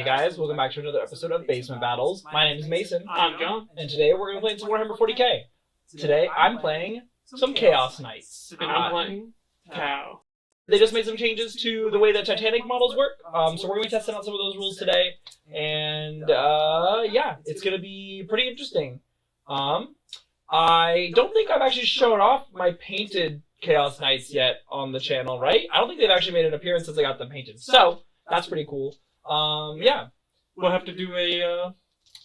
guys, welcome back to another episode of Basement Battles. My name is Mason. I'm John. And today we're going to play some Warhammer 40k. Today I'm playing some Chaos Knights. And I'm playing Cow. They just made some changes to the way that Titanic models work, so we're going to be testing out some of those rules today. And yeah, it's going to be pretty interesting. I don't think I've actually shown off my painted Chaos Knights yet on the channel, right? I don't think they've actually made an appearance since I got them painted. So, that's pretty cool. Yeah. We'll have to do Yeah,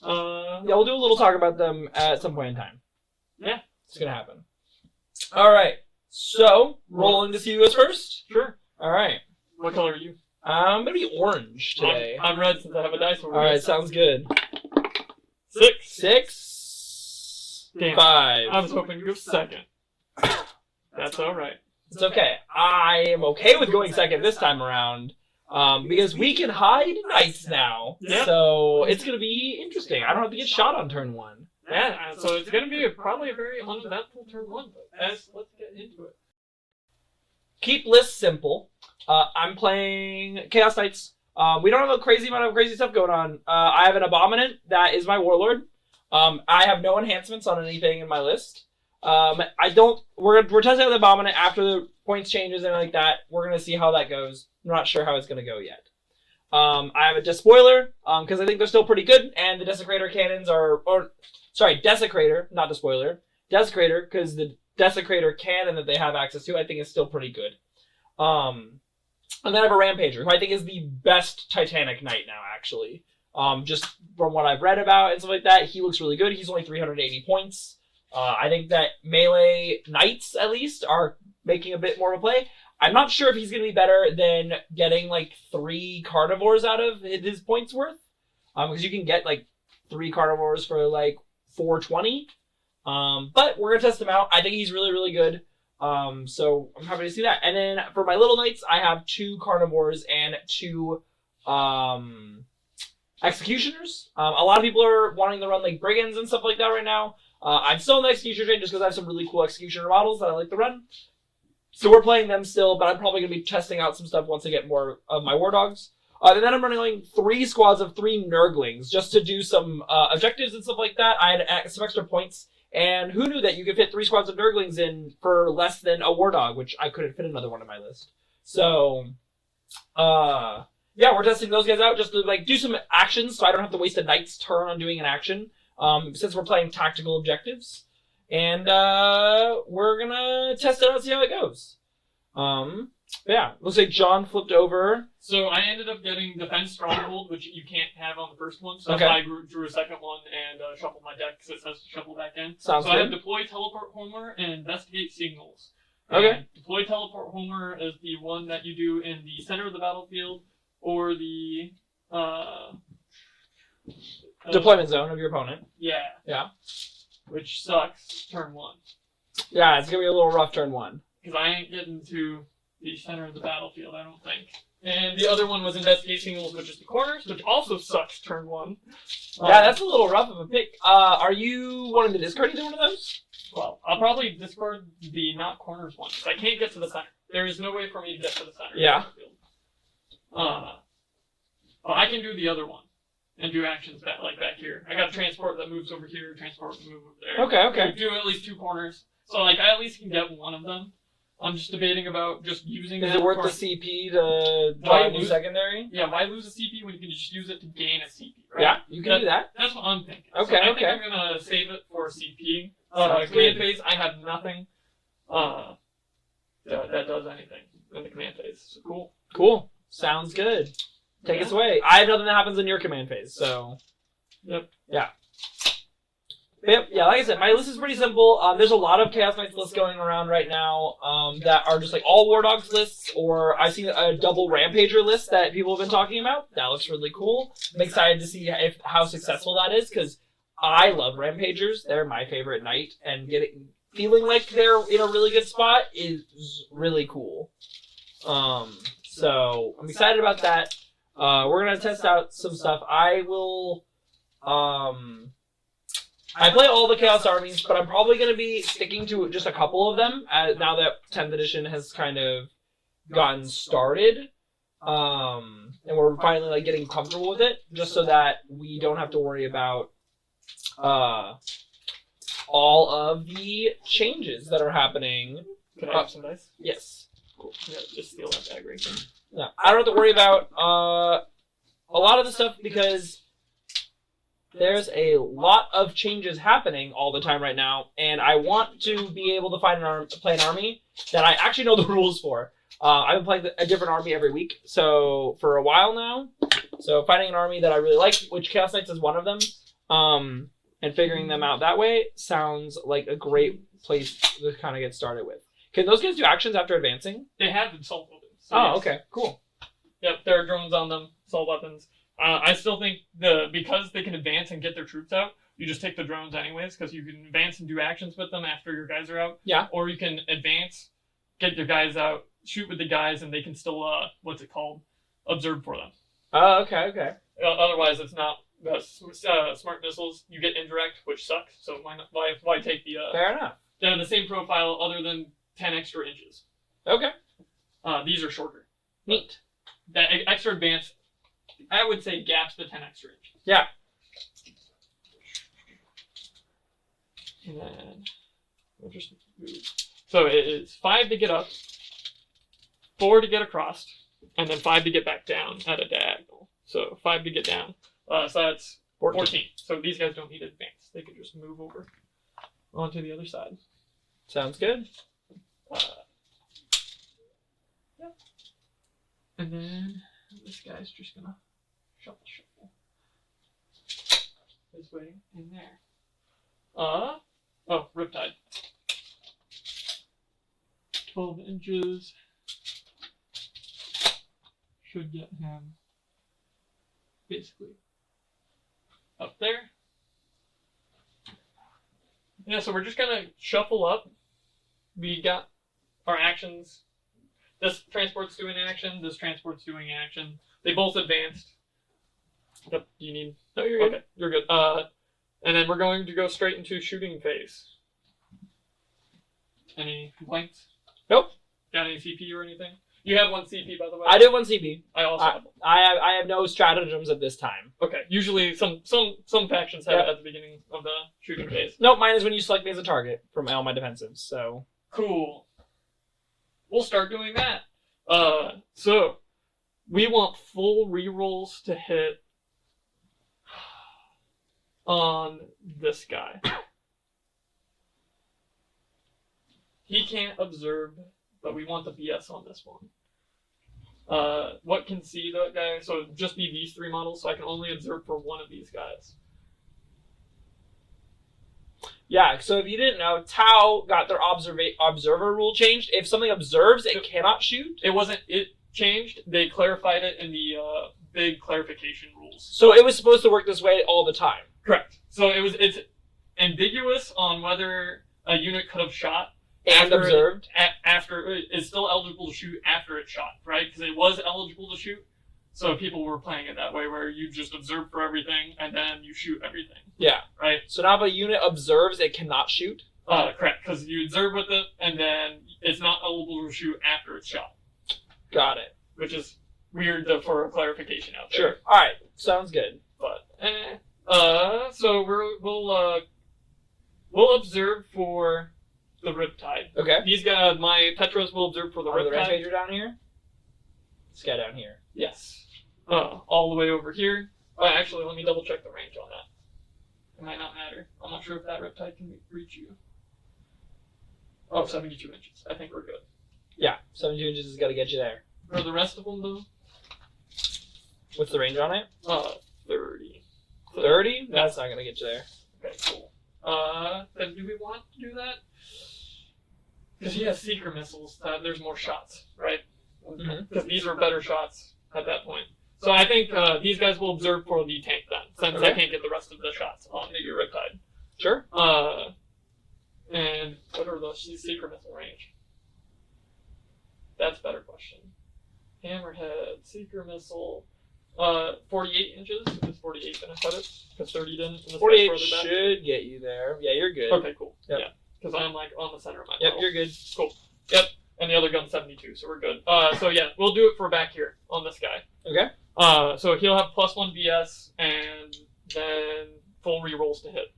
we'll do a little talk about them at some point in time. Yeah. It's gonna happen. Alright. So, rolling to see who goes first? Sure. Alright. What color are you? I'm gonna be orange today. I'm red since I have a dice over Alright, sounds good. 6. 6. Damn. 5. I was hoping you go second. That's alright. It's okay. I am okay with going second this time around. Because we can hide knights now. Yeah. So it's going to be interesting. I don't have to get shot on turn 1. Yeah, so it's going to be probably a very uneventful turn 1, but let's get into it. Keep lists simple. I'm playing Chaos Knights. We don't have a crazy amount of crazy stuff going on. I have an Abominant that is my Warlord. I have no enhancements on anything in my list. We're testing out the Abominant after the points changes and like that. We're going to see how that goes. I'm not sure how it's going to go yet. I have a Despoiler, because I think they're still pretty good, and the Desecrator cannons Desecrator, not Despoiler. Desecrator, because the Desecrator cannon that they have access to, I think is still pretty good. And then I have a Rampager, who I think is the best Titanic Knight now, actually. Just from what I've read about and stuff like that, he looks really good. He's only 380 points. I think that melee Knights, at least, are making a bit more of a play. I'm not sure if he's going to be better than getting, 3 Carnivores out of his points worth. Because you can get, 3 Carnivores for, 420. But we're going to test him out. I think he's really, really good. So I'm happy to see that. And then for my little knights, I have 2 Carnivores and 2 Executioners. A lot of people are wanting to run, Brigands and stuff like that right now. I'm still in the Executioner train just because I have some really cool Executioner models that I like to run. So we're playing them still, but I'm probably going to be testing out some stuff once I get more of my War Dogs. And then I'm running 3 squads of 3 Nurglings just to do some objectives and stuff like that. I had some extra points, and who knew that you could fit 3 squads of Nurglings in for less than a War Dog, which I couldn't fit another one on my list. So, yeah, we're testing those guys out just to do some actions so I don't have to waste a knight's turn on doing an action, since we're playing tactical objectives. And we're gonna test it out and see how it goes. Yeah, looks like John flipped over. So I ended up getting Defense Stronghold, which you can't have on the first one. So Okay. I drew a second one and shuffled my deck because it says to shuffle back in. Sounds so good. I have Deploy Teleport Homer and Investigate Signals. Okay. And Deploy Teleport Homer is the one that you do in the center of the battlefield or the Deployment zone of your opponent. Yeah. Yeah. Which sucks, turn 1. Yeah, it's gonna be a little rough turn 1. Because I ain't getting to the center of the battlefield, I don't think. And the other one was Investigate Signals, which is the corners, which also sucks turn 1. Yeah, that's a little rough of a pick. Are you wanting to discard either one of those? Well, I'll probably discard the not corners one, because I can't get to the center. There is no way for me to get to the center. Yeah. Of the battlefield. But I can do the other one. And do actions back here. I got a transport that moves over here, transport that moves over there. Okay. Do at least 2 corners. So I at least can get one of them. I'm just debating about just using Is that it worth for... the CP to draw a new secondary? Yeah, why lose a CP when you can just use it to gain a CP, right? Yeah, you can do that. That's what I'm thinking. Okay, so I okay. think I'm gonna save it for CP. Sounds Command good. phase, I have nothing that does anything in the command phase. So cool. Cool. Sounds good. Take us away. I have nothing that happens in your command phase, so... Yep. Yeah. Yep, yeah, like I said, my list is pretty simple. There's a lot of Chaos Knights lists going around right now that are just all War Dogs lists, or I've seen a double Rampager list that people have been talking about. That looks really cool. I'm excited to see how successful that is, because I love Rampagers. They're my favorite knight, and feeling like they're in a really good spot is really cool. So I'm excited about that. We're going to test out some stuff. I will... I play all the Chaos Armies, but I'm probably going to be sticking to just a couple of them now that 10th edition has kind of gotten started. And and we're finally like getting comfortable with it, just so that we don't have to worry about all of the changes that are happening. Can I have some dice? Yes. Cool. Yeah, just steal that bag right there. Yeah, I don't have to worry about a lot of the stuff because there's a lot of changes happening all the time right now, and I want to be able to play an army that I actually know the rules for. I've been playing a different army every week, so for a while now. So finding an army that I really like, which Chaos Knights is one of them, and figuring them out that way sounds like a great place to kind of get started with. Can those guys do actions after advancing? They have assault weapons. So Oh, yes. okay, cool. Yep, there are drones on them, assault weapons. I still think because they can advance and get their troops out, you just take the drones anyways, because you can advance and do actions with them after your guys are out. Yeah. Or you can advance, get your guys out, shoot with the guys, and they can still, observe for them. Oh, okay. Otherwise, it's not smart missiles. You get indirect, which sucks. So why take the? Fair enough. They're the same profile, other than 10 extra inches. Okay. These are shorter. Neat. That extra advance, I would say, gaps the 10 extra inches. Yeah. And then we'll just move. So it is 5 to get up, 4 to get across, and then 5 to get back down at a diagonal. So 5 to get down. So that's 14. So these guys don't need advance. They can just move over onto the other side. Sounds good. Yep. And then this guy's just gonna shuffle his way in there. Riptide. 12 inches should get him basically up there. Yeah, so we're just gonna shuffle up. We got our actions. This transport's doing action. This transport's doing action. They both advanced. Yep. Do you need? No, you're good. Okay, you're good. And then we're going to go straight into shooting phase. Any complaints? Nope. Got any CP or anything? You have 1 CP, by the way. I did 1 CP. I also have one. I have no stratagems at this time. Okay. Usually, some factions have it at the beginning of the shooting phase. Nope, mine is when you select me as a target from all my defensives. So Cool. We'll start doing that. So we want full rerolls to hit on this guy. He can't observe, but we want the BS on this one. What can see that guy? So it'd just be these 3 models, so I can only observe for one of these guys. yeah. So if you didn't know, Tau got their observer rule changed. If something observes, it cannot shoot. It changed. They clarified it in the big clarification rules. So it was supposed to work this way all the time. Correct. So it's ambiguous on whether a unit could have shot And observed. After it's still eligible to shoot after it's shot, right? Because it was eligible to shoot, so people were playing it that way, where you just observe for everything and then you shoot everything. Yeah. Right. So now if a unit observes, it cannot shoot. Correct. Because you observe with it, and then it's not eligible to shoot after it's shot. Got it. Which is weird for a clarification out there. Sure. All right. Sounds good. But so we'll observe for the Riptide. Okay. These guys, my Petros will observe for the Are the Riptide. Rampager down here? This guy down here. Yes. All the way over here. Actually, let me double check the range on that. It might not matter. I'm not sure if that Riptide can reach you. Oh, 72 inches. I think we're good. Yeah. 72 inches has got to get you there. For the rest of them, though, What's the range on it? 30. 30? That's not going to get you there. Okay, cool. Then do we want to do that? Because he has seeker missiles, there's more shots, right? Because these were better shots at that point. So I think these guys will observe for the tank then, since I can't get the rest of the shots on the Riptide. Sure. And what are the seeker missile range? That's a better question. Hammerhead, seeker missile, 48 inches. Is 48 going to cut it? Because 30 didn't. And this guy's 48 further back. should get you there. Yeah, you're good. Okay, cool. Yep. Yeah, because I'm like on the center of my Yep, model. you're good. Cool. Yep. And the other gun's 72, so we're good. So yeah, we'll do it for back here on this guy. Okay. So he'll have +1 BS and then full rerolls to hit.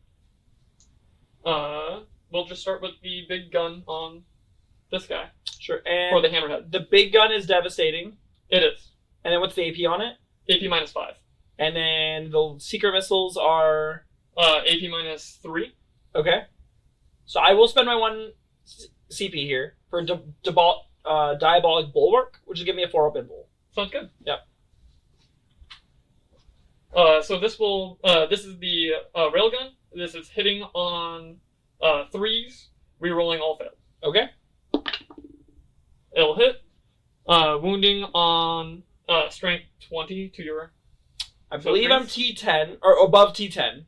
We'll just start with the big gun on this guy. Sure. And For the hammerhead. the big gun is devastating. It is. And then what's the AP on it? AP -5. And then the secret missiles are... AP -3. Okay. So I will spend my 1 CP here for Diabolic Bulwark, which will give me a 4-up invul. Sounds good. Yep. So this will, this is the railgun. This is hitting on 3s, rerolling all failed. Okay. It'll hit. Wounding on strength 20 to your... I believe I'm T10, or above T10.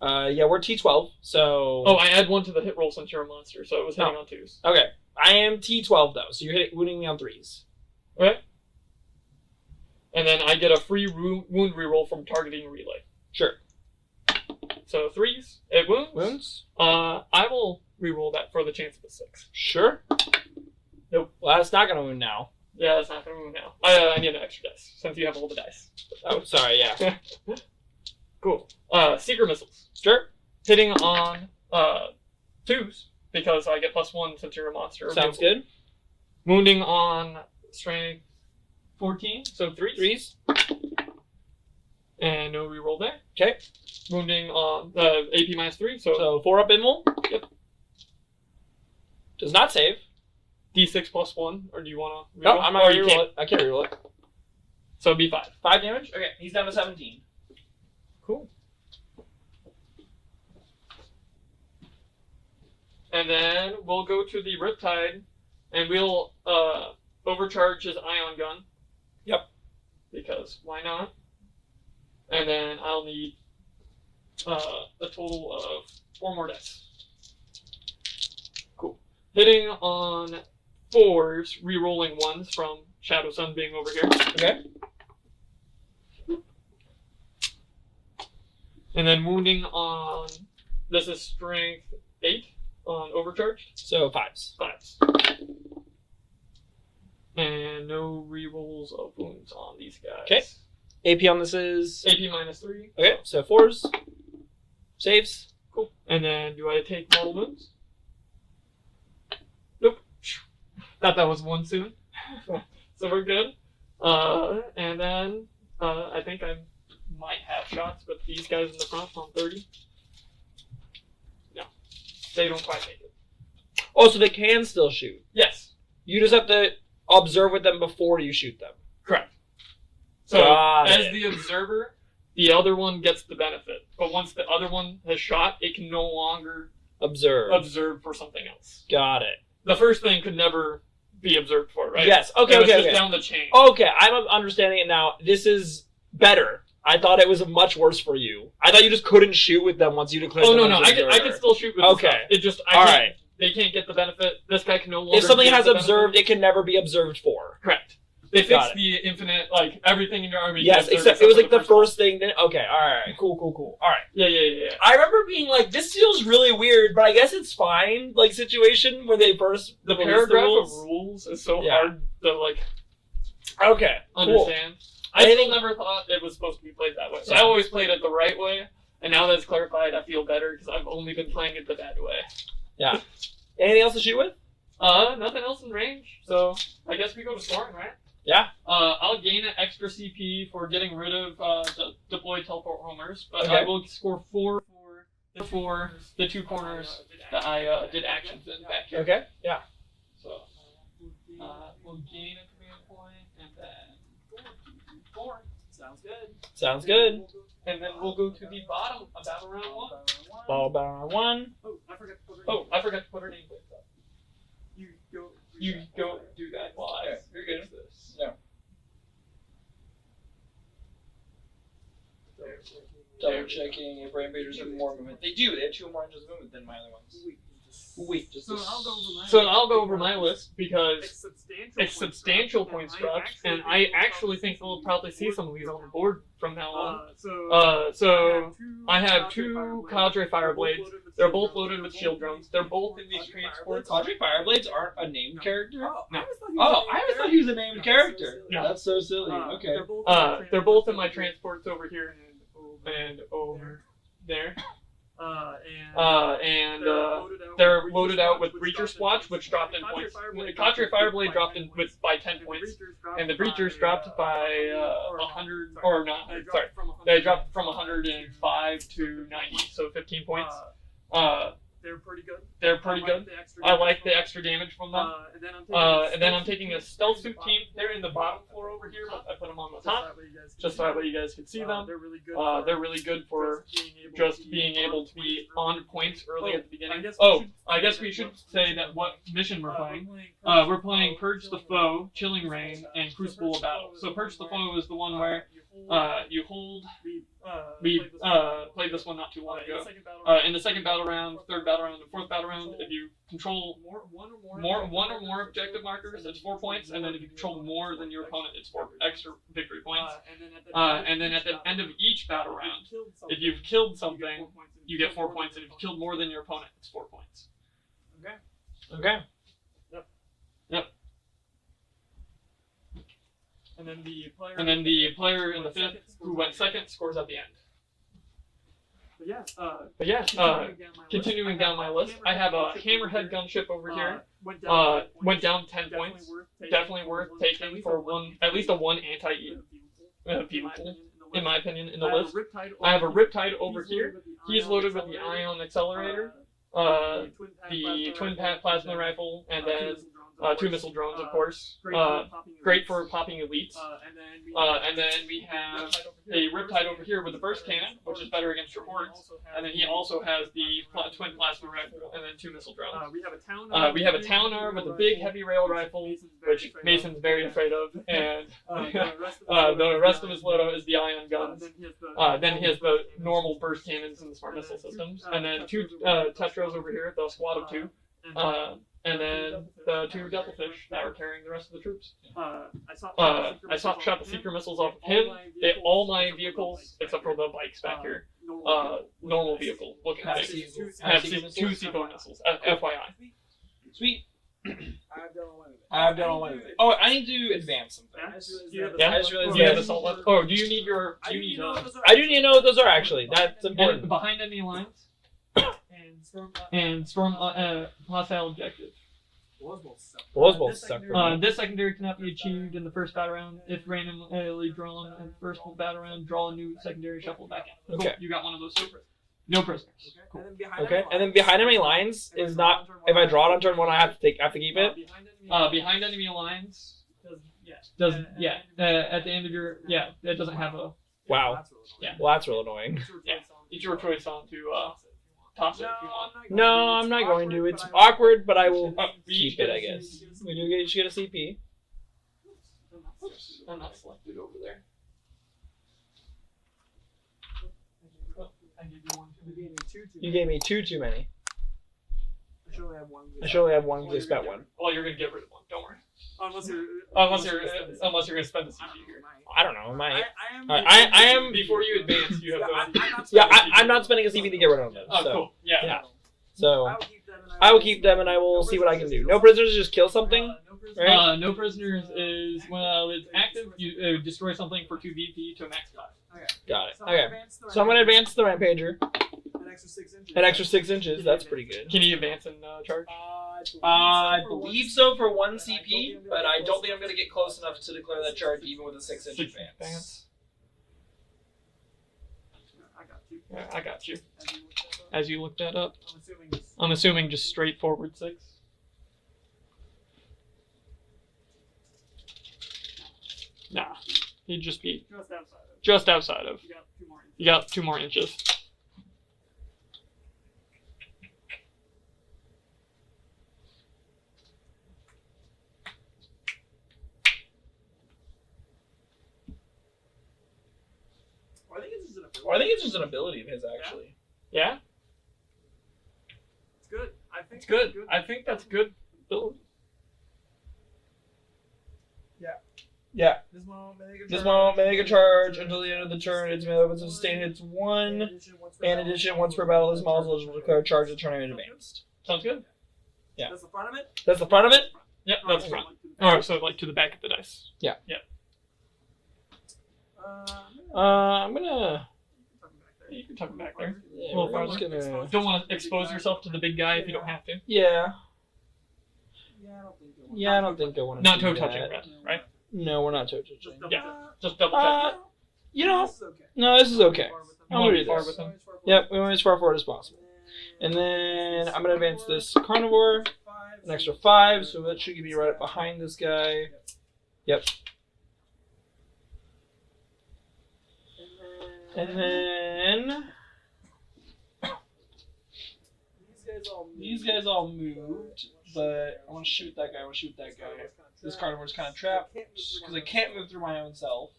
Yeah, we're T12, so... Oh, I add 1 to the hit roll since you're a monster, so it was hitting on 2s. Okay. I am T12, though, so you're wounding me on 3s. Okay. And then I get a free wound reroll from targeting relay. Sure. So 3s, it wounds. Wounds? I will reroll that for the chance of a 6. Sure. Nope. Well, that's not going to wound now. Yeah, that's not going to wound now. I need an extra dice, since you have all the dice. Oh, sorry, yeah. Cool. Secret missiles. Sure. Hitting on 2s, because I get +1 since you're a monster. Sounds good. Wounding on strength 14, so 3s. 3s. And no reroll there. Okay. Wounding on AP -3, So 4-up invul. Yep. Does not save. D6 +1, or do you want to reroll? No, I'm not Or going you to reroll can't. it. I can't reroll it. So it'd be 5. 5 damage? Okay, he's down to 17. Cool. And then we'll go to the Riptide, and we'll overcharge his ion gun. Yep. Because why not? And then I'll need a total of 4 more dice. Cool. Hitting on 4s, re-rolling 1s from Shadow Sun being over here. Okay. And then wounding on, this is strength 8 on overcharged. So 5s. 5s. And no rerolls of wounds on these guys. Okay. AP on this is... AP -3. Okay, so 4s. Saves. Cool. And then do I take mortal wounds? Nope. Thought that was 1 soon. So we're good. And then I think I might have shots, but these guys in the front on 30. No. They don't quite make it. Oh, so they can still shoot. Yes. You just have to observe with them before you shoot them. Correct. So Got as it. the observer, the other one gets the benefit. But once the other one has shot, it can no longer observe for something else. Got it. The first thing could never be observed for, right? Yes. Okay, it was okay, just okay. down the chain. Okay, I'm understanding it now. This is better. I thought it was much worse for you. I thought you just couldn't shoot with them once you declared Oh, them no. as I observer. can still shoot with Okay. this stuff. It just, All right. They can't get the benefit. This guy can no longer If something get has the observed, benefit. it can never be observed for. Correct. They Got fixed it. the infinite, like, everything in your army. Yes, can observe except it was like for the first thing. Then okay, all right, cool. All right. Yeah. I remember being like, this feels really weird, but I guess it's fine. Like situation where they first The released paragraph rules. of rules is so Yeah. hard to, like, Okay, cool. understand. I still never thought it was supposed to be played that way. So I Yeah. always played it the right way, and now that it's clarified, I feel better because I've only been playing it the bad way. Yeah. Anything else to shoot with? Nothing else in range, so I guess we go to scoring, right? Yeah. I'll gain an extra CP for getting rid of the deployed teleport homers, but Okay. I will score 4 for the 2 corners that I did actions in back here. Okay. Yeah. So we'll gain a command point, and then 4. Sounds good. Sounds good. And then we'll go to the bottom of battle round 1. Ball round 1. Oh, I forgot to put her name plates up. You go do that while I You're good. fix this. Yeah. Double checking if Rampagers have more movement. They do. They have 2 more inches of movement than my other ones. Sweet. Just So I'll go over my list because it's substantial points dropped, and I actually think we'll probably see some of these on the board from now on. So I have 2 Cadre Fireblades. They're both loaded with shield drones. They're both in these transports. Cadre Fireblades aren't a named character? No. Oh, I always thought he was a named character. No. That's so silly. Okay. They're both in my transports over here and over there. They're loaded out with Breacher Splotch, which dropped in points. Cadre Fireblade dropped in by 10 points, and the Breachers dropped by 100, or not, sorry, they dropped from 105 to 90, so 15 points. They're pretty good. I like the extra damage from them. And then I'm taking a stealth suit team. They're in the bottom floor over here, but I put them on the top, just so that way you guys can see them. They're really good for just being able to be on points early at the beginning. I guess we should say that what mission we're playing. We're playing Purge the Foe, Chilling Reign, and Crucible of Battle. So Purge the Foe is the one where you hold. We played this one not too long ago. In the second battle round, third battle round, and fourth battle round, if you control one or more objective markers, it's 4 points, and then if you control more than your opponent, it's 4 extra victory points. And then at the end of each battle round, if you've killed something, you get 4 points, and if you killed more than your opponent, it's 4 points. Okay. Yep. And then the player in the fifth who went second scores at the end. But yeah, continuing down my list, I have a Hammerhead gunship over here. Went down 10 points. Definitely worth taking for at least a 1 anti-E vehicle, in my opinion, in the list. I have a Riptide over here. He's loaded with the Ion Accelerator, the Twin Pack Plasma Rifle, and then 2 missile drones, of course. Great for popping elites. And then we have a Riptide over here with a burst cannon, which is better against your hordes. And then he also has the twin plasma rifle and then 2 missile drones. We have a Towner with a big heavy rail rifle, which Mason's very afraid of. And the rest of his loadout is the ion guns. Then he has the normal burst cannons and the smart missile systems. And then 2 Tetros over here, the squad of 2. And then the 2 Devilfish that are carrying the rest of the troops. I shot the seeker missiles off of him. All my vehicles, except for the bikes back here, normal vehicle looking things, have 2 seeker missiles. FYI. Sweet. I've done away with it. Oh, I need to advance something. Yeah, I just realized you have assault weapons. Oh, do you need your? I do need to know what those are actually. That's important. And behind enemy lines. And storm hostile objective. This secondary cannot be achieved in the first battle round. If randomly drawn in the first battle round, draw a new secondary, shuffle back in. Okay. Cool. You got one of those too. No prisoners. Cool. Okay. And then behind enemy lines is not. If I draw it on turn 1, I have to keep it. Behind enemy lines doesn't. At the end of your that doesn't have a. Wow. Yeah. Well, that's real annoying. Yeah. It's your choice on to toss it if you want. No, I'm not going to. It's awkward, but I will keep it, I guess. You should get a CP. I'm not selected over there. You gave me 2 too many. I should only have 1. I should only have 1 because I spent 1. Well, you're gonna get rid of 1. Don't worry. Unless you're gonna spend the CP here. I don't know. I am. Before you advance, you have to. Yeah, I'm not spending a CP to get rid of them. Oh, so. cool. Yeah. So I will keep them, and I will see what I can do. No prisoners, just kill something. Right? No prisoners is when it's active. You destroy something for 2 VP to a max 5. Got it. Okay. So I'm gonna advance the Rampager. An extra 6 inches. That's pretty good. Can you advance and charge? I believe so for 1 CP, but I don't think I'm gonna get close enough to declare that charge even with a 6-inch advance. Yeah, I got you. As you look that up, I'm assuming just straightforward 6. Nah, he'd just be just outside of. You got 2 more inches. I think it's just an ability of his, actually. Yeah? It's good. I It's good. I think that's good. Build. Yeah. This one This may make a charge until the end of the turn. Its melee weapon sustain hits 1. In addition, once per battle, this model is eligible to declare a charge at turn in advance. Sounds good. Yeah. That's the front of it? That's the front of it? Yep, that's front. Alright, so like to the back of the dice. Yeah. Yep. I'm gonna. You can tuck it back there. Yeah, A little we're just farther. gonna. Don't want to expose yourself to the big guy if you don't have to. Yeah. Yeah, I don't think I want to. Not toe touching, right? No, we're not toe touching. Yeah. Just double check. You know, This is okay. no, this is okay. You I'm want gonna to do be far this. with him. Yep, we want as far forward as possible. And then I'm gonna advance this carnivore, an extra 5, so that should give me right up behind this guy. Yep. And then these guys all moved, but I want to shoot that guy. I want to shoot that guy. This carnivore's kind of trapped because I can't move through my own self.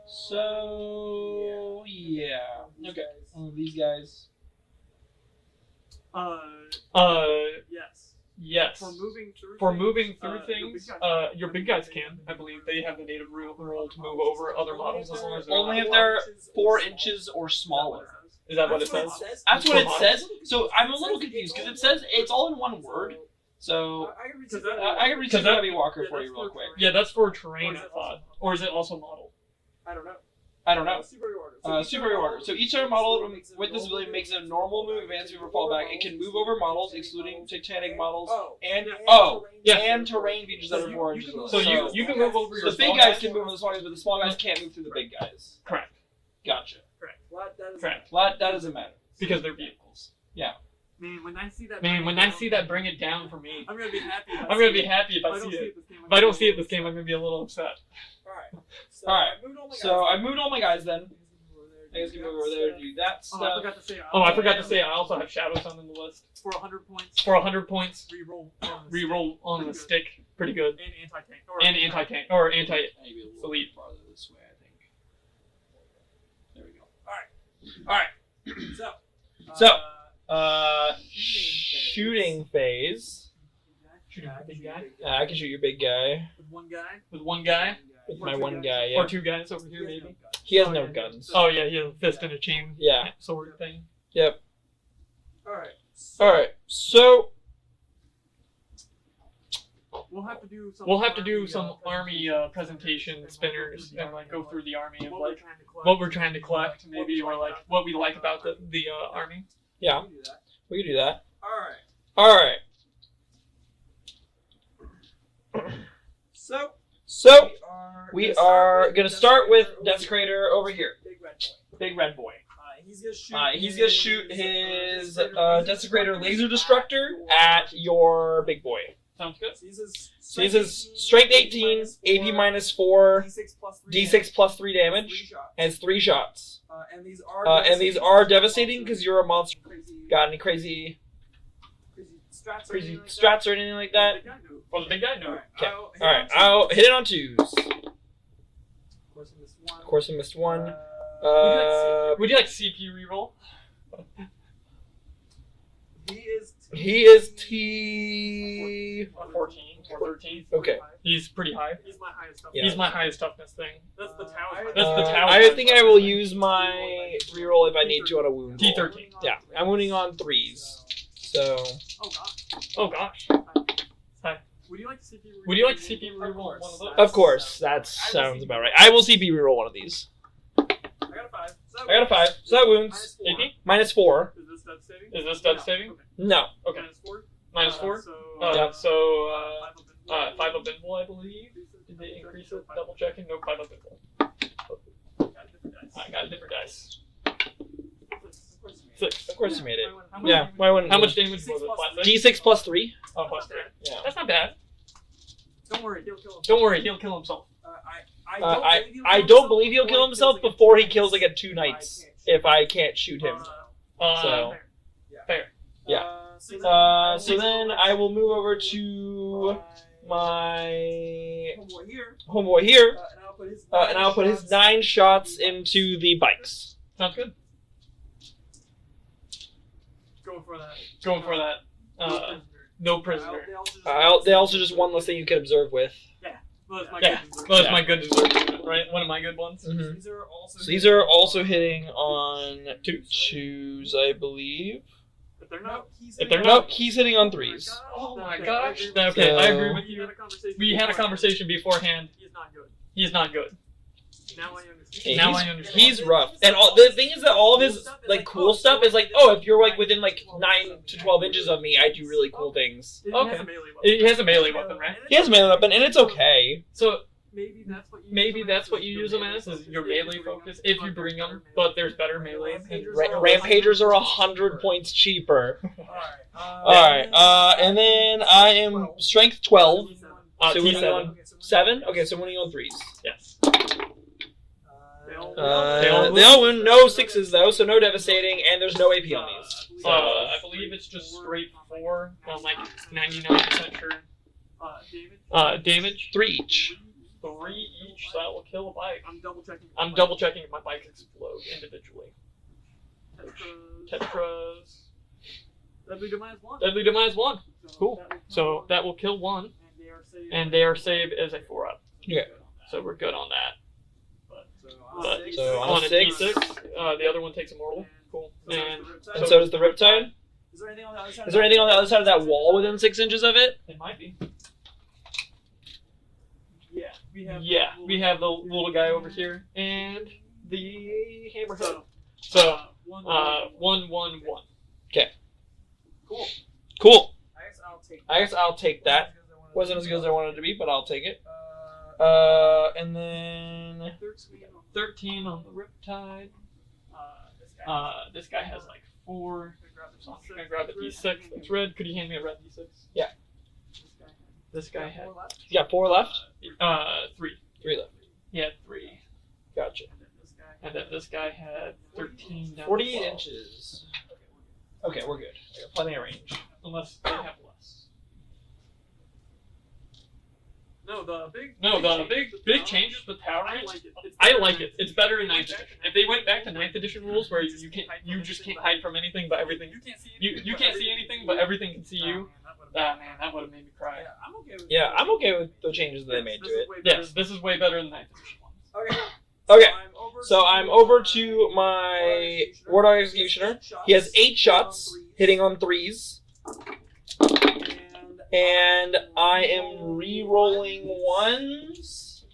So yeah, okay. These guys. Yes. Yes. For moving through things, your your big guys can. I believe they have the native rule to move over other models as long as they're Only not- if they're 4 inches or smaller. Is that what it says? That's what it says. So I'm a little confused because it says it's all in one word. So I can read I can read some Heavy Walker for you real quick. Yeah, that's for terrain, I thought. Or is it also model? I don't know. I don't know. Superior order. Superior order. So each other model with this ability makes a normal move, advance, move, or fall back. It can move over models, excluding Titanic models, and and terrain features that are 4 inches. So you can move over your the big small guys can move over the small guys, but the small guys can't move through the big guys. Correct. Gotcha. Correct. Well, that doesn't matter. Because they're vehicles. Man, when I see that. Man, when I see that, bring it down for me. I'm gonna be happy. I'm gonna be happy if I see it. If I don't see it this game, I'm gonna be a little upset. Alright. So I moved all my guys then. I guess you move over there to do that Oh, I stuff. forgot to say. Oh, I forgot to say, I also have Shadow Sun in the list. For 100 points. For 100 points, Reroll. reroll on the stick. Pretty good. And anti-tank. And anti-tank. Or anti... Maybe a little Elite. farther this way, I think. There we go. So. Shooting phase. Shooting a big guy. I can shoot your big guy With one guy. With one guy. with my one guy. Yeah. Or 2 guys over here, maybe. He has no guns. Oh, yeah, he has a fist and a chain Yeah. sword thing. Yep. Alright. All right. So We'll have to do some. We'll have to do some army presentation spinners and like go through the army and what we're like trying to collect. what we're trying to collect, maybe, or like what we like about the army. yeah, We can do that. we can do that. Alright. All right. So We are gonna start with Desecrator over here. Big red boy. Big red boy. He's gonna shoot. He's gonna shoot his Desecrator laser destructor at your big boy. Sounds good. So he's his strength 18, AP minus 4, D6 plus 3 damage, and it's 3 shots. And these are devastating because you're a monster. Got any crazy strats or anything like that? For the big guy, no. Okay. Alright, I'll hit it on 2s. Of course I missed 1. Would you like CP reroll? He is T 14 or 13. Okay. He's pretty high. He's my highest toughness. Yeah. He's my highest toughness thing. That's the tower. That's the tower. I think I will use my reroll if I need to on a wound roll. T13. Yeah, I'm wounding on 3s. So Oh god. Oh gosh. Hi. Would you like to CP reroll? Would you like to CP reroll one of those? of course, that sounds about right. I will CP reroll one of these. I got a 5. I got a 5, so that wounds. AP? Minus 4. Is this devastating? Is this devastating? Okay. No. Okay. Minus 4? Minus 4? Yeah. So, 5 of Binville, I believe. Did they increase it? Double checking? No, 5 of Binville. I got a different dice. 6. Of course you made it. How much Yeah, damage? why wouldn't How you? much damage was it? Flat six? D6 plus 3. Oh, plus 3. Yeah. That's not bad. Don't worry, he'll kill him. Don't worry, he'll kill himself. I don't believe he'll kill himself before he kills like a 2 knights if I can't shoot him. So Fair. Yeah. So then I will move over to my homeboy here, and I'll put his 9 shots into the bikes. Sounds good. Going for that. Going for that. No prisoner. They also just one less thing you can observe with. Well, that's my Yeah. good dessert. Well, that's my good dessert, right? One of my good ones. Mhm. These are also. So these are also hitting on twos, I believe. If they're not. If they're Nope, he's hitting on threes. Oh my Okay, gosh. I agree with Okay, you. I agree with We you. had a conversation. We had a beforehand. conversation beforehand. He is not good. He's not good. Now I understand. Yeah, Now he's, I understand. he's rough, and the thing is that all of his like cool stuff is like, oh, if you're like within like 9 to 12 inches of me, I do really cool things. He Okay. has a melee weapon. He has a melee weapon, right? He has a melee weapon, and it's okay. So Maybe that's what you use them as is your melee focus if you bring them, but there's better melee. Rampagers are 100 points cheaper. Alright. Alright, and then I am strength 12. So winning T7. on 7? Okay, so winning on 3s. Yes. They all win. No 6s though, so no devastating, and there's no AP on these. So, I believe it's just straight 4. I'm like 99% sure. Damage 3 each. 3 each, so that will kill a bike. I'm double checking. I'm double checking if my bikes explode individually. Tetras. Deadly to -1. Deadly to -1. Cool. So that will kill 1, and they are saved as a 4-up. Yeah. So we're good on that. But So on on a a 6. D6, the other one takes a mortal. Cool. And so does the Riptide? Is there anything on the other side? Is there anything on the other side of that wall within 6 inches of it? It might be. Yeah. Yeah, we have the little guy over here and the hammerhead. So, So, 1, 1, 1, 1. Cool. Cool. I guess I'll take that. Wasn't as good as I wanted it to be, but I'll take it. And then 13 on the Riptide. This guy has like 4. So I'm gonna grab a D6 that's red. Could you hand me a red D6? Yeah. This guy had you got 4 left. 3. 3 left. He had 3. Gotcha. And then this guy had 13 down to 48 12. inches. Okay, we're good. I got plenty of range. Unless they have less. No, the big changes with power I range. like it. I like it. It's better in 9th edition. If they went back to 9th edition rules where you just can't hide from anything, but everything you can't see anything, but everything can see you. Man, that would have made me cry. Yeah, I'm okay with with the changes that they made to it. Yes, this is way better than 9th edition ones. Okay. Okay, so I'm over to my Wardog Executioner. He has 8 shots, hitting on 3s. And I am re-rolling 1s.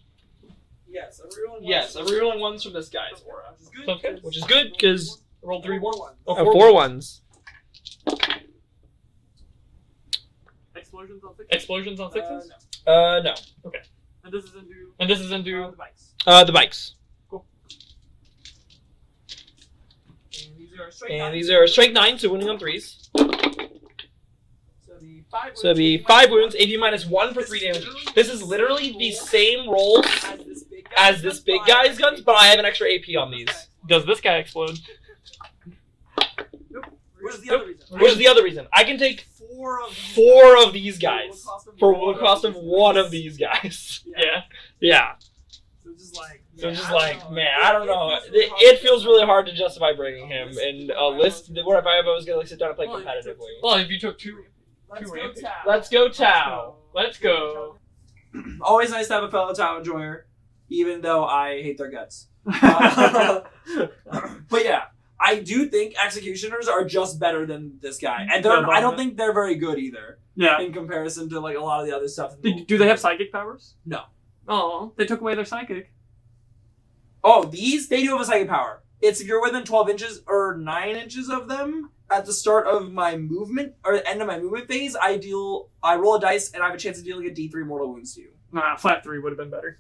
Yes, I'm rerolling 1s. Yes, I'm re-rolling 1s from this guy's aura. Sounds good. Which is good, because Roll 3 1. Oh, 4 ones. Explosions on 6. Explosions on 6s? No. And this is into And this is into the bikes. The bikes. And And these are strength 9, so winning on 3s. So it'd be 5 wounds. So it'd be 5 wounds, AP minus 1 for 3 damage each. This is literally the same rolls as this big guy's guns, but I have an extra AP on these. Does this guy explode? What is the other reason? Which is the other reason. I can take 4 of these guys for the cost of 1 of these guys. Yeah. Yeah. So So just like, man, I don't know. It feels really hard to justify bringing him in a list where if I was going to sit down and play competitively. Well, if you took 2 Let's go, rampage. Tao. Let's go, Tao. Let's go. Always nice to have a fellow Tao enjoyer, even though I hate their guts. But yeah, I do think executioners are just better than this guy, and I don't think they're very good either Yeah. in comparison to like a lot of the other stuff. Do they have psychic powers? No. Oh, they took away their psychic. Oh, they do have a psychic power. It's if you're within 12 inches or 9 inches of them at the start of my movement or end of my movement phase. I roll a dice and I have a chance of dealing a D3 mortal wounds to you. Nah, flat 3 would have been better.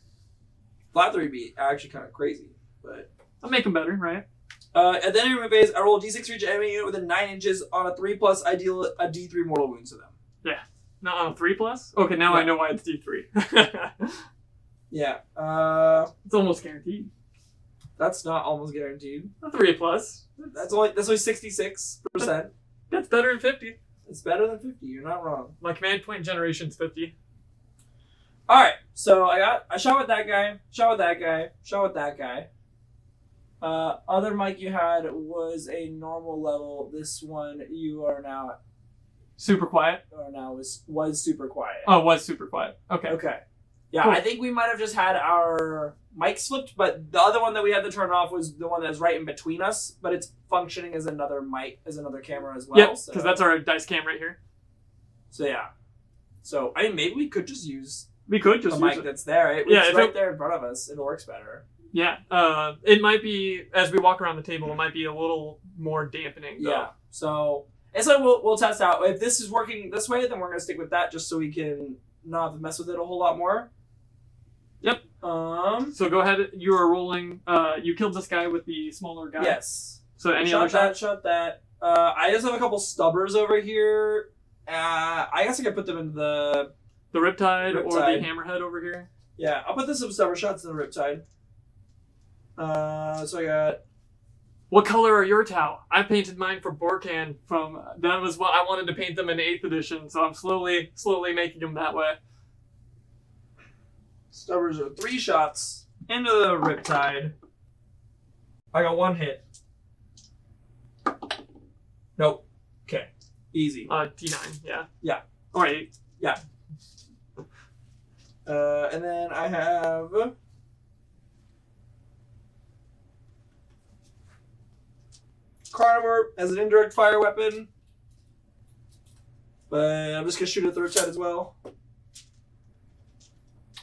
Flat 3 would be actually kind of crazy, but. I'll make them better, right? At the end of my phase, I roll a d6 for each enemy unit within 9 inches. On a 3+, I deal a d3 mortal wounds to them. Not on a 3+? Okay, now I know why it's D3. Yeah. It's almost guaranteed. That's not almost guaranteed. A 3+. That's only 66%. That's better than 50. It's better than 50. You're not wrong. My command point generation's 50. All right. So I shot with that guy. Shot with that guy. Shot with that guy. Other mic you had was a normal level. This one you are now Super quiet. Or no, was super quiet. Oh, it was super quiet. Okay. Okay. Yeah, Cool. I think we might have just had our mics flipped, but the other one that we had to turn off was the one that's right in between us, but it's functioning as another mic, as another camera as well. Yep, because that's our dice cam right here. So yeah. So I mean, maybe we could just use We could just the use mic it. that's there. It's Yeah, if right it- there in front of us. It works better. Yeah. It might be, as we walk around the table, it might be a little more dampening. Though. Yeah. So it's like we'll test out. If this is working this way, then we're gonna stick with that just so we can not have to mess with it a whole lot more. Yep. So go ahead. You are rolling. You killed this guy with the smaller guy. Yes. So any shot other shots? Shot that. I just have a couple stubbers over here. I guess I could put them in the. The Riptide, or the Riptide. Hammerhead over here. Yeah, I'll put some stubber shots in the Riptide. So I got. What color are your Tau? I painted mine for Borkan from. That was what I wanted to paint them in 8th edition, so I'm slowly making them that way. Stubbers are 3 shots into the Riptide. I got 1 hit. Nope. Okay. Easy. D9, yeah. Yeah. Or 8. And then I have. Carnivore as an indirect fire weapon. But I'm just going to shoot at the Riptide as well.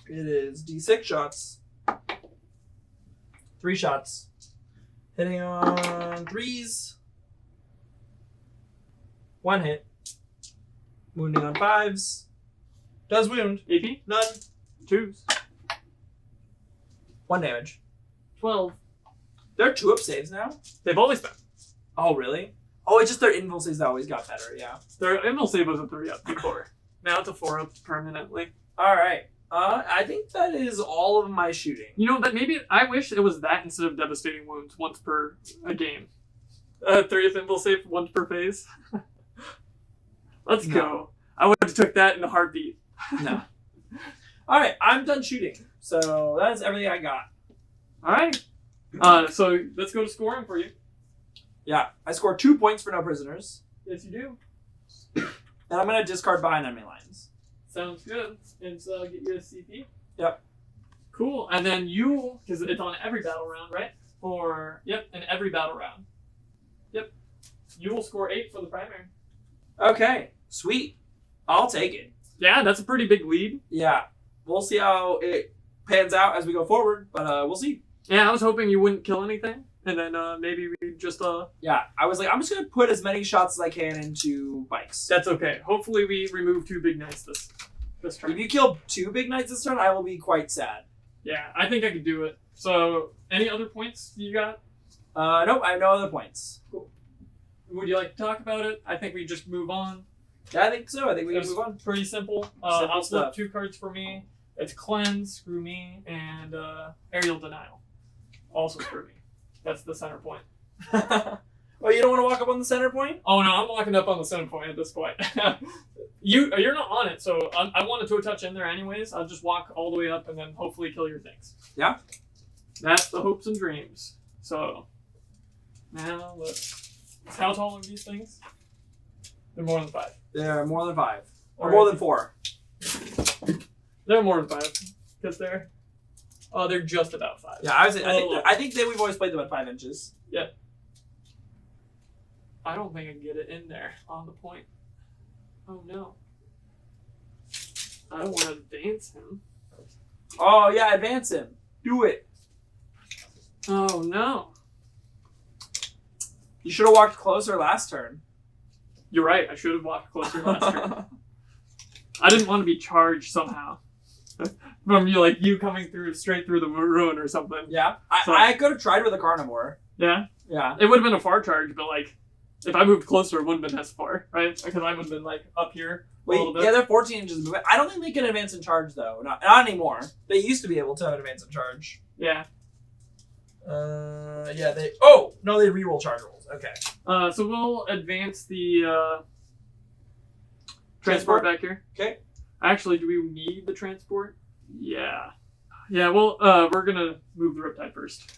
It is D6 shots. 3 shots. Hitting on 3s. 1 hit. Wounding on 5s. Does wound. AP? None. 2s. 1 damage. 12. They're 2-up saves now? They've always been. Oh, really? Oh, it's just their invul saves that always got better, yeah. Their Invul save was a 3-up before. Now it's a 4-up permanently. Alright. I think that is all of my shooting. You know, that maybe I wish it was that instead of devastating wounds once per a game. 30th Invul save once per phase. Let's No. go. I would have took that in a heartbeat. No. Alright, I'm done shooting. So that's everything I got. Alright. So let's go to scoring for you. Yeah, I scored 2 points for no prisoners. Yes, you do. And I'm going to discard behind enemy lines. Sounds good. And so I'll get you a CP. Yep. Cool. And then you, because it's on every battle round, right? In every battle round. Yep. You will score 8 for the primary. Okay, sweet. I'll take it. Yeah, that's a pretty big lead. Yeah, we'll see how it pans out as we go forward, but we'll see. Yeah, I was hoping you wouldn't kill anything, and then maybe we just Yeah, I was like, I'm just going to put as many shots as I can into bikes. That's okay. Hopefully we remove 2 big knights this turn. If you kill 2 big knights this turn, I will be quite sad. Yeah, I think I could do it. So, any other points you got? Nope, I have no other points. Cool. Would you like to talk about it? I think we just move on. Yeah, I think so. I think we can It's move on. pretty simple. Simple I'll flip stuff. 2 cards for me. It's Cleanse, screw me, and Aerial Denial. Also screw me. That's the center point. Oh, you don't want to walk up on the center point? Oh no, I'm walking up on the center point at this point. You're not on it, so I wanted to touch in there anyways. I'll just walk all the way up and then hopefully kill your things. Yeah. That's the hopes and dreams. So now how tall are these things? They're more than 5. They're more than 5. Or Alright. more than 4. They're more than 5 because they're just about 5. Yeah, I think that we've always played them at 5 inches. I don't think I can get it in there on the point. Oh no. I don't want to advance him. Oh, yeah, advance him. Do it. Oh no. You should have walked closer last turn. You're right. I should have walked closer last turn. I didn't want to be charged somehow from you coming straight through the ruin or something. Yeah. So- I could have tried with a carnivore. Yeah, Yeah. it would have been a far charge, but if I moved closer, it wouldn't have been as far, right? Because I would have been up here a little bit. Yeah, they're 14 inches of movement. I don't think they can advance and charge, though. Not anymore. They used to be able to advance and charge. Yeah. Yeah, they... Oh! No, they reroll charge rolls. Okay. So we'll advance the Transport? transport back here. Okay. Actually, do we need the transport? Yeah. Yeah, well, we're going to move the Riptide first.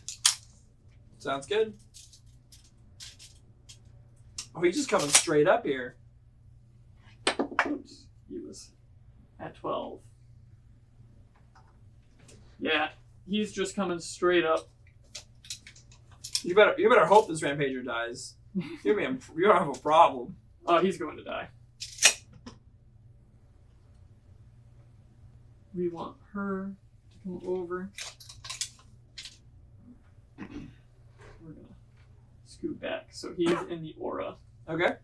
Sounds good. Oh, he's just coming straight up here. He was at 12. Yeah, he's just coming straight up. You better hope this Rampager dies. You're gonna have a problem. Oh, he's going to die. We want her to come over. We're gonna scoot back. So he's in the aura. Okay.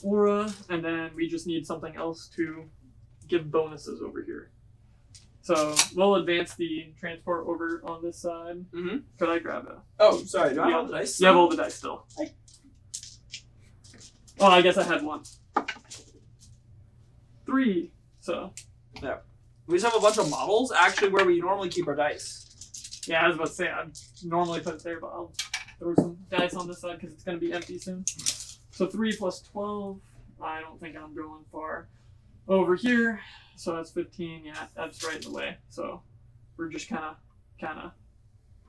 Aura, and then we just need something else to give bonuses over here. So we'll advance the transport over on this side. Mm-hmm. Could I grab it? Oh, sorry. Do I have all the dice? You have all the dice still. Oh, I guess I had one. 3. So. We just have a bunch of models, actually, where we normally keep our dice. Yeah, I was about to say, I'd normally put it there, but I'll throw some dice on this side because it's going to be empty soon. So 3 plus 12. I don't think I'm going far over here. So that's 15. Yeah, that's right in the way. So we're just kind of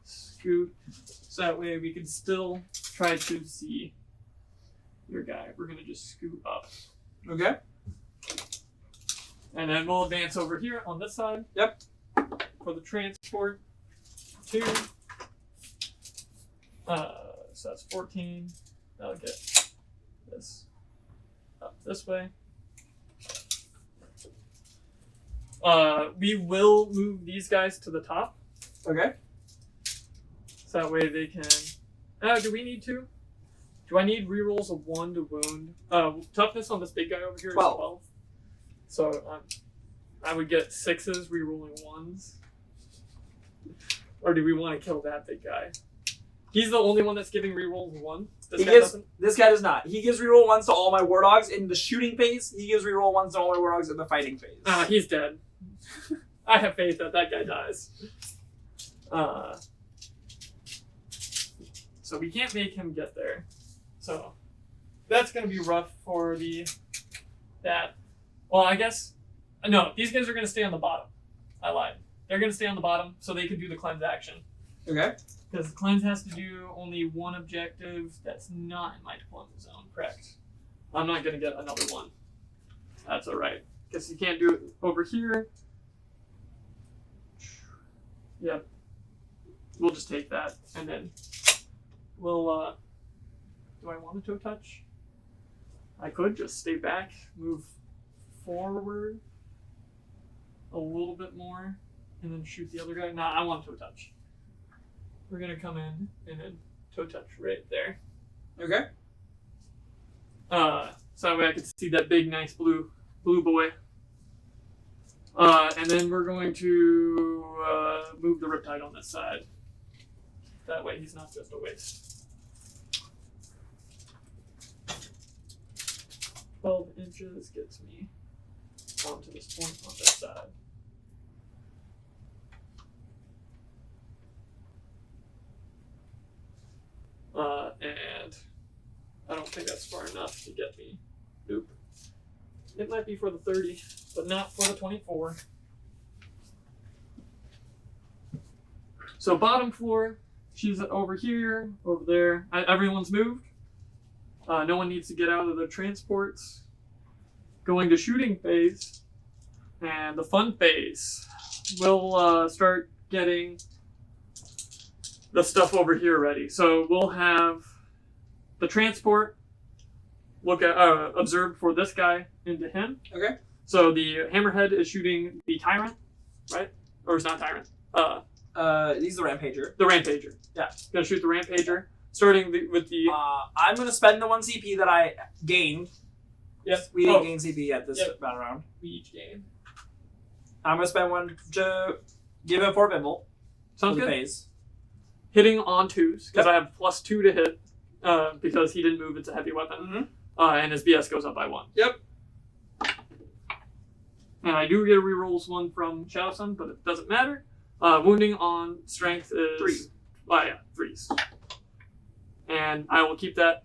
scoot. So that way we can still try to see your guy. We're going to just scoot up. Okay. And then we'll advance over here on this side. Yep. For the transport. 2. So that's 14. That'll get this up this way. We will move these guys to the top. Okay. So that way they can... do we need to? Do I need rerolls of 1 to wound? Toughness on this big guy over here is 12. 12. So I would get 6s rerolling 1s. Or do we want to kill that big guy? He's the only one that's giving rerolls 1. This guy does not. He gives reroll 1s to all my war dogs in the shooting phase. He gives reroll 1s to all my war dogs in the fighting phase. He's dead. I have faith that that guy dies. So we can't make him get there. So that's going to be rough for that. Well, I guess, no, these guys are going to stay on the bottom. I lied. They're going to stay on the bottom so they can do the cleanse action. Okay. Because the cleanse has to do only one objective that's not in my deployment zone, correct? I'm not going to get another one. That's alright. Because you can't do it over here. Yep. We'll just take that. And then we'll, do I want a toe touch? I could just stay back, move forward a little bit more, and then shoot the other guy. Nah, I want toe touch. We're gonna come in and then toe touch right there. Okay. So that way I can see that big, nice blue boy. And then we're going to move the Riptide on this side. That way he's not just a waste. 12 inches gets me onto this point on this side. And I don't think that's far enough to get me. Nope. It might be for the 30, but not for the 24. So bottom floor, she's over here, over there. Everyone's moved. No one needs to get out of the transports. Going to shooting phase. And the fun phase. We'll start getting the stuff over here ready. So we'll have the transport look at observed for this guy into him. Okay. So the hammerhead is shooting the tyrant, right? Or it's not tyrant. He's the Rampager. The Rampager. Yeah. Gonna shoot the Rampager. Starting with the. I'm gonna spend the 1 CP that I gained. Yep. We didn't gain CP at this Yep. battle round. We each game. I'm gonna spend 1 to give him 4 Bimble. Sounds for the good. phase. Hitting on 2s because Yep. I have +2 to hit because he didn't move. It's a heavy weapon. Mm-hmm. And his BS goes up by 1. Yep. And I do get a rerolls 1 from Shadow Sun, but it doesn't matter. Wounding on strength is 3. Oh yeah, 3s. And I will keep that.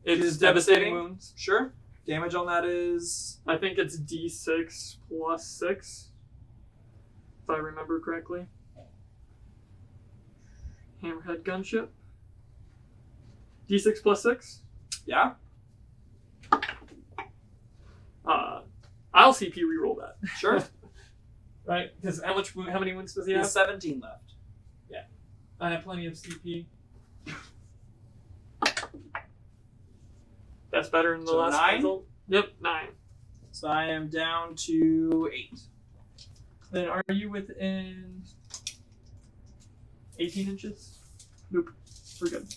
It's Is devastating devastating? wounds. Sure. Damage on that is I think it's D6 plus 6, if I remember correctly. Hammerhead gunship. D6 plus 6. yeah. I'll CP reroll that. Sure. Right? Because how many wounds does he He have? has 17 left. I have plenty of CP. That's better than the So last 9? result. Yep, 9. So I am down to 8. Then are you within 18 inches? Nope. We're good.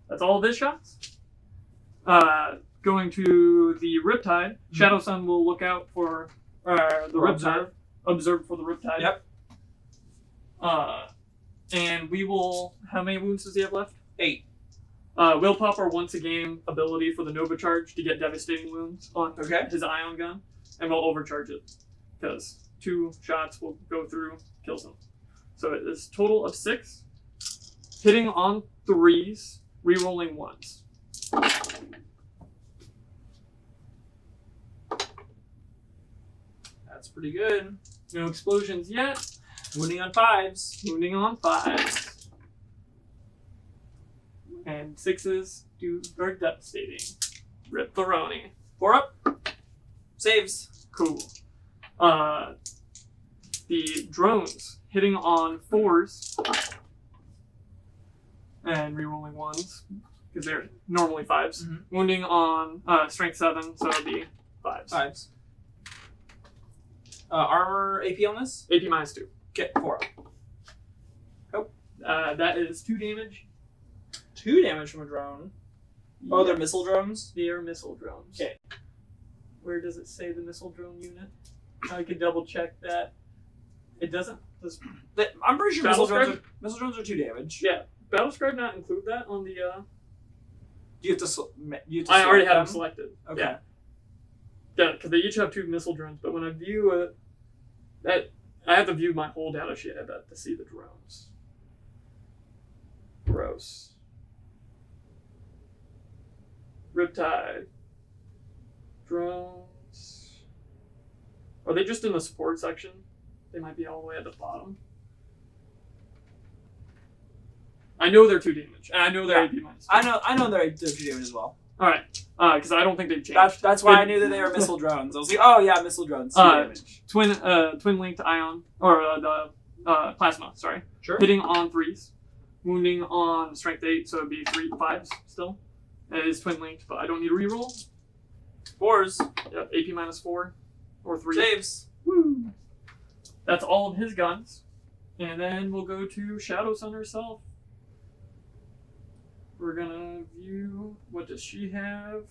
That's all of his shots. Going to the Riptide. Shadow Sun will look out for the Riptide. Observe for the Riptide. Yep. And we will. How many wounds does he have left? 8. We'll pop our once a game ability for the Nova Charge to get devastating wounds on Okay. his ion gun, and we'll overcharge it because 2 shots will go through, kills him. So it is total of 6. Hitting on 3s, rerolling 1s. That's pretty good. No explosions yet. Wounding on 5s. Wounding on 5s. And 6s are devastating. Rip the Roni. 4 up. Saves. Cool. The drones hitting on 4s and rerolling 1s because they're normally 5s. Mhm. Wounding on strength 7, so it'll be 5s. 5s. Armor AP on this? AP minus 2. Okay, 4 up. That is 2 damage. 2 damage from a drone. Oh, they're Yes. missile drones? They are missile drones. Okay. Where does it say the missile drone unit? I could double check that. It doesn't. Does I'm pretty sure Battle missile drones are 2 damage. Yeah. Battlescribe not include that on the? You have to. You have to I already select have them them? selected. Okay. Yeah. Yeah, because they each have 2 missile drones, but when I view it, I have to view my whole data sheet, I bet, to see the drones. Gross. Riptide. Drones. Are they just in the support section? They might be all the way at the bottom. I know they're 2 damage, and I know they're Yeah. AP minus 2. I know they're 2 damage as well. Alright, because I don't think they've changed. That's why I knew that they were missile drones. I was like, oh yeah, missile drones, 2 damage. Twin linked ion, or the plasma, sorry. Sure. Hitting on 3s. Wounding on strength 8, so it'd be 5s still. It is twin linked, but I don't need a reroll. 4s. Yep, AP minus 4. Or 3. Saves. Woo! That's all of his guns. And then we'll go to Shadow Sun herself. We're gonna view, what does she have?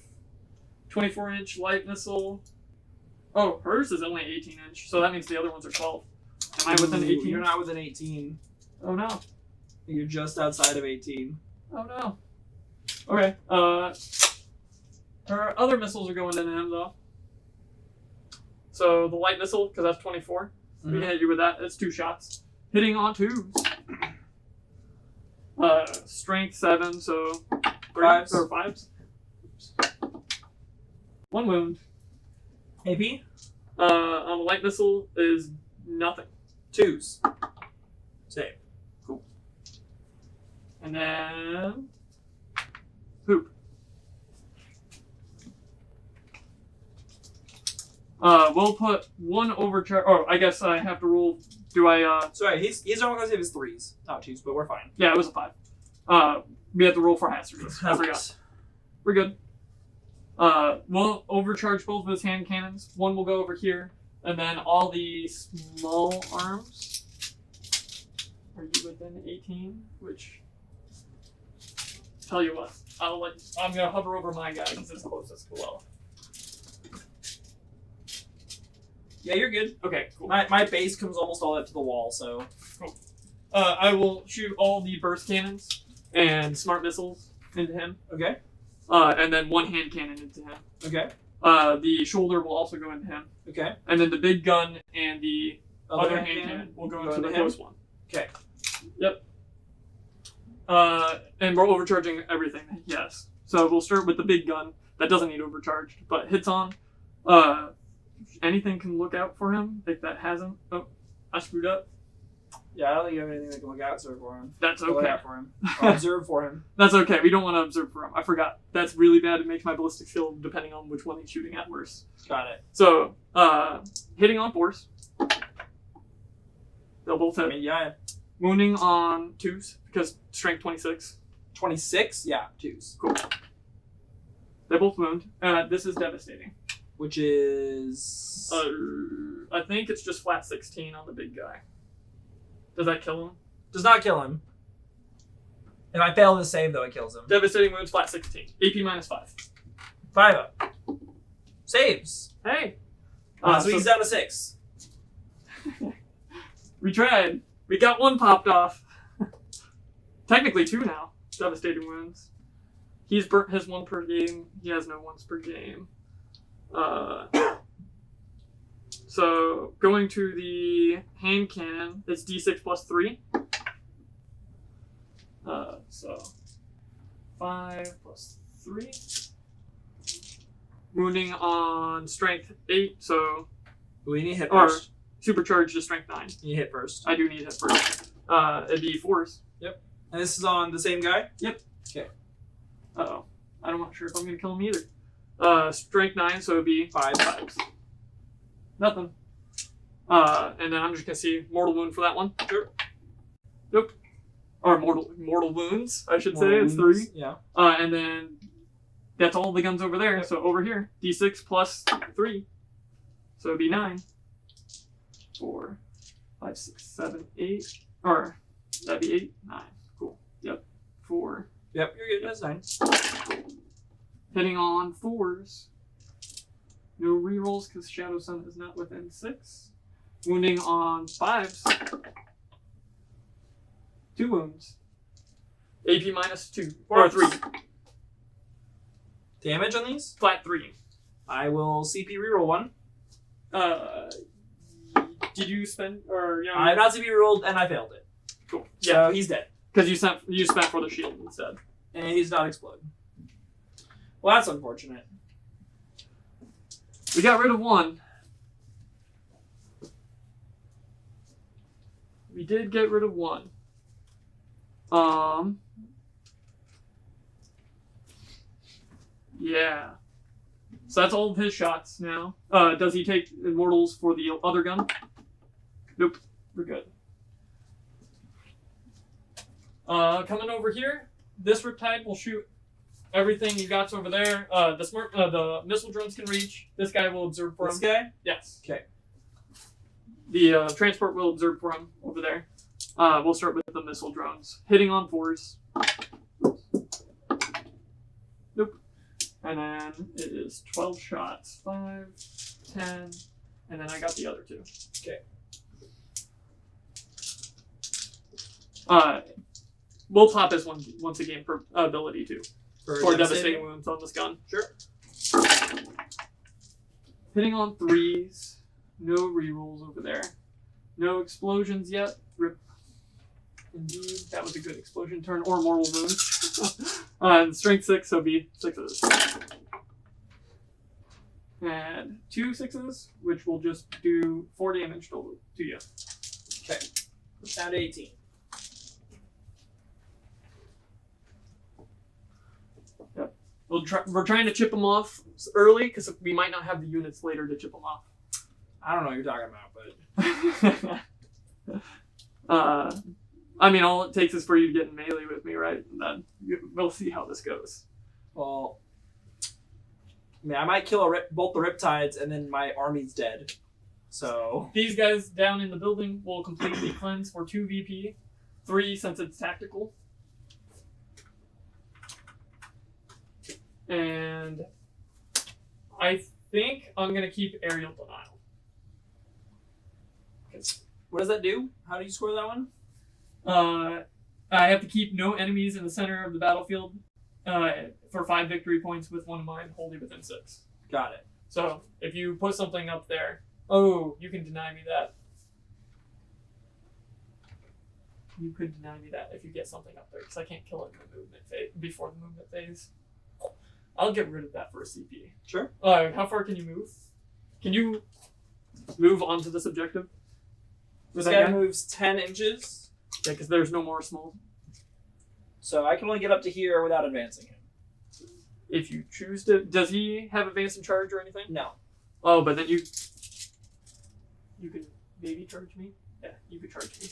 24-inch light missile. Oh, hers is only 18-inch, so that means the other ones are 12. Am I within Ooh, 18? You're not within 18. Oh no. You're just outside of 18. Oh no. Okay. Her other missiles are going into him though. So the light missile, because that's 24. We can hit you with that. It's 2 shots. Hitting on 2s. Strength 7, so 5s. or 5s. Oops. 1 wound. AP? On the light missile is nothing. 2s. Save. And then poop. We'll put 1 overcharge. Oh, I guess I have to roll. Do I? Sorry, he's only going to save his 3s, not 2s, but we're fine. Yeah, it was a 5. We have to roll for hazards. I forgot. We're good. We'll overcharge both of his hand cannons. 1 will go over here, and then all the small arms. Are you within 18? Which, tell you what, I'm gonna hover over my guy because it's closest to well. Yeah, you're good. Okay, cool. My base comes almost all the way up to the wall, so. I will shoot all the burst cannons and smart missiles into him, Okay. and then 1 hand cannon into him. Okay. The shoulder will also go into him, Okay. and then the big gun and the other hand cannon will go into the him? close one. Okay. Yep. And we're overcharging everything. Yes. So we'll start with the big gun that doesn't need overcharged, but hits on. Anything can look out for him if that hasn't. Oh, I screwed up. Yeah, I don't think you have anything that can look out for him. That's Look okay. out for him. Or observe for him. That's okay. We don't want to observe for him. I forgot. That's really bad. It makes my ballistic skill depending on which one he's shooting at worse. Got it. So, hitting on 4s. They'll both I hit. mean, yeah. Wounding on 2s because strength 26. 26? Yeah, 2s. Cool. They both wound. This is devastating. Which is... I think it's just flat 16 on the big guy. Does that kill him? Does not kill him. If I fail to save, though, it kills him. Devastating wounds, flat 16. AP minus 5. 5 up. Saves. Hey! So he's down to 6. We tried. We got 1 popped off. Technically 2 now. Devastating wounds. He's burnt his 1 per game. He has no 1s per game. So going to the hand cannon, it's D6 plus 3. So 5 plus 3. Wounding on strength 8, so We need to hit Or- first. supercharged to strength 9. You need to hit first. I do need hit first. It'd be 4s. And this is on the same guy? Uh-oh. I'm not sure if I'm going to kill him either. Strength 9, so it'd be 5. 5s. Nothing. And then I'm just going to see mortal wound for that one. Sure. Nope. Or mortal wounds, I should say. It's 3. Yeah. And then that's all the guns over there. So over here, D6 plus 3. So it'd be 9. 4, 5, 6, 7, 8. Or that'd be 8, 9. Cool. Yep. 4. Yep, you're good. That's 9. Hitting on 4s. No rerolls because Shadow Sun is not within 6. Wounding on 5s. 2 wounds. AP minus 2. Or 3. Damage on these? Flat 3. I will CP reroll 1. Did you spend or you know? I have not CP rerolled, and I failed it. Cool. So Yeah, he's dead. because you spent for the shield instead. And he's not explode. Well, that's unfortunate. We got rid of 1. We did get rid of 1. Yeah. So that's all of his shots now. Does he take immortals for the other gun? Nope. We're good. Coming over here, this Riptide will shoot everything you got over there. The missile drones can reach. This guy will observe for This him. guy? Yes. Okay. The transport will observe for him over there. We'll start with the missile drones. Hitting on 4s. Nope. And then it is 12 shots. 5, 10, and then I got the other 2. Okay. We'll pop this one once a game for ability too. For devastating wounds on this gun. Sure. Hitting on 3s. No rerolls over there. No explosions yet. Rip. Indeed, that was a good explosion turn or mortal wounds. And strength 6, so be 6s. And 2 6s, which will just do 4 damage to you. Okay. Down to 18. Yep. We're trying to chip them off early because we might not have the units later to chip them off. I don't know what you're talking about, but I mean, all it takes is for you to get in melee with me, right? And then we'll see how this goes. well, I mean, I might kill both the Riptides and then my army's dead. So These guys down in the building will completely cleanse for 2 VP, 3 since it's tactical. And I think I'm going to keep aerial denial. what does that do? How do you score that one? I have to keep no enemies in the center of the battlefield for 5 victory points with one of mine wholly within 6. Got it. So if you put something up there, oh, you can deny me that. You could deny me that if you get something up there, because I can't kill it in the movement phase before the movement phase. I'll get rid of that for a CP. Sure. How far can you move? Can you move onto this objective? This That guy guy? moves 10 inches, Yeah, because there's no more small. so I can only get up to here without advancing him. If you choose to, does he have advance and charge or anything? No. Oh, but then you can maybe charge me. Yeah, you could charge me.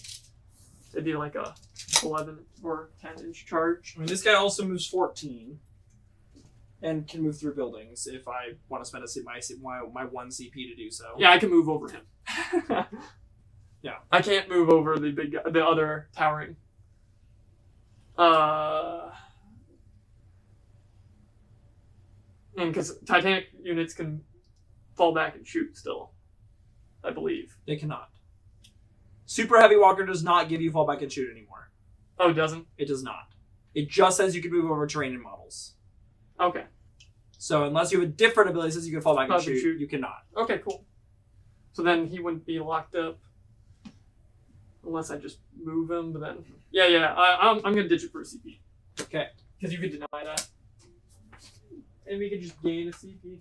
It'd be like a 11 or 10-inch charge. I mean, this guy also moves 14. And can move through buildings if I want to spend my 1 CP to do so. Yeah, I can move over him. Yeah. I can't move over the big guy, the other towering. And because Titanic units can fall back and shoot still, I believe. They cannot. Super Heavy Walker does not give you fallback and shoot anymore. Oh, it doesn't? It does not. It just says you can move over terrain and models. Okay. So unless you have a different ability that says you can fall back and shoot, you cannot. Okay, cool. So then he wouldn't be locked up unless I just move him. But then, yeah, I'm gonna ditch it for a CP Okay. because you could deny that, and we could just gain a CP.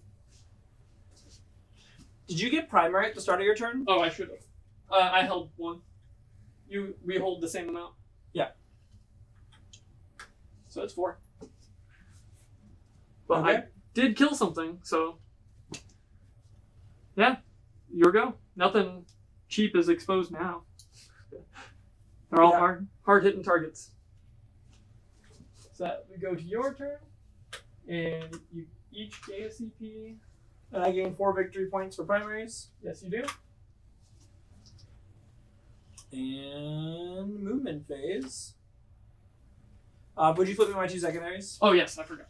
Did you get primary at the start of your turn? Oh, I should have. I held 1. We hold the same amount. Yeah. So it's 4. But Okay. I did kill something, so yeah, your go. Nothing cheap is exposed now. They're all Yeah. hard hitting targets. So that we go to your turn, and you each gain a CP. And I gain 4 victory points for primaries. Yes, you do. And movement phase. Would you flip me my 2 secondaries? Oh yes, I forgot.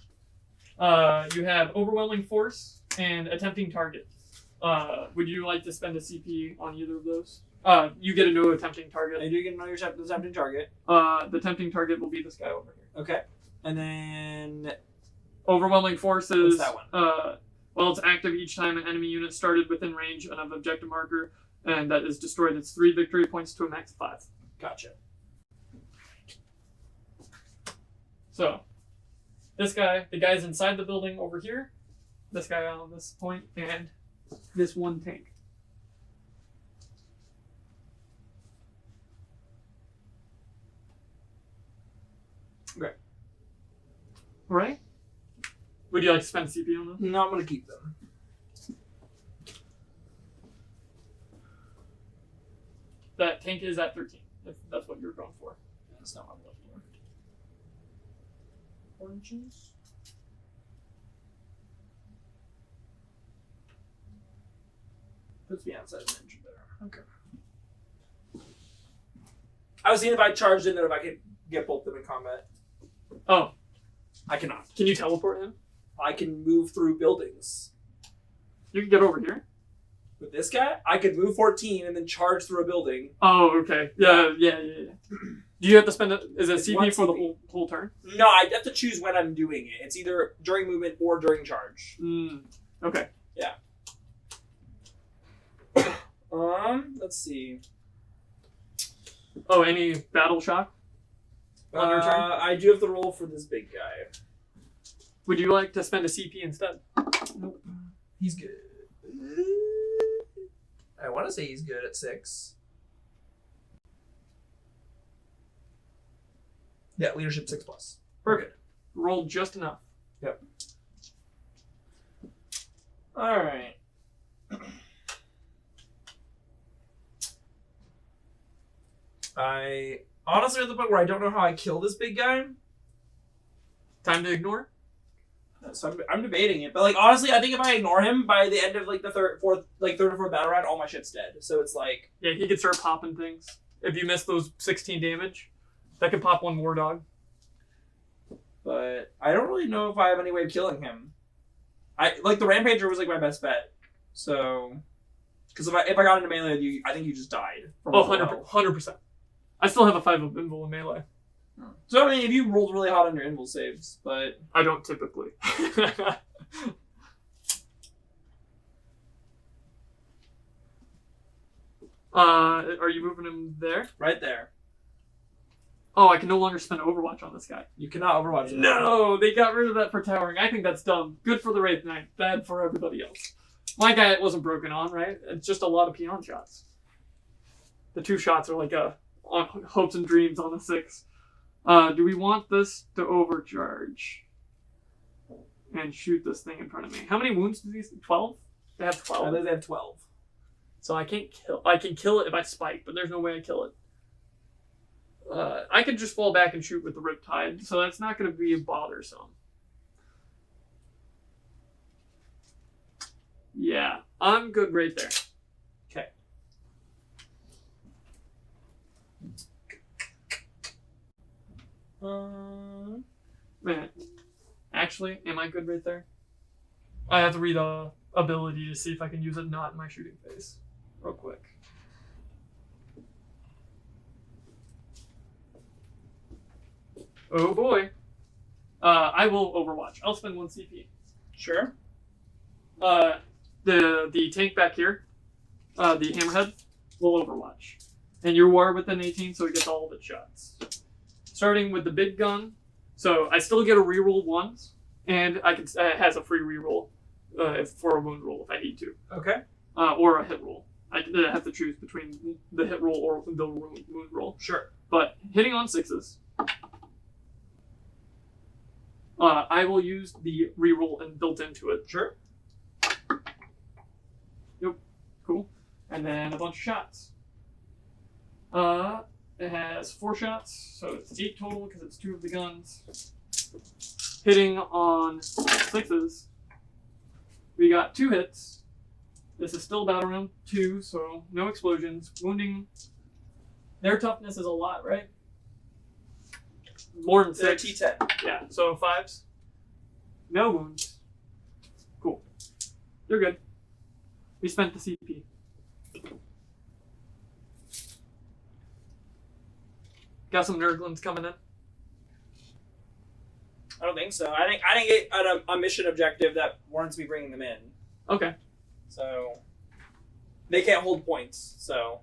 You have overwhelming force and attempting target. Would you like to spend a CP on either of those? You get a new attempting I target. do get another attempting target. The tempting target will be this guy over here. Okay. And then Overwhelming force is What's that one? Well, it's active each time an enemy unit started within range of an objective marker, and that is destroyed. It's 3 victory points to a max of 5. gotcha. So, this guy, the guy's inside the building over here. This guy on this point, and this one tank. Okay. Right? Would you like to spend CP on them? No, I'm gonna keep them. That tank is at 13, if that's what you're going for. That's not what I'm looking for. Oranges. Puts me outside an inch there. Okay. I was seeing if I charged in there, if I could get both of them in combat. Oh, I cannot. can you teleport him? I can move through buildings. You can get over here. With this guy, I could move 14 and then charge through a building. Oh, okay. Yeah. Do you have to spend is it It's one CP for the CP. whole turn? No, I have to choose when I'm doing it. It's either during movement or during charge. Okay. Let's see. Oh, any battle shock on your turn? I do have to roll for this big guy. Would you like to spend a CP instead? Nope. He's good. I want to say he's good at 6. Yeah, leadership 6+. Perfect. Roll just enough. Yep. All right. I honestly at the point where I don't know how I kill this big guy. Time to ignore. So I'm debating it, but like honestly, I think if I ignore him by the end of like the third or fourth battle round, all my shit's dead. So it's like Yeah, he could start popping things. If you miss those 16 damage, that could pop one War Dog. But I don't really know if I have any way of killing him. I like the Rampager was like my best bet. So, because if I got into melee with you, I think you just died. From Oh, full health. 100%. I still have a 5 of invul in melee. So I mean, if you rolled really hot on your invul saves, but I don't typically. Are you moving him there? right there, Oh, I can no longer spend Overwatch on this guy. you cannot overwatch. him. No, they got rid of that for towering. I think that's dumb. Good for the Wraith Knight, bad for everybody else. My guy wasn't broken on, right? It's just a lot of peon shots. The 2 shots are like on hopes and dreams on the 6. Do we want this to overcharge and shoot this thing in front of me? How many wounds do these? 12? They have 12. I think they have 12. So I can't kill. I can kill it if I spike, but there's no way I kill it. I could just fall back and shoot with the Riptide, so that's not going to be bothersome. Yeah, I'm good right there. Okay. Man, actually, am I good right there? I have to read a ability to see if I can use it not in my shooting phase, real quick. Oh boy. I will Overwatch. I'll spend 1 CP. Sure. The tank back here, the Hammerhead, will Overwatch. And you are within 18, so it gets all of its shots. Starting with the big gun, so I still get a reroll once, and I can it has a free reroll for a wound roll if I need to, Okay. or a hit roll. I have to choose between the hit roll or the wound roll. Sure. But hitting on 6s, I will use the reroll and built into it. Sure. Yep. Cool. And then a bunch of shots. It has 4 shots, so it's 8 total because it's 2 of the guns. Hitting on 6s, we got 2 hits. This is still battle round 2, so no explosions. Wounding, their toughness is a lot, right? More than 6. T10. Yeah, so 5s. No wounds. Cool. You're good. We spent the CP. Got some Nurglings coming in. I don't think so. I didn't get a mission objective that warrants me bringing them in. Okay. So they can't hold points. So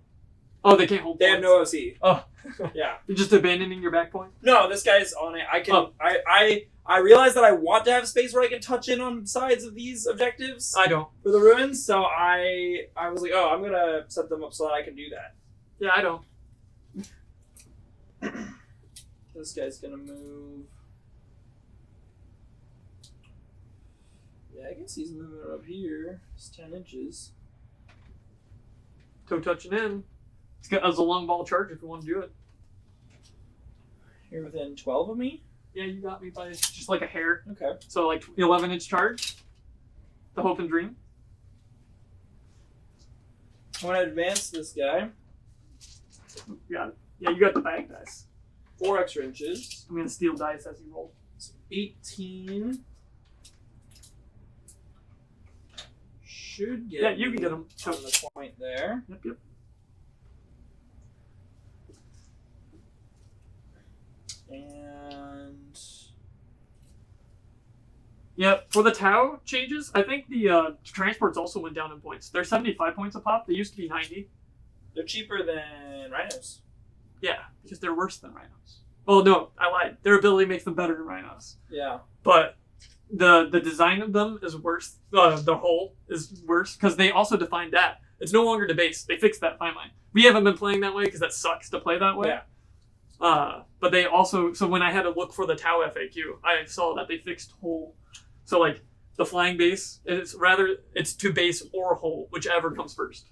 Oh, they can't hold they have points. no OC. Oh. Yeah. You're just abandoning your back point? No, this guy's on it. I can. Oh. I realize that I want to have space where I can touch in on sides of these objectives I don't. for the ruins. So I was like, oh, I'm gonna set them up so that I can do that. Yeah, I don't. This guy's gonna move. Yeah, I guess he's moving up here. It's 10 inches. Toe touching in. It's got as a long ball charge if you want to do it. You're within 12 of me? Yeah, you got me by just like a hair. Okay. So like 11-inch charge. The hope and dream. I want to advance this guy. You got it. Yeah, you got the bag dice. 4 extra inches. I'm gonna steal dice as you roll. So 18. Should get. Yeah, you can get them. on the point there. Yep. And Yeah, for the Tau changes, I think the transports also went down in points. They're 75 points a pop. They used to be 90. they're cheaper than rhinos. Yeah, because they're worse than rhinos. Oh no, I lied. Their ability makes them better than rhinos. Yeah. But the design of them is worse. The hull is worse because they also defined that. It's no longer debased. They fixed that finally. We haven't been playing that way because that sucks to play that way. Yeah. But they also, so when I had to look for the Tau FAQ, I saw that they fixed hull. So like the flying base, it's to base or hull, whichever comes first.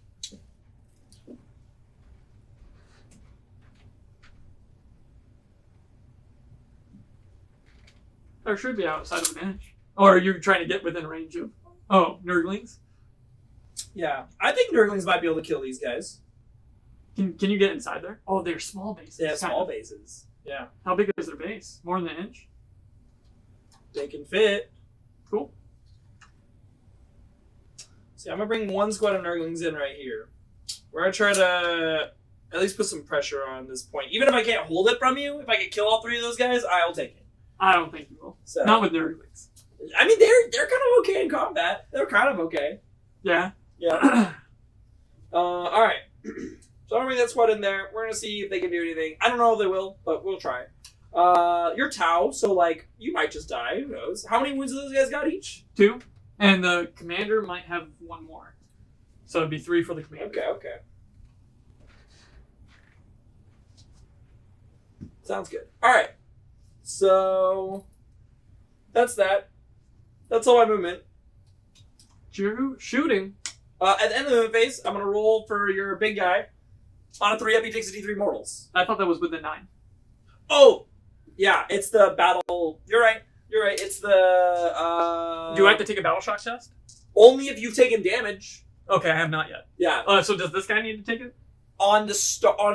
There should be outside of an inch. Or are you trying to get within range of, Nurglings? Yeah. I think Nurglings might be able to kill these guys. Can you get inside there? Oh, they're small bases. They have kind small of. bases. Yeah. How big is their base? More than an inch? They can fit. Cool. See, I'm gonna bring 1 squad of Nurglings in right here. We're gonna try to at least put some pressure on this point. Even if I can't hold it from you, if I can kill all 3 of those guys, I'll take it. I don't think you will. So Not with Nurglings. I mean, they're kind of okay in combat. They're kind of okay. Yeah. Yeah. All right. So I'm gonna bring that squad in there. We're gonna see if they can do anything. I don't know if they will, but we'll try. You're Tau, so like you might just die. Who knows? How many wounds do those guys got each? 2. And the commander might have 1 more. So it'd be 3 for the commander. Okay. Sounds good. All right. So that's that. That's all my movement. Shooting. At the end of the movement phase, I'm gonna roll for your big guy. On a 3-up, he takes a D3 mortals. I thought that was within 9. Oh, yeah. It's the battle. You're right. It's the. Do I have to take a battle shock test? Only if you've taken damage. Okay, I have not yet. Yeah. So does this guy need to take it? On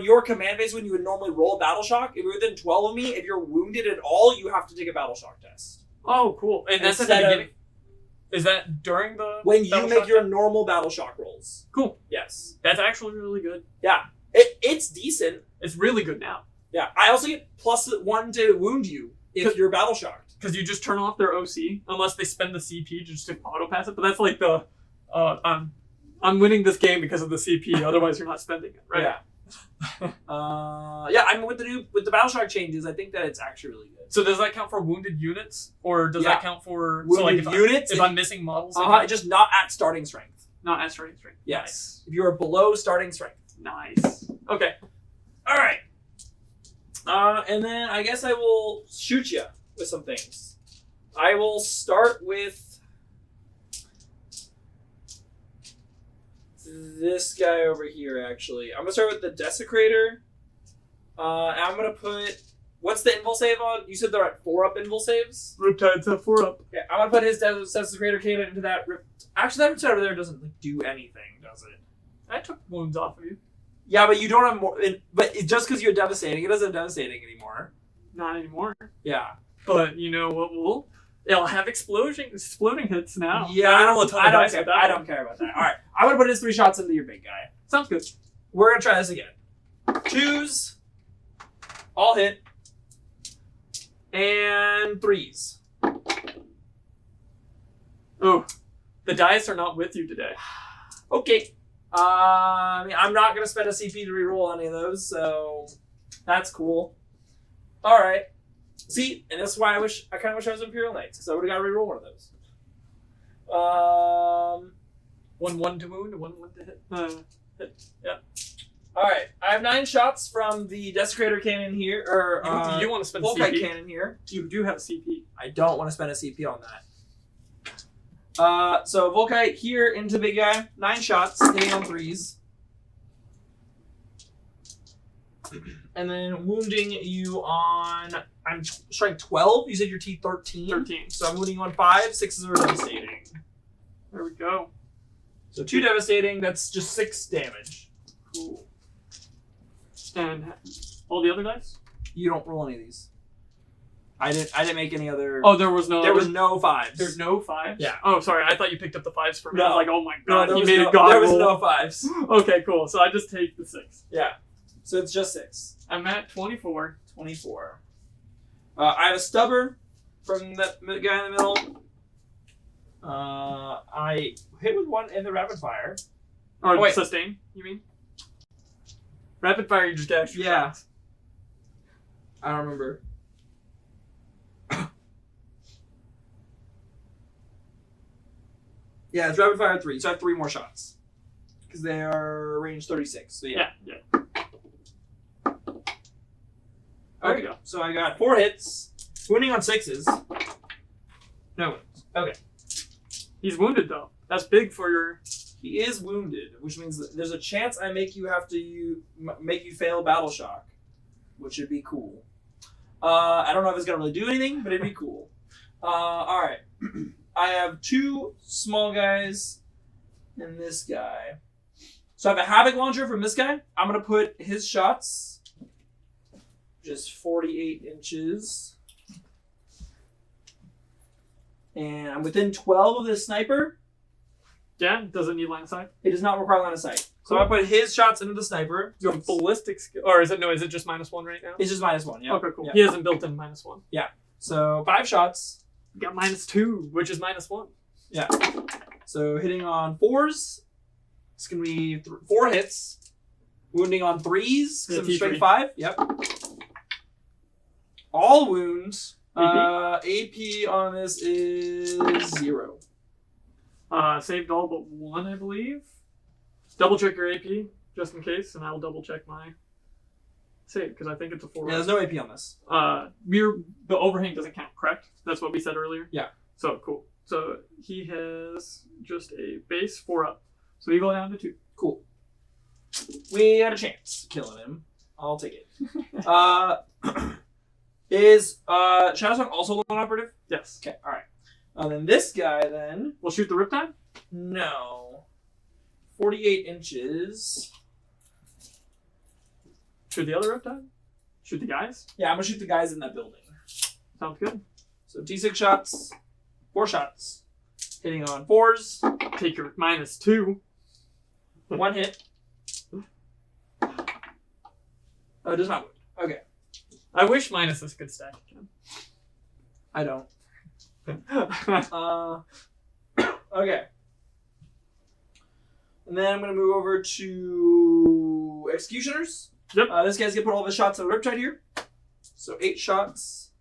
your command base, when you would normally roll a battle shock, if you're within 12 of me, if you're wounded at all, you have to take a battle shock test. Oh, cool. And that's at the beginning? Is that during the when you battle make shock your test? normal battle shock rolls? Cool. Yes. That's actually really good. Yeah. It's decent. It's really good now. Yeah. I also get +1 to wound you if you're battle shocked. Because you just turn off their OC, unless they spend the CP just to auto pass it. But that's like the, I'm winning this game because of the CP. Otherwise, you're not spending it, right? Yeah. Yeah. I mean, with the battle shock changes, I think that it's actually really good. So does that count for wounded units, or does that count for wounded units? If I'm missing models, just not at starting strength. Not at starting strength. Yes. Nice. If you are below starting strength. Nice. Okay. All right. And then I guess I will shoot you with some things. I will start with this guy over here, actually. I'm going to start with the Desecrator. And I'm going to put... What's the invul save on? You said they're at 4-up invul saves? Riptide's at 4-up. Yeah, I'm going to put his Desecrator cannon into that... Actually, that Riptide over there doesn't do anything, does it? I took wounds off of you. Yeah, but you don't have more... just because you're devastating, it doesn't have devastating anymore. Not anymore. Yeah. But you know what it'll have exploding hits now. Yeah, I don't care about that. All right, I'm gonna put his 3 shots into your big guy. Sounds good. We're gonna try this again. 2s, all hit, and 3s. Oh, the dice are not with you today. Okay. I mean, I'm not gonna spend a CP to reroll any of those, so that's cool. All right. See, and that's why I kind of wish I was Imperial Knights, because I would have got to reroll one of those. 1 to wound, 1 to hit. Yeah. All right. I have 9 shots from the Desecrator cannon here, or you want to spend Volkite CP? cannon here. You do have a CP. I don't want to spend a CP on that. So Volkite here into big guy. 9 shots, hitting on 3s. And then wounding you on... I'm strike 12. You said your T 13. 13. So I'm wounding you on 5. 6s are devastating. There we go. So 2 devastating. That's just 6 damage. Cool. And all the other dice? You don't roll any of these. I didn't make any other... Oh, there was no... There was no 5s. There's no 5s? Yeah. Oh, sorry. I thought you picked up the 5s for me. No. I was like, oh my god, there he was made no, a god There was roll. no 5s. Okay, cool. So I just take the 6. Yeah. So it's just 6. I'm at 24. 24. I have a stubber from that guy in the middle. I hit with 1 in the rapid fire. Or wait. sustain, you mean? Rapid fire, you just get extra Yeah. shots. I don't remember. Yeah, it's rapid fire 3, so I have 3 more shots. Because they are range 36. So yeah. Yeah. There we go. So I got 4 hits, wounding on 6s. No wounds. Okay. He's wounded, though. That's big for your... He is wounded, which means that there's a chance I make you make you fail battle shock, which would be cool. I don't know if it's gonna really do anything, but it'd be cool. All right. I have 2 small guys and this guy. So I have a Havoc Launcher from this guy. I'm gonna put his shots. Just 48 inches. And I'm within 12 of this sniper. Yeah? Doesn't need line of sight? It does not require line of sight. So I put his shots into the sniper. You have ballistic skill... Or is it just -1 right now? It's just -1, yeah. Okay, cool. Yeah. He hasn't built in -1. So 5 shots. You got -2, which is -1. Yeah. So hitting on 4s. It's going to be 4 hits. Wounding on 3s. Because I'm straight 5. Yep. All wounds. AP on this is 0. Saved all but 1, I believe. Double check your AP, just in case, and I'll double check my say because I think it's a 4. Yeah, there's no AP on this. The overhang doesn't count, correct? That's what we said earlier? Yeah. So, cool. So, he has just a base 4 up. So, he go down to 2. Cool. We had a chance killing him. I'll take it. Is Shadowsong also lone operative? Yes. Okay, alright. Then this guy, then... We'll shoot the Riptide? No. 48 inches. Shoot the other Riptide? Shoot the guys? Yeah, I'm gonna shoot the guys in that building. Sounds good. So T6 shots. 4 shots. Hitting on 4s. Take your -2. 1 hit. Oh, it does not wound. Okay. I wish minuses could stack again. I don't. Okay. And then I'm going to move over to Executioners. Yep. This guy's going to put all of his shots on Riptide here. So 8 shots.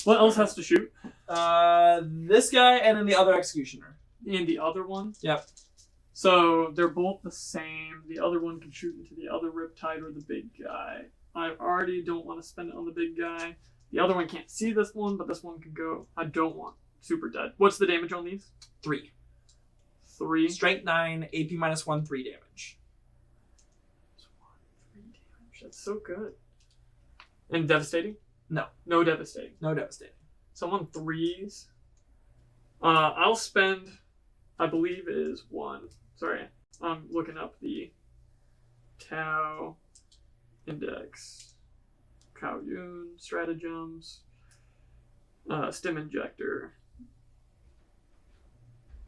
What else has to shoot? This guy and then the other Executioner. And the other one? Yep. So they're both the same. The other one can shoot into the other Riptide or the big guy. I already don't want to spend it on the big guy. The other one can't see this one, but this one can go. I don't want super dead. What's the damage on these? 3. 3. Strength 9, AP -1, 3 damage. 3 damage. That's so good. And devastating? No. No devastating. No devastating. Someone 3s. I'll spend, I believe it is 1. Sorry, I'm looking up the Tau Index, Kaoyun, Stratagems, Stim Injector.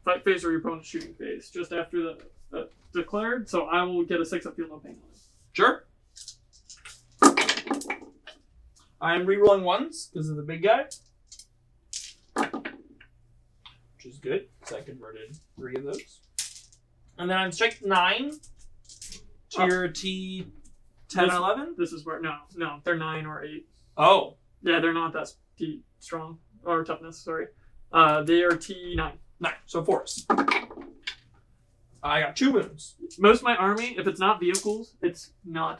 Fight phase or your opponent's shooting phase just after the declared, so I will get a 6 up, feel no pain on it. Sure. I'm rerolling 1s because of the big guy. Which is good, because I converted 3 of those. And then I'm strength 9 to your T10 and 11. This is where, no, they're 9 or 8. Oh. Yeah, they're not that strong, or toughness, sorry. They are T9. 9, so 4s. I got 2 wounds. Most of my army, if it's not vehicles, it's not,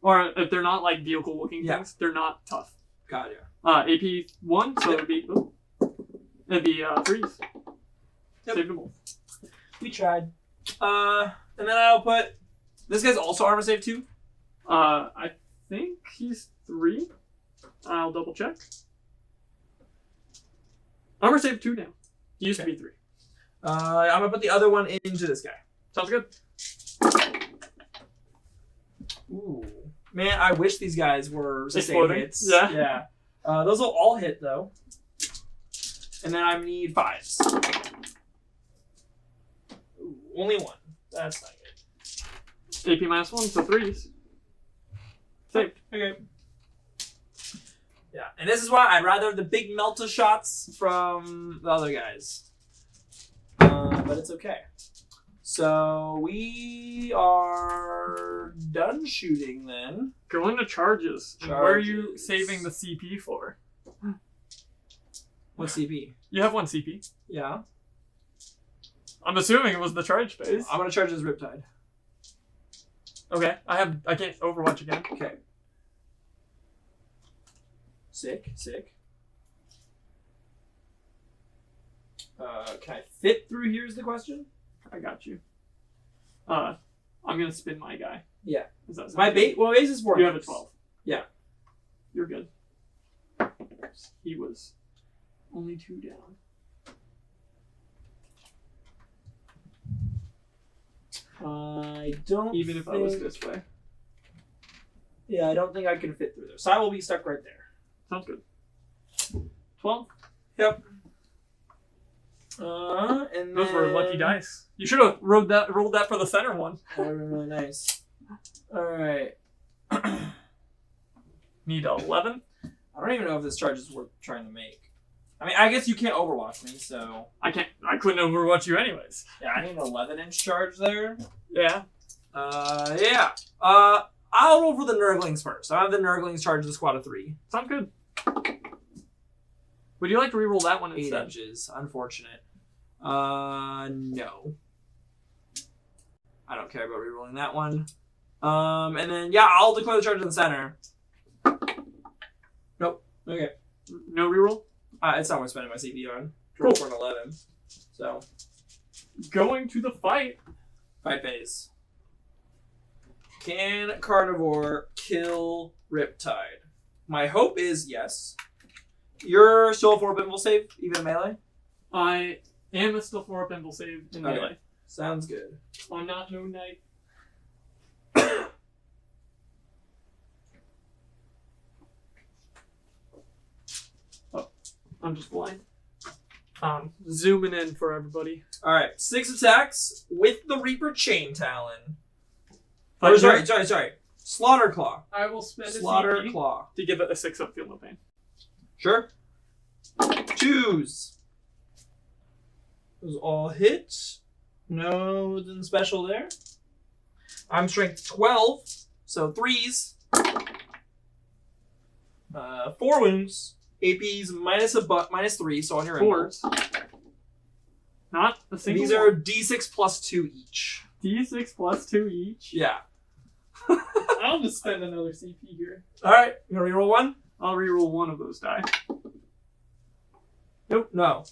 or if they're not like vehicle looking things, they're not tough. Got you. AP 1, so it'd be 3s. Yep. Saved them both. We tried. And then I'll put, this guy's also armor save 2. I think he's 3. I'll double check. Armor save 2 now. He used to be 3. I'm gonna put the other one into this guy. Sounds good. Ooh. Man, I wish these guys were sustained Exploding. hits. Yeah. Yeah. Those will all hit though. And then I need 5s. Ooh, only 1. That's not good. AP -1, so 3s. Saved. Okay. Yeah, and this is why I'd rather the big melta shots from the other guys. But it's okay. So we are done shooting then. Going to charges. And where are you saving the CP for? What CP? You have 1 CP. Yeah. I'm assuming it was the charge phase. I'm gonna charge this Riptide. Okay. I can't Overwatch again. Okay. Sick. Can I fit through here is the question? I got you. I'm gonna spin my guy. Yeah. Is that My base is 4. You have a 12. Yeah. You're good. He was only 2 down. I don't Even if I was this way. Yeah, I don't think I can fit through there. So I will be stuck right there. Sounds good. 12? Yep. And Those were lucky then- dice. You should have rolled that for the center one. That would have been really nice. Alright. Need 11? I don't even know if this charge is worth trying to make. I mean, I guess you can't Overwatch me, so... I couldn't Overwatch you anyways. Yeah, I need an 11-inch charge there. Yeah. Yeah. I'll roll for the Nurglings first. I have the Nurglings charge the squad of 3. Sounds good. Would you like to reroll that one 8 instead? inches. Unfortunate. No. I don't care about rerolling that one. And then yeah, I'll declare the charge in the center. Nope. Okay. No reroll. It's not worth spending my CP on. Cool. Roll for an 11. So Going to the fight. fight phase. Can Carnivore kill Riptide? My hope is yes. You're still a 4-pin will save, even in melee? I am a still 4-pin will save in Okay. melee. Sounds good. I'm not no knight. Oh, I'm just blind. Zooming in for everybody. Alright, 6 attacks with the Reaper Chain Talon. Fight Sorry. Slaughter Claw. I will spend a Slaughter CP Claw. to give it a 6-up feel no pain. Sure. Choose. Those all hit. Nothing special there. I'm strength 12, so 3s. 4 wounds. AP's -3, so on your Fours. Not a single These are D6 plus 2 each. D6 plus 2 each. Yeah. I'll just spend another CP here. Alright, you gonna reroll one? I'll reroll one of those die. Nope. No.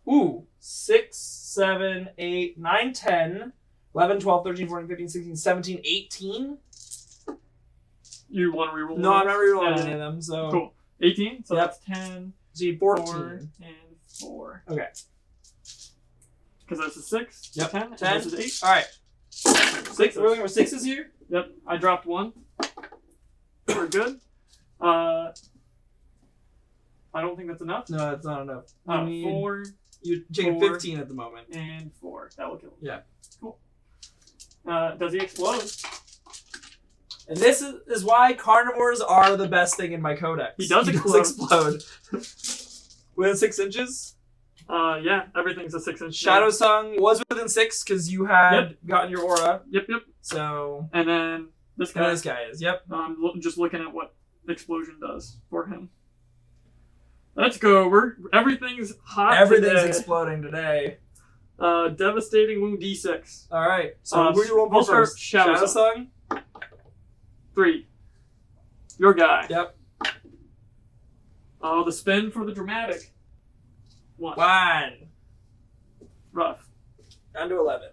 Ooh. 6, 7, 8, 9, 10, 11, 12, 13, 14, 15, 16, 17, 18. You want to reroll? No, I'm not rerolling Uh, any of them, so. Cool. 18, so Yep. that's 10, See, 4, 14. and 4. Okay. Because that's a 6, Yep. 10, and 10. this is 8. Alright. Sixes. We're looking for 6s here? Yep, I dropped 1. We're good. I don't think that's enough. No, that's not enough. You need- 4 You're taking 4. 15 at the moment. and 4. That will kill him. Yeah. Cool. Does he explode? And this is why carnivores are the best thing in my codex. He does explode. Within 6 inches? Yeah, everything's a 6-inch. Shadow Song was within 6 because you had gotten your aura. Yep. So. And then this And guy. this guy is. Yep. I'm just looking at what explosion does for him. Let's go. Everything's hot. Everything's today. exploding today. Devastating wound D6. Alright. So who are you rolling I'll for start first? Shadow Song? 3. Your guy. Yep. Oh, the spin for the dramatic. 1. 1. Rough. Down to 11.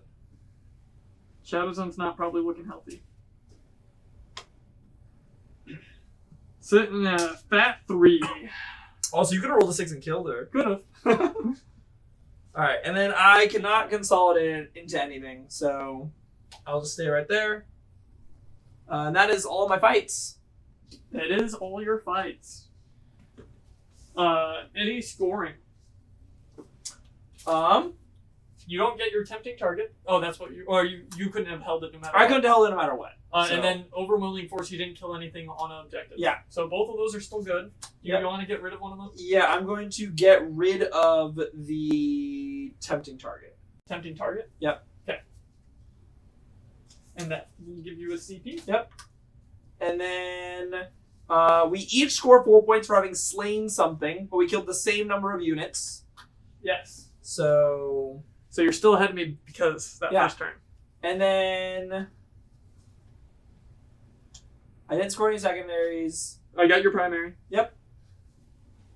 Shadow Zone's not probably looking healthy. Sitting at a fat 3. Also, you could have rolled a 6 and killed her. Could have. Alright, and then I cannot consolidate it into anything, so I'll just stay right there. And that is all of my fights. That is all your fights. Any scoring? You don't get your tempting target. Oh, that's what you couldn't have held it no matter I what. couldn't hold it no matter what. So- And then overwhelming force, you didn't kill anything on an objective. Yeah. So both of those are still good. You Yep. want to get rid of one of them? Yeah, I'm going to get rid of the tempting target. Tempting target? Yep. Okay. And that will give you a CP? And then we each score 4 points for having slain something, but we killed the same number of units. Yes. So, So you're still ahead of me because that Yeah. first turn. and then I didn't score any secondaries. I got your primary. Yep.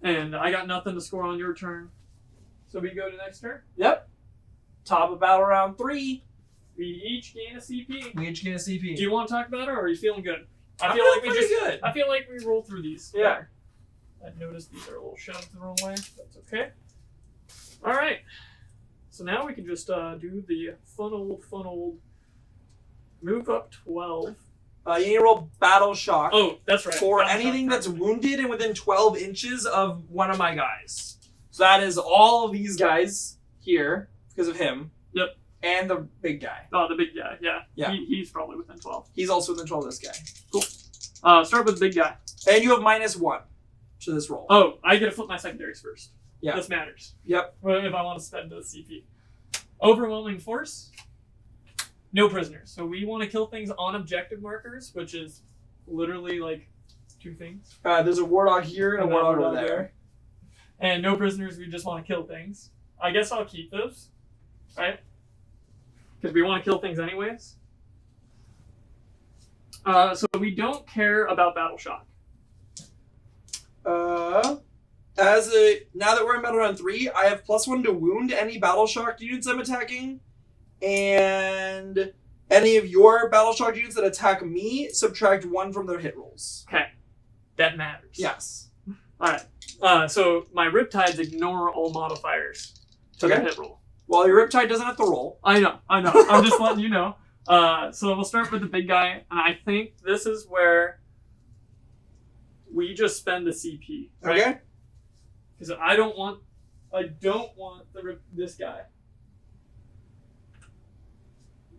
And I got nothing to score on your turn. So we go to next turn. Yep. Top of battle round 3. We each gain a CP. We each get a CP. Do you want to talk about it, or are you feeling good? I'm feeling pretty good. I feel like we roll through these. Yeah. I noticed these are a little shoved the wrong way. That's okay. All right. So now we can just do the fun old move up 12. You need to roll battle shock Oh, that's right. for Battle anything shock. that's wounded and within 12 inches of one of my guys. So that is all of these guys here because of him. Yep. And the big guy. Oh, the big guy. Yeah. Yeah. He's probably within 12. He's also within 12 of this guy. Start with the big guy. And you have -1 to this roll. Oh, I get to flip my secondaries first. Yeah. This matters. Yep. Well, if I want to spend the CP. Overwhelming force. No prisoners. So we want to kill things on objective markers, which is literally like 2 things. There's a War Dog here and a And War that Dog War over Dog there. And no prisoners, we just want to kill things. I guess I'll keep those. Right? because we want to kill things anyways. So we don't care about battle shock. Now that we're in battle round 3, I have +1 to wound any battle shocked units I'm attacking, and any of your battle shocked units that attack me subtract 1 from their hit rolls. Okay, that matters. Yes. All right. So my Riptides ignore all modifiers to the Okay. hit roll. Well, your Riptide doesn't have to roll. I know. I'm just letting you know. So we'll start with the big guy, and I think this is where we just spend the CP. Right? Okay. Because I don't want this guy.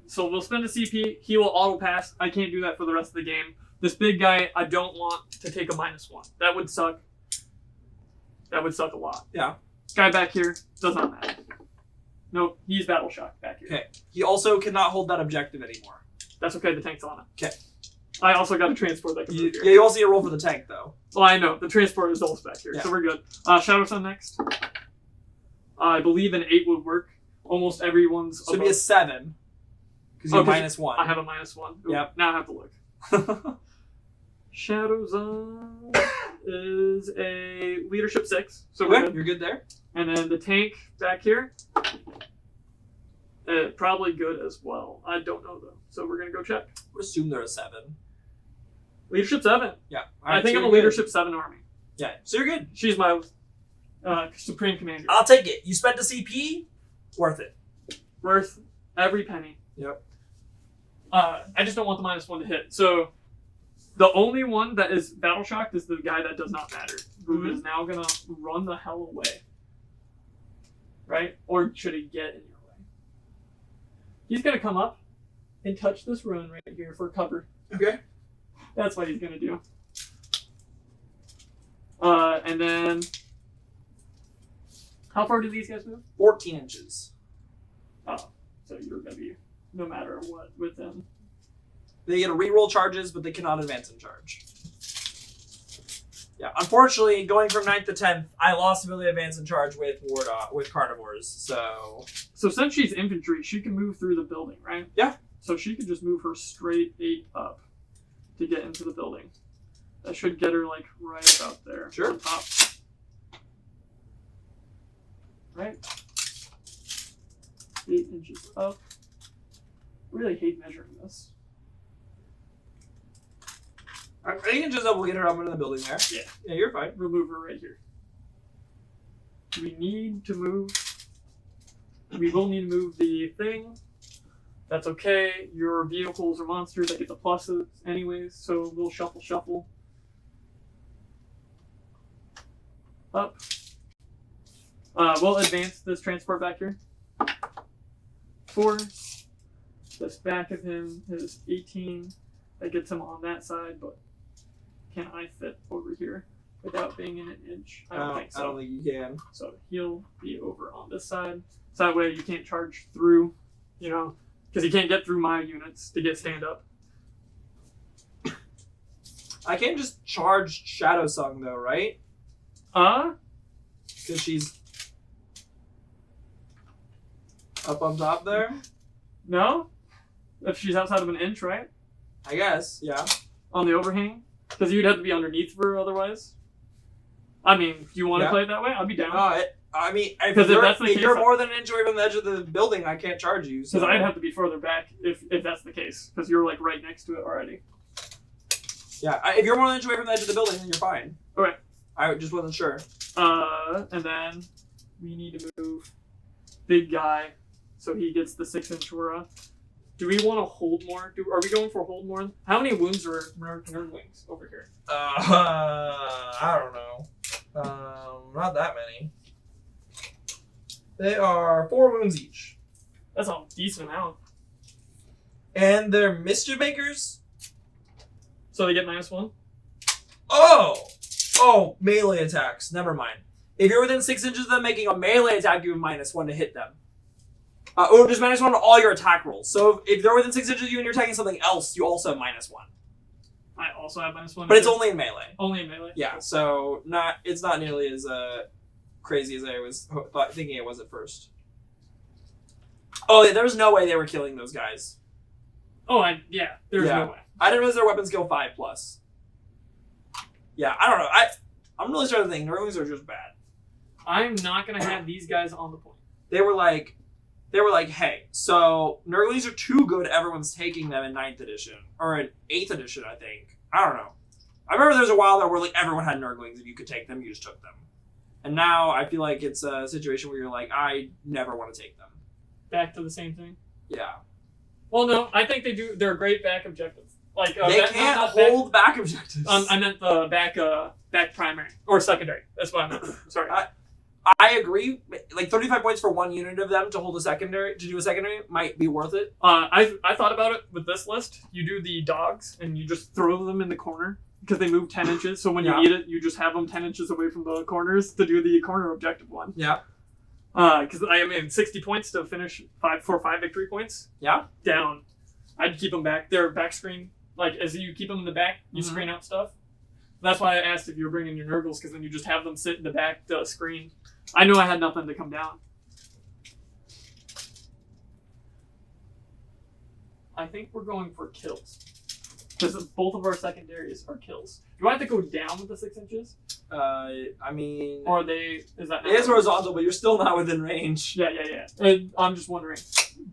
So we'll spend a CP. He will auto pass. I can't do that for the rest of the game. This big guy, I don't want to take a -1. That would suck. That would suck a lot. Yeah. Guy back here does not matter. Nope, he's battle shock back here. Okay. He also cannot hold that objective anymore. That's okay. The tank's on it. Okay. I also got a transport that can You, move here. yeah, you also get a roll for the tank, though. Well, I know. The transport is also back here, Yeah. so we're good. Shadow Sun next. I believe an 8 would work. Almost everyone's So it'd be a 7. Because you have 'cause -1. I have a -1. Ooh, Yep. Now I have to look. Shadow Sun is a leadership 6, so we're Okay, good. you're good there. And then the tank back here, probably good as well. I don't know though, so we're gonna go check. I would assume they're a 7. Leadership 7. Yeah. I think so I'm a you're good. leadership 7 army. Yeah, so you're good. She's my supreme commander. I'll take it. You spent the CP, worth it. Worth every penny. Yep. I just don't want the -1 to hit. So the only one that is battle shocked is the guy that does not matter, who is now gonna run the hell away. Right? Or should he get in your way? He's gonna come up and touch this rune right here for cover. Okay. That's what he's gonna do. And then how far do these guys move? 14 inches. Oh, so you're gonna be no matter what with them. They get to reroll charges, but they cannot advance in charge. Yeah, unfortunately, going from 9th to 10th, I lost the ability to advance in charge with with carnivores. So So since she's infantry, she can move through the building, right? Yeah. So she could just move her straight 8 up to get into the building. That should get her like right about there. Sure. On top. Right? 8 inches up. I really hate measuring this. I think inches up will get her up into the building there. Yeah. Yeah, you're fine. Remove her right here. We need to move. We will need to move the thing. That's okay. Your vehicles are monsters that get the pluses anyways, so we'll shuffle. Up. We'll advance this transport back here. 4. This back of him is 18. That gets him on that side, but can I fit over here without being in an inch? I don't think so. I don't think you can. So he'll be over on this side. So that way you can't charge through, because he can't get through my units to get stand up. I can't just charge Shadow Song though, right? Because she's up on top there. No? If she's outside of an inch, right? I guess. Yeah. On the overhang? Because you'd have to be underneath her otherwise. I mean, if you want to Yeah. play it that way, I'll be down. I mean, if 'Cause if you're, that's the if case, you're more than an inch away from the edge of the building, I can't charge you. Because So. I'd have to be further back if that's the case. Because you're like right next to it already. Yeah, if you're more than an inch away from the edge of the building, then you're fine. Okay. I just wasn't sure. And then we need to move big guy so he gets the 6-inch aura. Do we want to hold more? Are we going for hold more? How many wounds are American wings over here? I don't know. Not that many. They are 4 wounds each. That's a decent amount. And they're Mischief Makers? So they get -1? Oh, melee attacks. Never mind. If you're within 6 inches of them making a melee attack, you have -1 to hit them. Or just -1 to all your attack rolls. So if they're within 6 inches of you and you're attacking something else, you also have -1. I also have -1. But it's only in melee. Only in melee? Yeah, so it's not nearly as crazy as I was thinking it was at first. Oh, yeah, there's no way they were killing those guys. Oh, there's Yeah. no way. I didn't realize their weapon skill 5+. Yeah, I don't know. I'm really starting to think Nurglings are just bad. I'm not gonna have these guys on the point. They were like, hey, so Nurglings are too good. Everyone's taking them in 9th edition or in 8th edition, I think. I don't know. I remember there was a while there where like everyone had Nurglings. If you could take them, you just took them. And now I feel like it's a situation where you're like, I never want to take them. Back to the same thing. Yeah. Well, no, I think they do. They're a great back objective. Like They can't hold back objectives. I meant the back primary or secondary. That's what I meant. Sorry. I agree. Like 35 points for one unit of them to hold a secondary, to do a secondary, might be worth it. I thought about it with this list. You do the dogs and you just throw them in the corner because they move 10 inches. So when you eat it, you just have them 10 inches away from the corners to do the corner objective one. Yeah. Because 60 points to finish 5 victory points. Yeah. Down. I'd keep them back. They're back screen. Like as you keep them in the back, you screen out stuff. That's why I asked if you were bringing your Nurgles, because then you just have them sit in the back screen. I knew I had nothing to come down. I think we're going for kills. Because both of our secondaries are kills. Do I have to go down with the 6 inches? I mean... Or are they... Is that... It is horizontal, but you're still not within range. Yeah. I'm just wondering.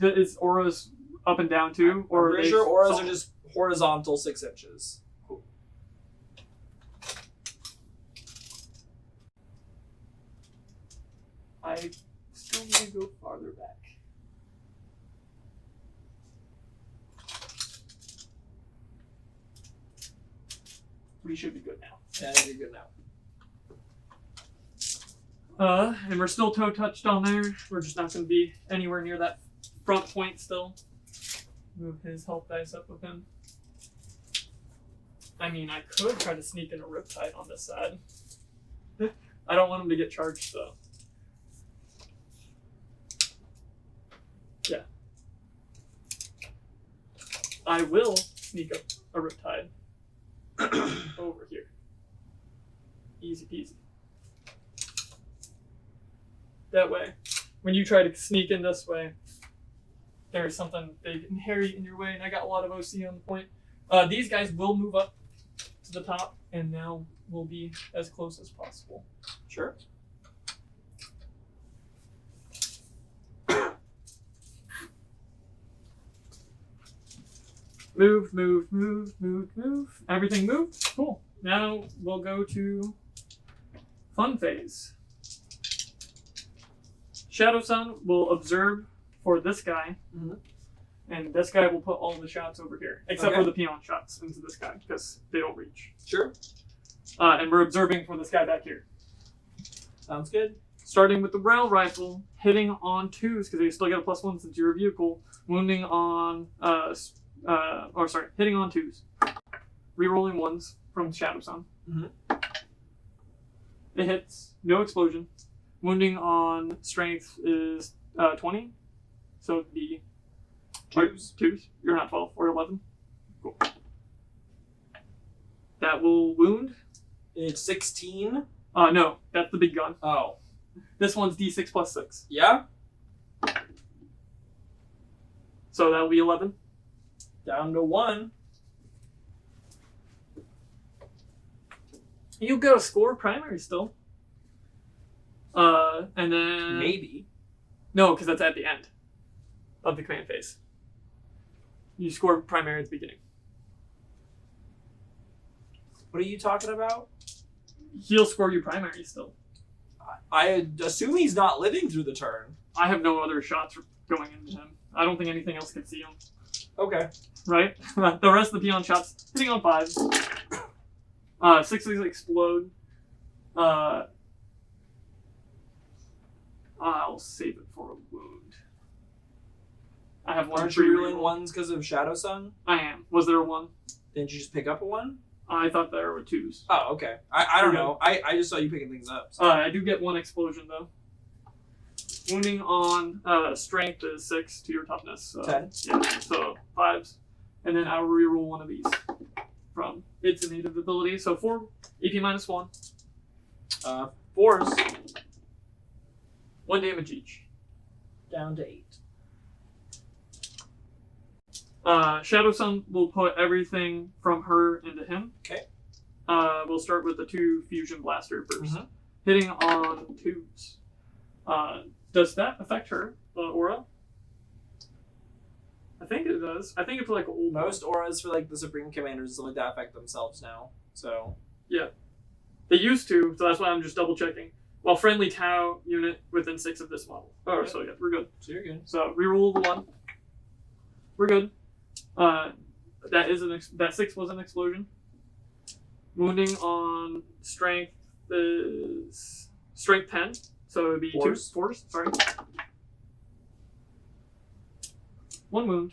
Is auras up and down too? Or I'm pretty sure auras are just horizontal 6 inches. I still need to go farther back. We should be good now. Yeah, I think you're good now. And we're still toe touched on there. We're just not going to be anywhere near that front point still. Move his health dice up with him. I mean, I could try to sneak in a Riptide on this side. I don't want him to get charged though. Yeah. I will sneak up a Riptide over here. Easy peasy. That way, when you try to sneak in this way, there's something big and hairy in your way, and I got a lot of OC on the point. These guys will move up to the top, and now we'll be as close as possible. Sure. Move. Everything moved? Cool. Now we'll go to fun phase. Shadow Sun will observe for this guy, and this guy will put all the shots over here, except for the peon shots into this guy, because they don't reach. Sure. And we're observing for this guy back here. Sounds good. Starting with the rail rifle, hitting on 2s, because you still get a +1 since you're a vehicle, wounding on, hitting on 2s. Rerolling 1s from Shadow Sun. It hits, no explosion. Wounding on strength is 20, so it'd be 2s. You're not 12 or 11. Cool. That will wound. It's 16. No, that's the big gun. Oh. This one's D6 + 6. Yeah? So that'll be 11. Down to 1. You got a score primary still. And then... Maybe. No, because that's at the end of the command phase. You score primary at the beginning. What are you talking about? He'll score you primary still. I assume he's not living through the turn. I have no other shots going into him. I don't think anything else can see him. Okay. Right? The rest of the peon shots hitting on 5s. 6s explode. I'll save it for a wound. I have one. Aren't you reeling 1s because of Shadow Sun? I am. Was there a 1? Didn't you just pick up a 1? I thought there were 2s. Oh, okay. I don't know. I just saw you picking things up. So. I do get 1 explosion though. Wounding on strength is 6 to your toughness. So, 10. Yeah, so 5s. And then I'll reroll 1 of these from its native ability. So 4 AP -1. 4s. 1 damage each. Down to 8. Shadow Sun will put everything from her into him. Okay. We'll start with the 2 Fusion Blaster first. Mhm. Hitting on 2s. Does that affect her, the aura? I think it does. I think it's like old. Most auras for like the Supreme Commanders and stuff like that affect themselves now. So They used to, so that's why I'm just double checking. While friendly Tau unit within 6 of this model. Oh, Yep. so yeah, we're good. you're good. So reroll the 1. We're good. That 6 was an explosion. Wounding on strength is strength 10, so it would be Force. 2 force. Sorry. 1 wound.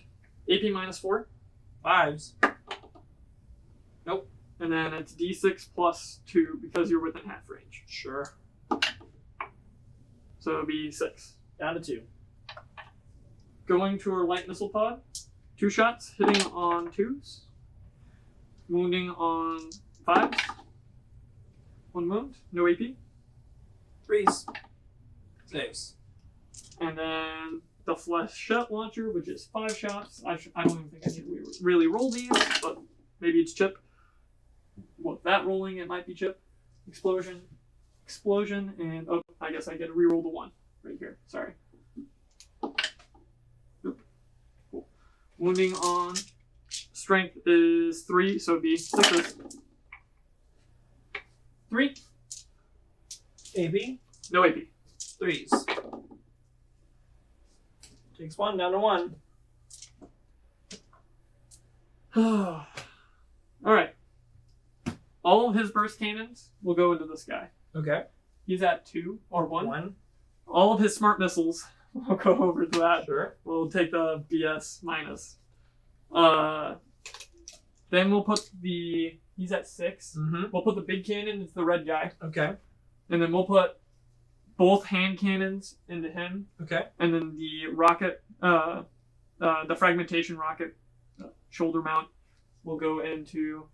AP minus 4. 5s. And then it's D6 plus 2 because you're within half range. Sure. So it'll be 6. Down to 2. Going to her light missile pod. 2 shots, hitting on 2s. Wounding on 5s. 1 wound, no AP. 3s. Saves. And then the flechette launcher, which is 5 shots. I don't even think I need to really roll these, but maybe it's chip. With that rolling, it might be chip. Explosion, and oh, I guess I get to reroll the 1 right here. Sorry. Oop. Cool. Wounding on strength is 3, so it'd be 6. 3, AP. no AP. 3s. Takes 1 down to 1. All right. All of his burst cannons will go into this guy. Okay. He's at 2 or 1. 1. All of his smart missiles will go over to that. Sure. We'll take the BS minus. Then we'll put he's at 6. Mm-hmm. We'll put the big cannon into the red guy. Okay. And then we'll put both hand cannons into him. Okay. And then the rocket, the fragmentation rocket shoulder mount will go into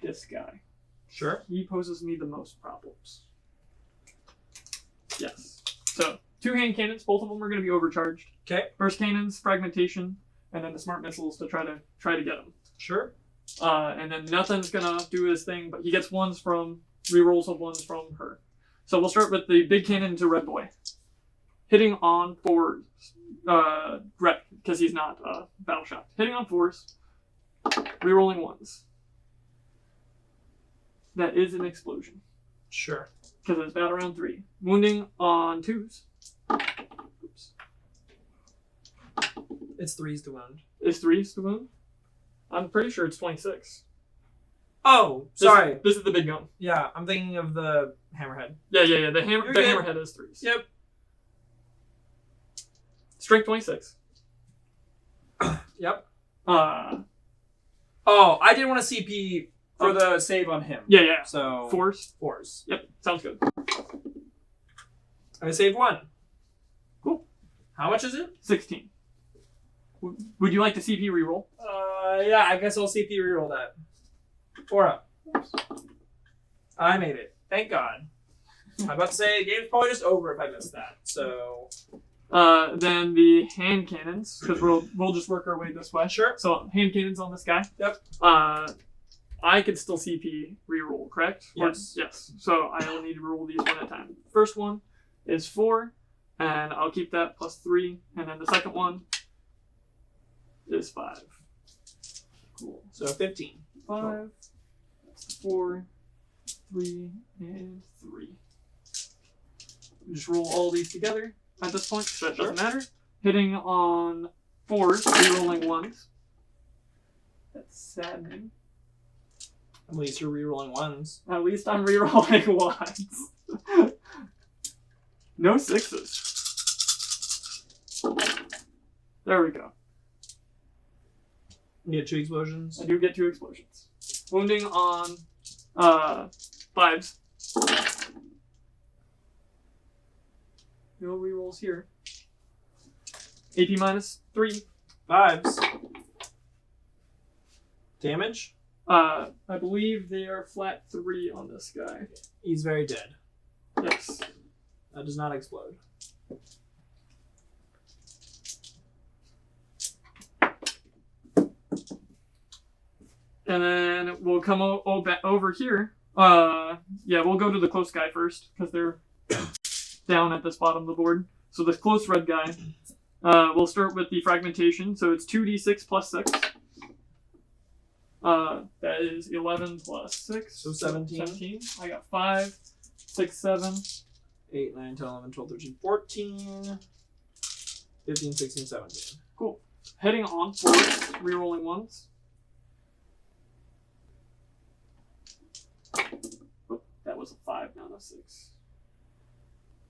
this guy. Sure. He poses me the most problems. Yes. So, 2 hand cannons, both of them are going to be overcharged. Okay. Burst cannons, fragmentation, and then the smart missiles to try to get him. Sure. And then nothing's going to do his thing, but he gets rerolls of 1s from her. So we'll start with the big cannon to Red Boy. Hitting on 4s. Red, because he's not battle shot. Hitting on 4s. Rerolling 1s. That is an explosion. Sure. Because it's battle round 3. Wounding on 2s. Oops. It's 3s to wound. Is 3s to wound? I'm pretty sure it's 26. Oh, sorry. This is the big gun. Yeah, I'm thinking of the hammerhead. Yeah. The You're good. hammerhead is 3s. Yep. Strength 26. Yep. Uh, Oh, I did want a CP for the save on him. yeah. So Force. 4s. Yep, sounds good. I saved 1. Cool. How much is it? 16. Would you like to CP reroll? Yeah, I guess I'll CP reroll that. 4 up. I made it. Thank God. I'm about to say the game's probably just over if I missed that. So Then the hand cannons, because we'll just work our way this way. Sure. So hand cannons on this guy. Yep. I can still CP reroll, correct? Yes. Yes. So I only need to roll these 1 at a time. First one is 4, and I'll keep that plus 3, and then the second one is 5. Cool. So 15. 5, that's 4, 3, and 3. Just roll all these together at this point, so that doesn't matter. Hitting on 4s, rerolling 1s. That's saddening. At least you're rerolling 1s. At least I'm rerolling 1s. No 6s. There we go. You get 2 explosions. I do get 2 explosions. Wounding on 5s. No rerolls here. AP minus 3. 5s. Damage? I believe they are flat 3 on this guy. He's very dead. Yes. That does not explode. And then we'll come over here. Yeah, we'll go to the close guy first because they're down at this bottom of the board. So this close red guy, we'll start with the fragmentation. So it's 2d6 plus 6. That is 11 plus 6. So 17. 17. I got 5, 6, 7. 8, 9, 10, 11, 12, 13, 14, 15, 16, 17. Cool. Heading on forward, rerolling ones. Oh, that was a 5, not a 6.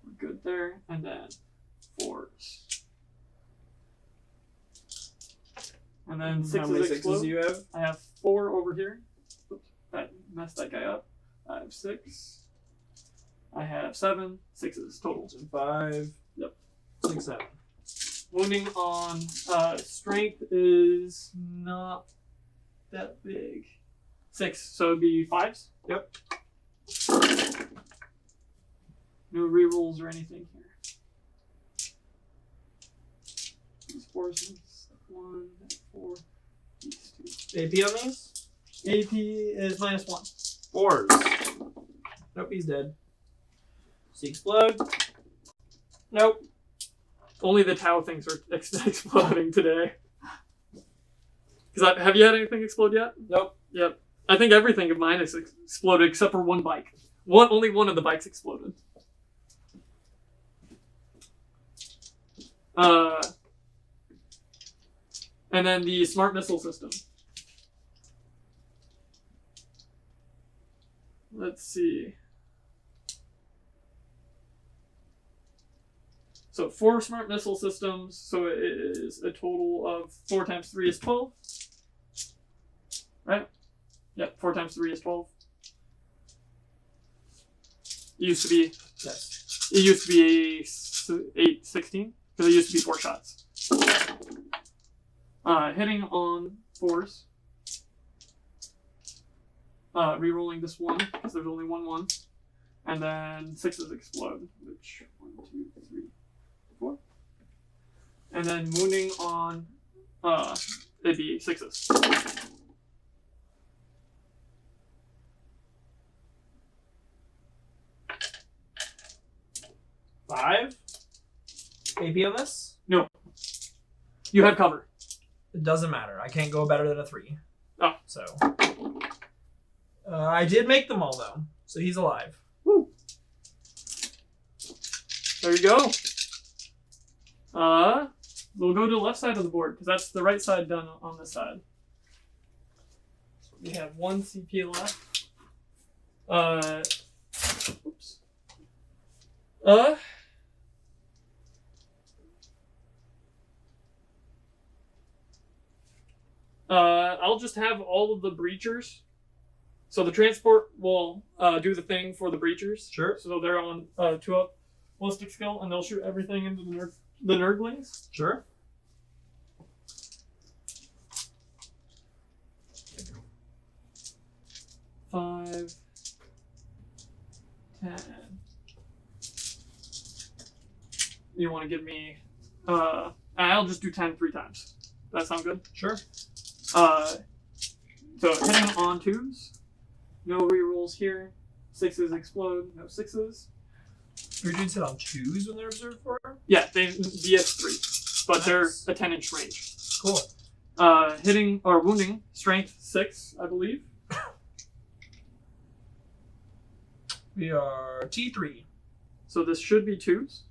We're good there. And then 4s. And then 6s How many explode. 6s do you have? I have 4 over here. Oops, that messed that guy up. I have 6. I have 7. 6s total. 5. Yep. 6, 7. Wounding on strength is not that big. 6, so it'd be 5s? Yep. No rerolls or anything here. These 4s, 1, 4, these 2. AP on these? AP is -1. 4s. Nope, he's dead. Does he explode? Nope. Only the Tau things are exploding today. Have you had anything explode yet? Nope. Yep. I think everything of mine has exploded except for one bike. Only one of the bikes exploded. And then the smart missile system. Let's see. So 4 smart missile systems, so it is a total of 4 times 3 is 12. Right? Yep, 4 times 3 is 12. It used to be, Yes. it used to be 8, 16, because it used to be 4 shots. Hitting on 4s. Rerolling this 1, because there's only 1. And then 6s explode, which 1, 2, 3, 4. And then wounding on it'd be 6s. 5. AP on this? No. You have cover. It doesn't matter. I can't go better than a 3. Oh. So. I did make them all, though. So he's alive. Woo. There you go. We'll go to the left side of the board, because that's the right side done on this side. We have 1 CP left. Oops. I'll just have all of the breachers. So the transport will do the thing for the breachers. Sure. So they're on 2-up ballistic skill, and they'll shoot everything into the nerdlings. Sure. Five, 10. You want to give me? I'll just do 10 3 times. That sound good? Sure. So hitting on 2s. No rerolls here. 6s explode. No 6s. Your dudes hit on 2s when they're observed for? Yeah, they BS3, but Nice. they're a 10-inch range. Cool. Hitting or wounding strength 6, I believe. We are T3. So this should be 2s.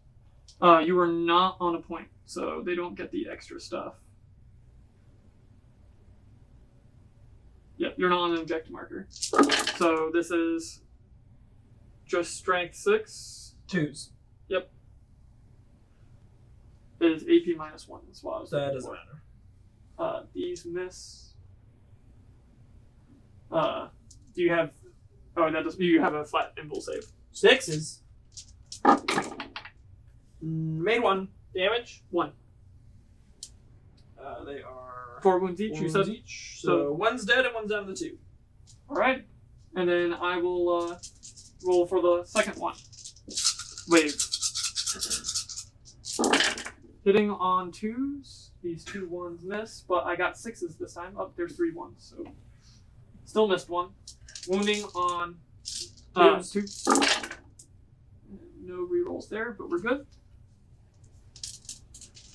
You are not on a point, so they don't get the extra stuff. Yep, you're not on an objective marker. So this is just strength 6. 2s. Yep. It is AP -1 as well. That doesn't matter. These miss. Do you have? Oh, that does. You have a flat invul save. 6s. Made 1 damage. 1. They are 4 wounds each. 4 You said. wounds each. So one's dead and one's down to 2. All right, and then I will roll for the second one. Wave. Hitting on 2s. These 2 1s miss, but I got 6s this time. Up there's 3 1s. So Still missed one. Wounding on two. No rerolls there, but we're good.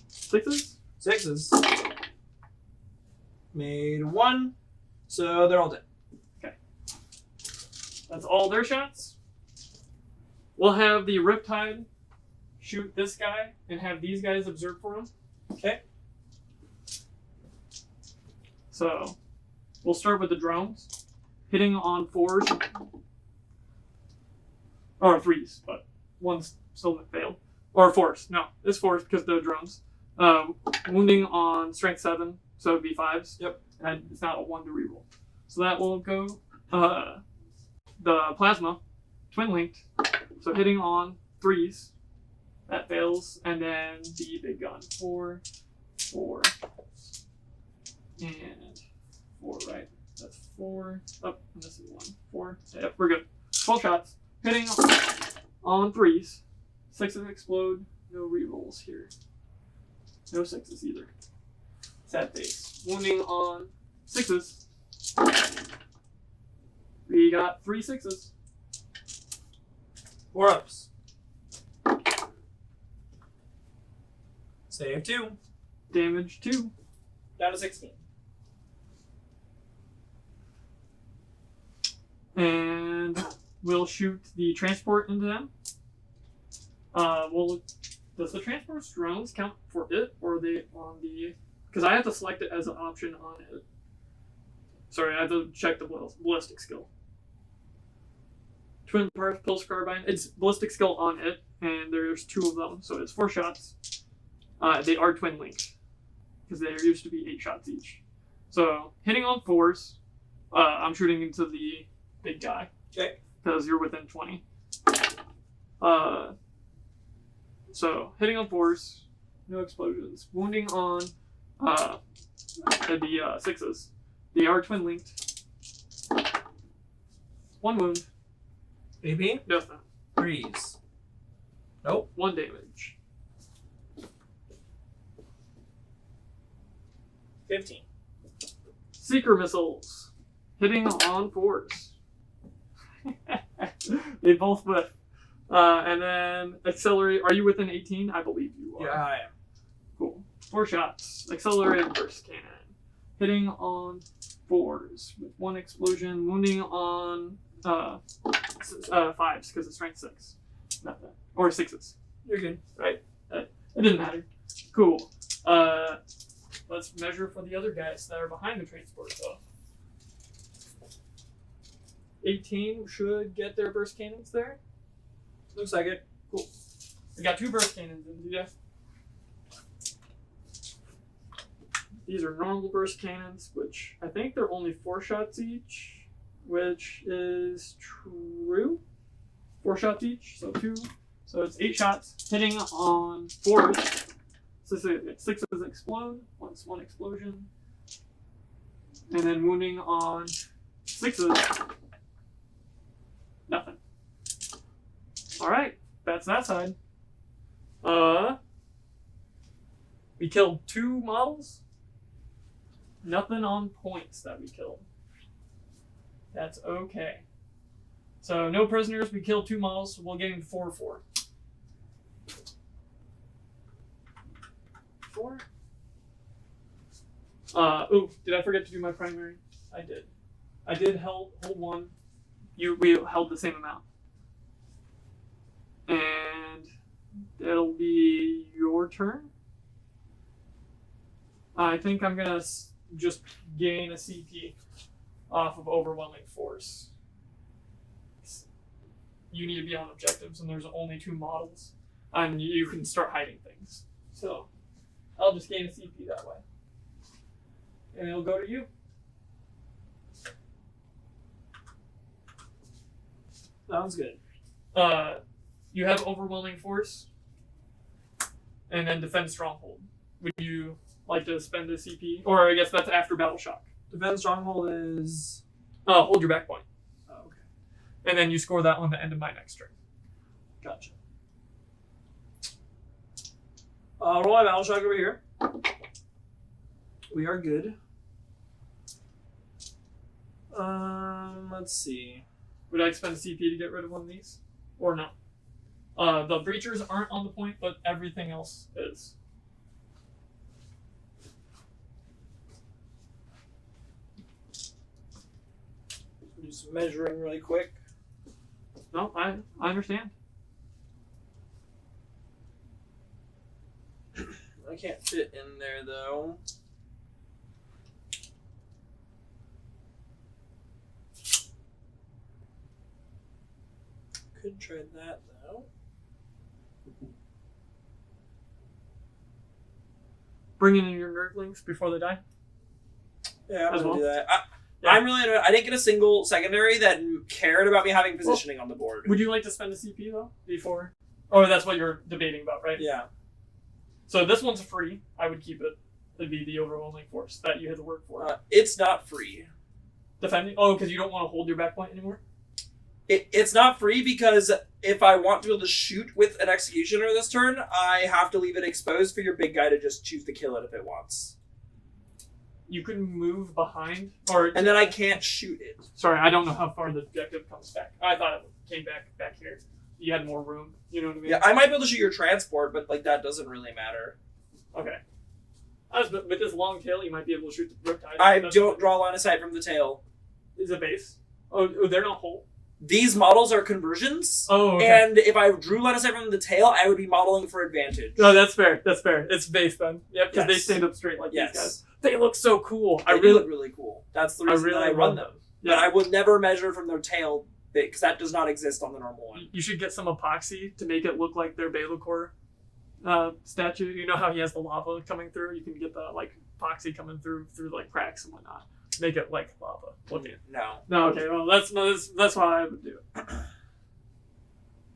Sixes. Sixes. Made 1. So they're all dead. That's all their shots. We'll have the Riptide shoot this guy and have these guys observe for him. Okay. So we'll start with the drones. Hitting on 4s. Or 3s, but one's still failed. Or 4s. No, it's 4s because they're drones. Wounding on strength 7, so it'd be 5s. Yep. And it's not a 1 to reroll. So that will go. The plasma, twin linked. So hitting on 3s. That fails. And then the big gun. 4, 4, and 4, right? That's 4. Oh, and this is 1. 4. Yep, we're good. 12 shots. Hitting on 3s. 6s explode. No rerolls here. No 6s either. Sad face. Wounding on 6s. We got 3 6s. 4 ups. Save 2. Damage 2. Down to 16. And we'll shoot the transport into them. Does the transport's drones count for it, or are they on the? Because I have to select it as an option on it. Sorry, I have to check the ballistic skill. Twin pulse carbine. It's ballistic skill on it, and there's 2 of them, so it's 4 shots. They are twin linked because there used to be 8 shots each. So hitting on 4s, I'm shooting into the big guy. Okay. Because you're within 20. So hitting on 4s, no explosions. Wounding on the 6s. They are twin linked. 1 wound. AP? Nothing. 3s. Nope. 1 damage. 15. Seeker missiles. Hitting on 4s. They both whiff. And then accelerate. Are you within 18? I believe you are. Yeah, I am. Cool. 4 shots. Accelerated burst cannon. Hitting on 4s with 1 explosion. Wounding on 5s because it's strength 6. Nothing. Or 6s. You're good. Right? It didn't matter. Cool. Let's measure for the other guys that are behind the transport though. 18 should get their burst cannons there. Looks like it. Cool. We got 2 burst cannons in, yeah. These are normal burst cannons, which I think they're only 4 shots each, which is true. 4 shots each, so 2. So it's 8 shots. Hitting on 4s. 6s explode. 1 explosion. And then wounding on 6s. Nothing. Alright, that's that side. We killed 2 models. Nothing on points that we killed. That's okay. So no prisoners, we killed 2 models, so we'll get him 4-4. 4? Ooh, did I forget to do my primary? I did. I did hold 1. We held the same amount. And it'll be your turn. I think I'm gonna just gain a CP off of overwhelming force. You need to be on objectives, and there's only 2 models, and you can start hiding things. So I'll just gain a CP that way, and it'll go to you. Sounds good. You have overwhelming force, and then defend stronghold. Would you like to spend a CP? Or I guess that's after battle shock. Defense stronghold is. Hold your back point. Oh, okay. And then you score that on the end of my next turn. Gotcha. Roll my battle shock over here. We are good. Let's see. Would I spend a CP to get rid of one of these? Or no? The breachers aren't on the point, but everything else is. Do some measuring really quick. No, I understand. I can't fit in there though. Could try that though. Bringing in your nerdlings before they die. Yeah, I'm As gonna well? do that. Yeah. I'm really. I didn't get a single secondary that cared about me having positioning on the board. Would you like to spend a CP though before? Or that's what you're debating about, right? Yeah. So this one's free. I would keep it. It'd be the overwhelming force that you had to work for. It's not free. Defending? Oh, because you don't want to hold your back point anymore? It's not free because if I want to be able to shoot with an executioner this turn, I have to leave it exposed for your big guy to just choose to kill it if it wants. You can move behind, or And then I can't shoot it. sorry, I don't know how far the objective comes back. I thought it came back here. You had more room. You know what I mean? Yeah, I might be able to shoot your transport, but like that doesn't really matter. Okay. With this long tail, you might be able to shoot the riptide. I don't draw line of sight from the tail. Is a base? Oh, they're not whole. These models are conversions, Oh, okay. and if I drew line of sight from the tail, I would be modeling for advantage. No, that's fair. That's fair. It's base then. Yep, because they Yes. stand up straight like these guys. Yes, They look so cool. they do look really cool. That's the reason that I run them. But Yeah. I will never measure from their tail because that does not exist on the normal one. You should get some epoxy to make it look like their Baylocor statue. You know how he has the lava coming through? You can get the like epoxy coming through like cracks and whatnot. Make it like lava looking. No. No, okay. Well, that's why I would do it.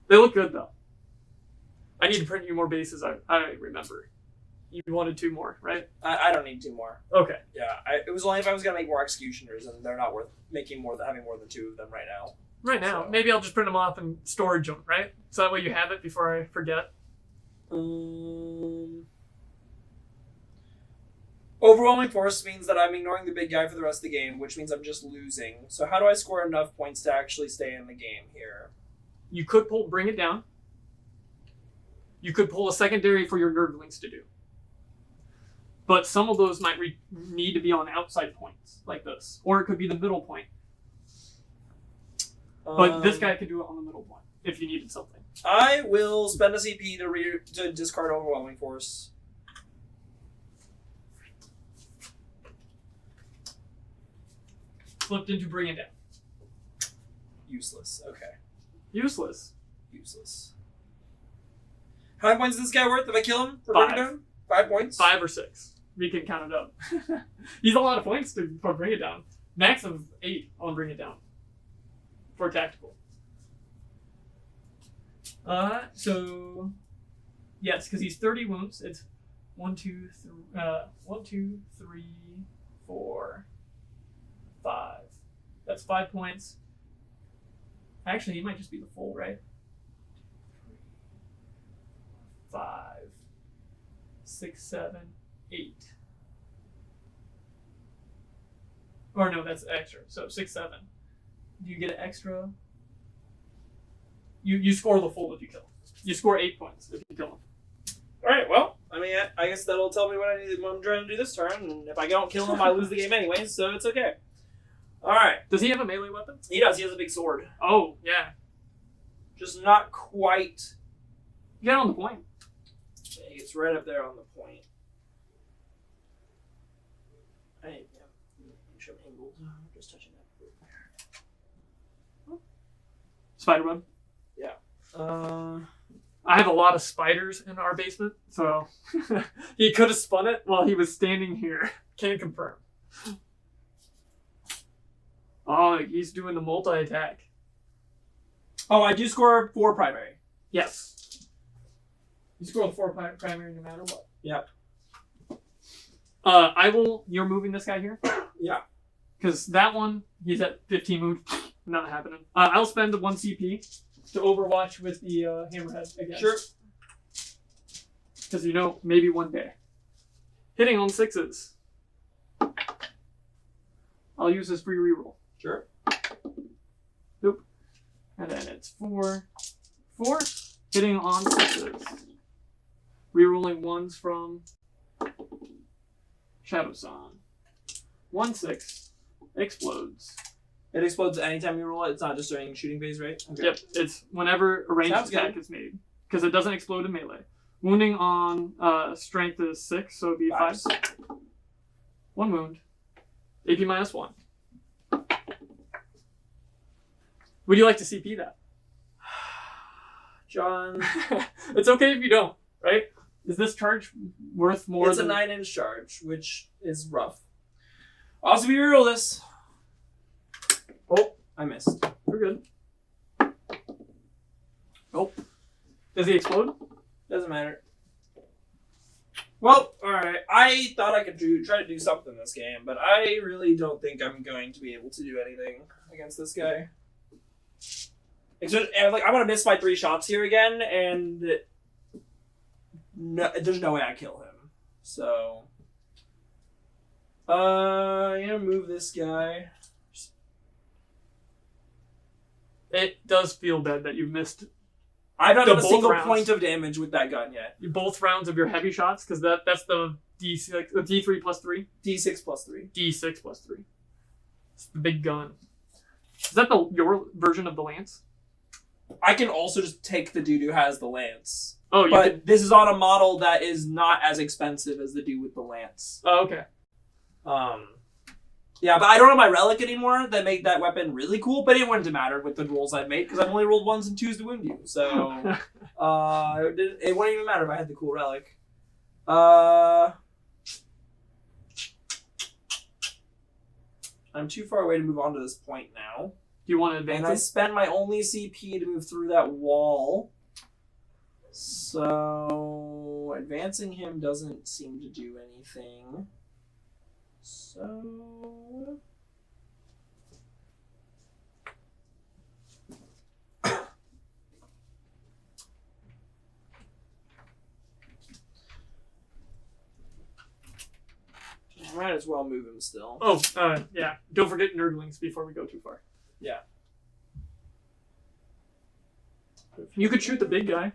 They look good though. I need to print you more bases. I remember. You wanted 2 more, right? I don't need 2 more. Okay. Yeah, it was only if I was gonna make more executioners, and they're not worth making more than having more than 2 of them right now. Right now, So- maybe I'll just print them off and storage them, right? So that way you have it before I forget. Overwhelming force means that I'm ignoring the big guy for the rest of the game, which means I'm just losing. So how do I score enough points to actually stay in the game here? You could bring it down. You could pull a secondary for your nerdlings to do. But some of those might need to be on outside points, like this. Or it could be the middle point. But this guy could do it on the middle point, if you needed something. I will spend a CP to discard overwhelming force. Flipped into bring it down. Useless. Okay. Useless. Useless. How many points is this guy worth if I kill him? For 5. bringing down? 5 points? 5 or 6. We can count it up. He's a lot of points for bring it down. Max of 8 on bring it down. For tactical. So yes, because he's 30 wounds. It's 1, 2, 3, 4, 5. That's 5 points. Actually, he might just be the full, right? 5, 6, 7, 8. Or no, that's extra. So 6, 7. Do you get an extra? You score the full if you kill him. You score 8 points if you kill him. Alright, well, I mean, I guess that'll tell me what I'm trying to do this turn, and if I don't kill him, I lose the game anyway, so it's okay. Alright. Does he have a melee weapon? He does, he has a big sword. Oh, yeah. Just not quite. Get on the point. It's right up there on the point. Make sure I'm angled. Just touching that. Spiderweb. Yeah. I have a lot of spiders in our basement, so he could have spun it while he was standing here. Can confirm. Oh, he's doing the multi-attack. Oh, I do score 4 primary. Yes. You score the 4 primary no matter what. Yep. You're moving this guy here? Yeah. Because that one, he's at 15 move. Not happening. I'll spend the 1 CP to overwatch with the hammerhead again. Sure. Because maybe one day. Hitting on 6s. I'll use this free reroll. Sure. And then it's 4. Hitting on 6s. Rerolling 1s from Shadow Song. 1/6 explodes. It explodes anytime you roll it. It's not just during shooting phase, right? Okay. Yep, it's whenever a ranged Sounds attack good. is made. Because it doesn't explode in melee. Wounding on strength is 6, so it'd be 5. 1 wound. AP -1. Would you like to CP that? John, It's okay if you don't, right? Is this charge worth more it's a than... 9-inch charge, which is rough. Also, we reroll this. Oh, I missed. We're good. Nope. Does he explode? Doesn't matter. Well, alright. I thought I could try to do something this game, but I really don't think I'm going to be able to do anything against this guy. I'm gonna miss my 3 shots here again, and no, there's no way I kill him. So, I'm gonna move this guy. It does feel bad that you missed I've not The done a both single rounds. point of damage with that gun yet. both rounds of your heavy shots, because that's the D6, the D3 plus 3? D6 plus 3. D6 plus 3. It's the big gun. Is that your version of the lance? I can also just take the dude who has the lance. Oh, you But could... this is on a model that is not as expensive as the dude with the lance. Oh, okay. Yeah, but I don't have my relic anymore that make that weapon really cool, but it wouldn't have mattered with the rolls I've made, because I've only rolled 1s and 2s to wound you. So, it wouldn't even matter if I had the cool relic. I'm too far away to move on to this point now. Do you want to And advance I it? spend my only CP to move through that wall. So advancing him doesn't seem to do anything. So I might as well move him still. Oh, yeah. Don't forget nerdlings before we go too far. Yeah. You could shoot the big guy.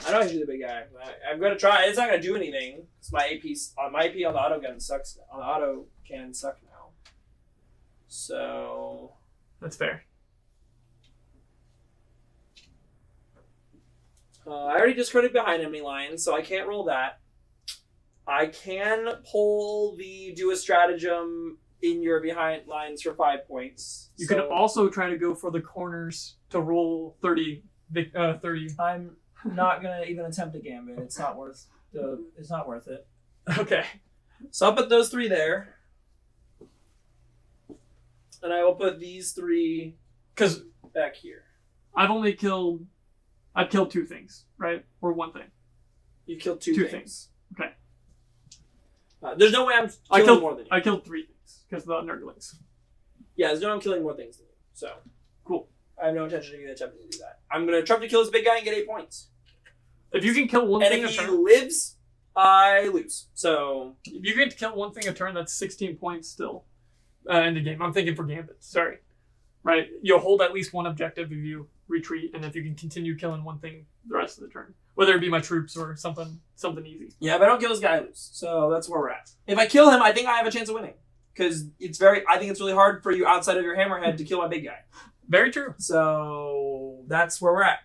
I know I can do the big guy. I'm gonna try. It's not gonna do anything. Cause my AP on the auto gun sucks. On the auto cannon suck now. So That's fair. I already discarded behind enemy lines, so I can't roll that. I can pull the do a stratagem in your behind lines for 5 points. You can also try to go for the corners to roll 30. 30. I'm not gonna even attempt a gambit. It's not worth it. Okay. So I'll put those 3 there. And I will put these 3 Because back here. I've killed 2 things, right? Or 1 thing. You killed 2 Two things. Okay. There's no way I'm I killing killed more than you. I killed 3 things because the nerdlings. Yeah, there's no way I'm killing more things than you. So Cool. I have no intention of even attempting to do that. I'm gonna attempt to kill this big guy and get 8 points. If you can kill one And thing a if he turn, lives, I lose. So if you can kill one thing a turn, that's 16 points still in the game. I'm thinking for Gambit. Sorry. Right? You'll hold at least one objective if you retreat, and if you can continue killing one thing the rest of the turn. Whether it be my troops or something easy. yeah, if I don't kill this guy, I lose. So that's where we're at. If I kill him, I think I have a chance of winning. Because I think it's really hard for you outside of your hammerhead to kill my big guy. Very true. So that's where we're at.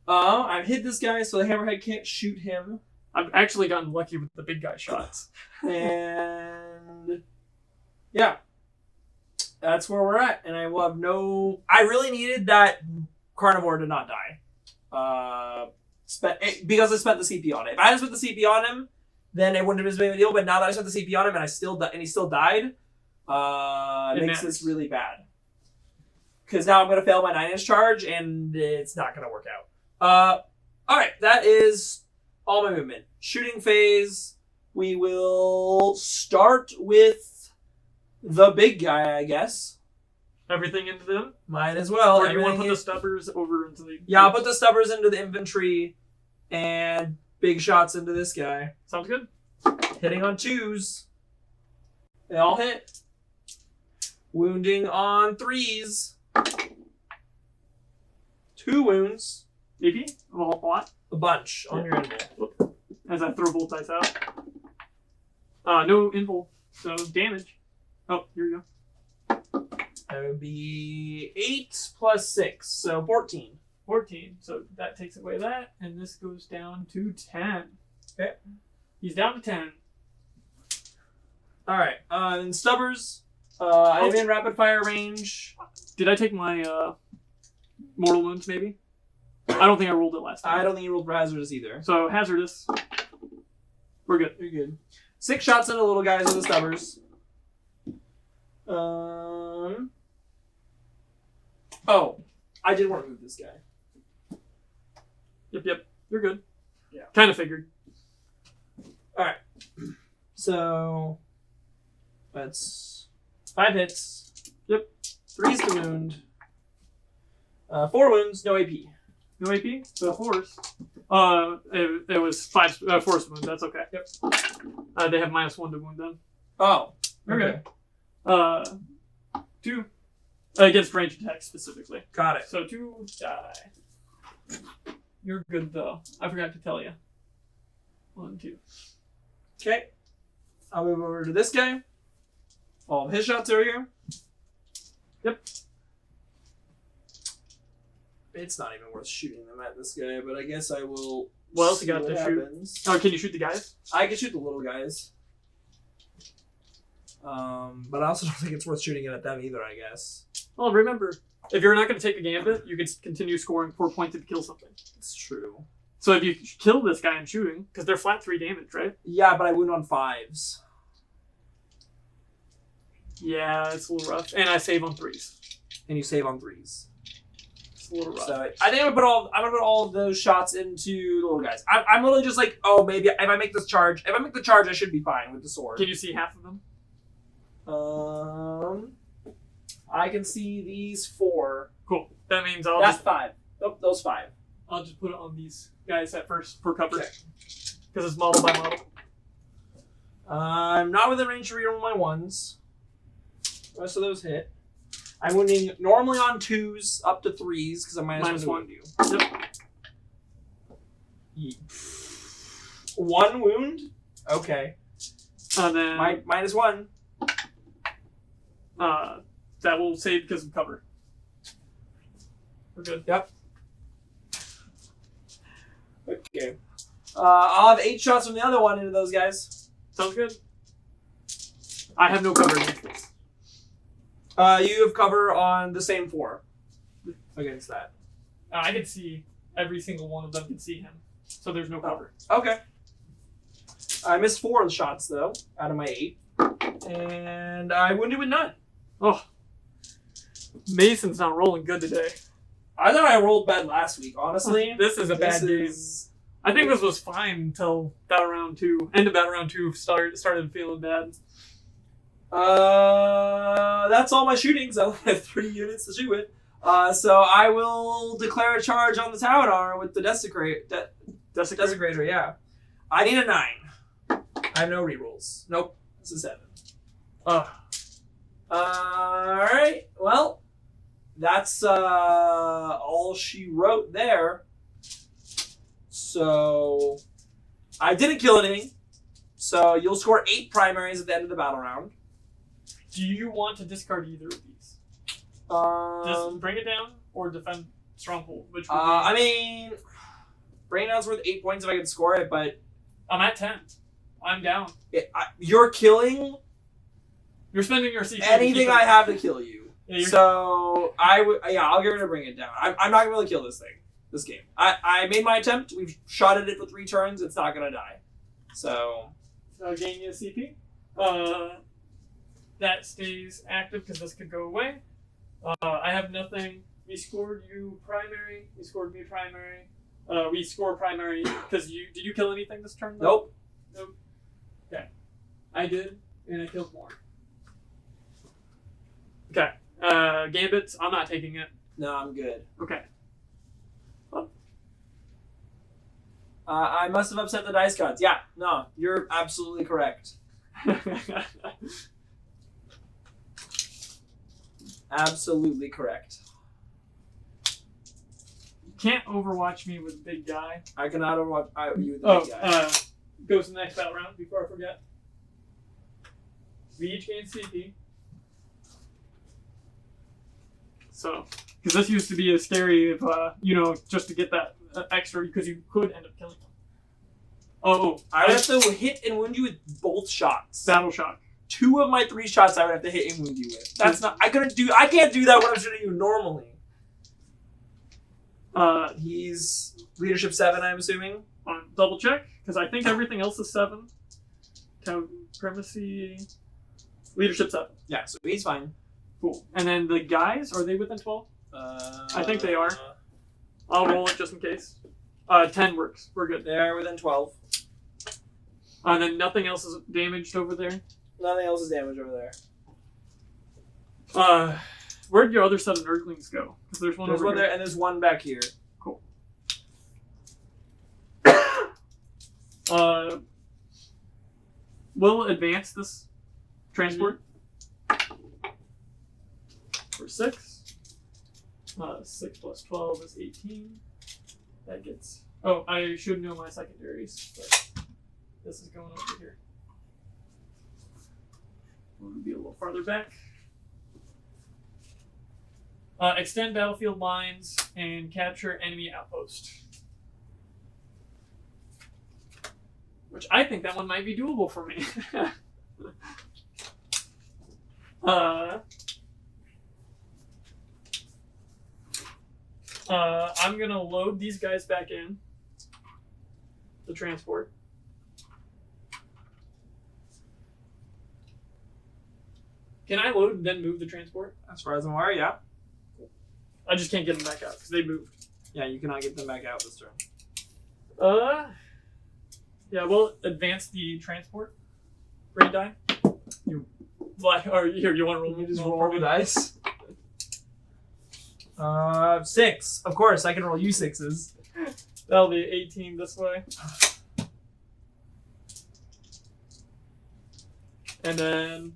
I've hit this guy, so the hammerhead can't shoot him. I've actually gotten lucky with the big guy shots. And yeah, that's where we're at. And I will have no. I really needed that carnivore to not die. Because I spent the CP on it. If I hadn't spent the CP on him, then it wouldn't have been as big of a deal. But now that I spent the CP on him and he still died, it makes this really bad. Because now I'm gonna fail my 9-inch charge, and it's not gonna work out. All right, that is all my movement. Shooting phase. We will start with the big guy, I guess. Everything into them? Might as well. Or do you want to put Everything the stubbers over into the... Yeah, I'll put the stubbers into the infantry and big shots into this guy. Sounds good. Hitting on 2s. They all hit. Wounding on 3s. 2 wounds. AP? A lot. A bunch on your invul. As I throw both dice out. No invul, so damage. Oh, here we go. That would be 8 plus 6, so 14. 14. So that takes away that, and this goes down to 10. Okay. He's down to 10. Alright, and Stubbers. I'm in rapid fire range. Did I take my mortal wounds, maybe? I don't think I rolled it last time. I don't think you rolled for hazardous either. So, hazardous. We're good. You're good. 6 shots at the little guys with the Stubbers. Oh, I did want to move this guy. Yep. You're good. Yeah. Kind of figured. Alright. So, that's 5 hits. Yep. 3's to wound. 4 wounds, no AP. No AP? So, force. It was 5 force wound. That's okay. Yep. They have -1 to wound then. Oh, Okay. 2. Against range attacks specifically. Got it. So 2 die. You're good though. I forgot to tell you. 1, 2. Okay. I'll move over to this guy. All of his shots are here. Yep. It's not even worth shooting them at this guy, but I guess I will. What else you got see to what shoot? happens. Oh, can you shoot the guys? I can shoot the little guys. But I also don't think it's worth shooting it at them either, I guess. Well, remember, if you're not going to take a gambit, you can continue scoring 4 points if you kill something. It's true. So if you kill this guy in shooting, because they're flat 3 damage, right? Yeah, but I wound on 5s. Yeah, it's a little rough. And I save on 3s. And you save on 3s. It's a little rough. So I think I'm gonna put all of those shots into the little guys. I'm literally just like, oh, maybe if I make the charge, I should be fine with the sword. Can you see half of them? I can see these 4. Cool. That means That's 5. Nope, those 5. I'll just put it on these guys at first for cover. Okay. Because it's model by model. I'm not within range to reroll my 1s. The rest of those hit. I'm wounding normally on 2s up to 3s because I'm -1 to wound you. Yep. 1 wound. Okay. And then -1. that will save because of cover. We're good. Yep. Okay. I'll have 8 shots from the other one into those guys. Sounds good. I have no cover against this. You have cover on the same 4 against that. I can see every single one of them can see him. So there's no cover. Okay. I missed 4 shots though out of my 8, and I wounded with none. Oh. Mason's not rolling good today. I thought I rolled bad last week, honestly. This is a bad game. I think this was fine until battle round 2. End of battle round 2 started feeling bad. That's all my shootings. I only have 3 units to shoot with. So I will declare a charge on the Taunar with the Desecrator, yeah. I need a 9. I have no rerolls. Nope. It's a 7. Alright. Well, that's all she wrote there. So I didn't kill anything. So you'll score 8 primaries at the end of the battle round. Do you want to discard either of these? Just bring it down or defend Stronghold? Which would be... I mean, Brain Down's worth 8 points if I can score it, but I'm at 10. I'm down. You're killing You're spending your CP. anything I have to kill you. Yeah, So I'll get rid of Bring It Down. I'm not gonna really kill this game. I made my attempt. We've shot at it for 3 turns. It's not gonna die. So I'll gain you a CP. That stays active because this could go away. I have nothing. We scored you primary. You scored me primary. We score primary because did you kill anything this turn? Though? nope. Okay. I did, and I killed more. Okay. Gambits, I'm not taking it. No, I'm good. Okay. I must have upset the dice gods. Yeah, no, you're absolutely correct. Absolutely correct. Can't overwatch me with big guy. I cannot overwatch you with the big guy. Goes to the next battle round before I forget. We each gain CP. So, because this used to be as scary if, just to get that extra, because you could end up killing them. Oh, I would have to hit and wound you with both shots. Battle shock. 2 of my 3 shots I would have to hit and wound you with. That's not. I can't do that when I'm shooting you normally. He's leadership 7, I'm assuming. Double check, because I think everything else is 7. Town primacy. Leadership 7. Yeah, so he's fine. Cool. And then the guys, are they within 12? I think they are. I'll roll it just in case. 10 works. We're good. They're within 12. And then nothing else is damaged over there. Nothing else is damaged over there. Where'd your other set of Nurglings go? Because there's one There's over one here. there, and there's one back here. Cool. We'll advance this transport for 6. 6 plus 12 is 18. That gets... Oh, I should know my secondaries, but this is going over here. We'll be a little farther back. Extend battlefield lines and capture enemy outpost. Which I think that one might be doable for me. I'm gonna load these guys back in the transport. Can I load and then move the transport? As far as I'm aware, yeah. I just can't get them back out because they moved. Yeah, you cannot get them back out this turn. Yeah, we'll advance the transport. Rain die. Or here, you want to roll? You just roll the dice. 6. Of course, I can roll you 6s. That'll be 18 this way. And then...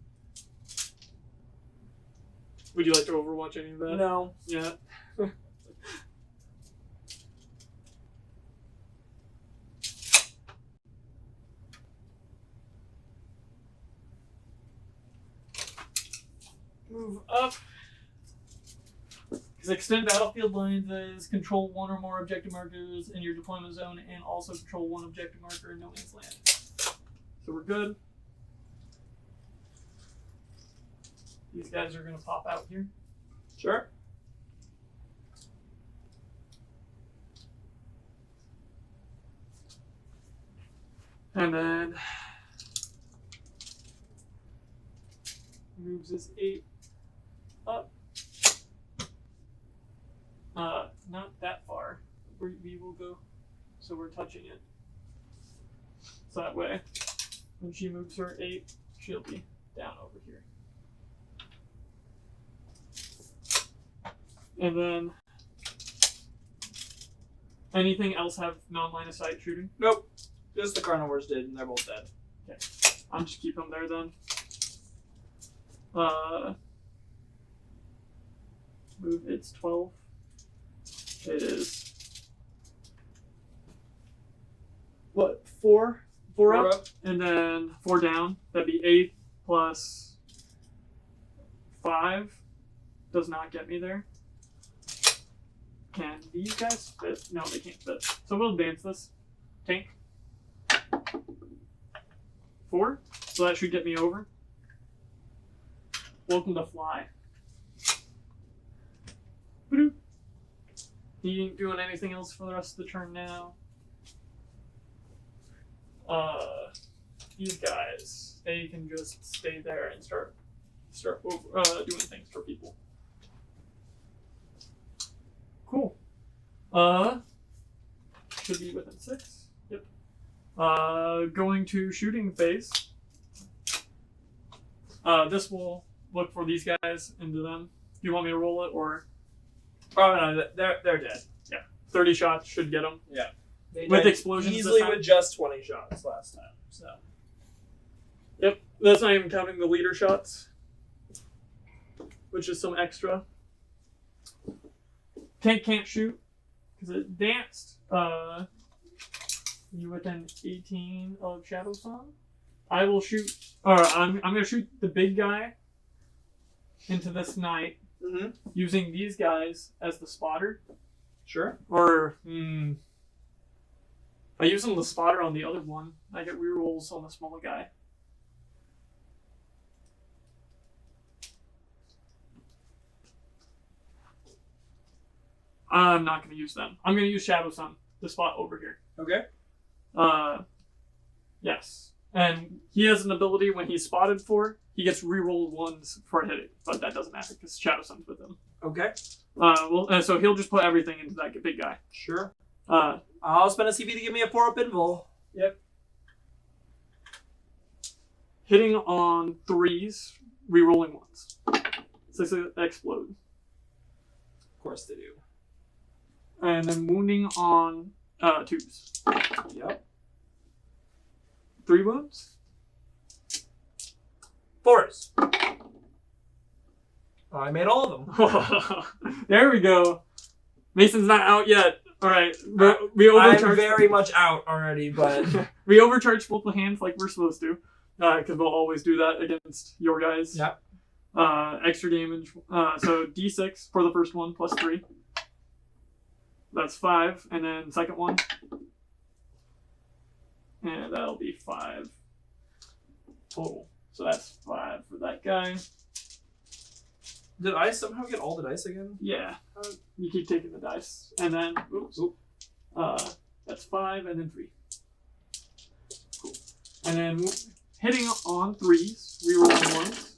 Would you like to overwatch any of that? No. Yeah. Move up. Because extend battlefield lines is control 1 or more objective markers in your deployment zone and also control 1 objective marker in no man's land. So we're good. These guys are going to pop out here. Sure. And then moves his 8 up. Not that far. We will go. So we're touching it. So that way, when she moves her 8, she'll be down over here. And then, anything else have non-line of sight shooting? Nope. Just the carnivores did, and they're both dead. Okay. I'll just keep them there then. Move, it's 12. It is... What, 4? 4 up? And then 4 down. That'd be 8 plus 5. Does not get me there. Can these guys fit? No, they can't fit. So we'll advance this. Tank. 4. So that should get me over. Welcome to fly. Ba-doop. He ain't doing anything else for the rest of the turn now. These guys, they can just stay there and start doing things for people. Cool. Should be within 6. Yep. Going to shooting phase. This will look for these guys into them. Do you want me to roll it or? Oh no, they're dead. Yeah. 30 shots should get them. Yeah. They With died explosions this easily time? with just 20 shots last time. So. Yep. That's not even counting the leader shots. which is some extra. Tank can't shoot because it danced. You within 18 of Shadow Song. I will shoot. I'm gonna shoot the big guy into this knight using these guys as the spotter. Sure. Or I use them the spotter on the other one. I get rerolls on the smaller guy. I'm not going to use them. I'm going to use Shadow Sun, the spot over here. Okay. Yes. And he has an ability when he's spotted for, he gets rerolled ones for hitting, but that doesn't matter because Shadow Sun's with him. Okay. So he'll just put everything into that big guy. Sure. I'll spend a CP to give me a 4-up invul. Yep. Hitting on 3s, rerolling 1s. 6 explode. Of course they do. And then wounding on 2s. Yep. 3 wounds. 4s. I made all of them. There we go. Mason's not out yet. All right, we overcharged. I'm very much out already, but we overcharged multiple hands like we're supposed to, because we'll always do that against your guys. Yep. Extra damage. So D6 for the first one plus 3. That's 5, and then second one, and that'll be 5 total. So that's 5 for that guy. Did I somehow get all the dice again? Yeah. You keep taking the dice. And then, that's 5 and then 3. Cool. And then hitting on 3s, rerolling 1s.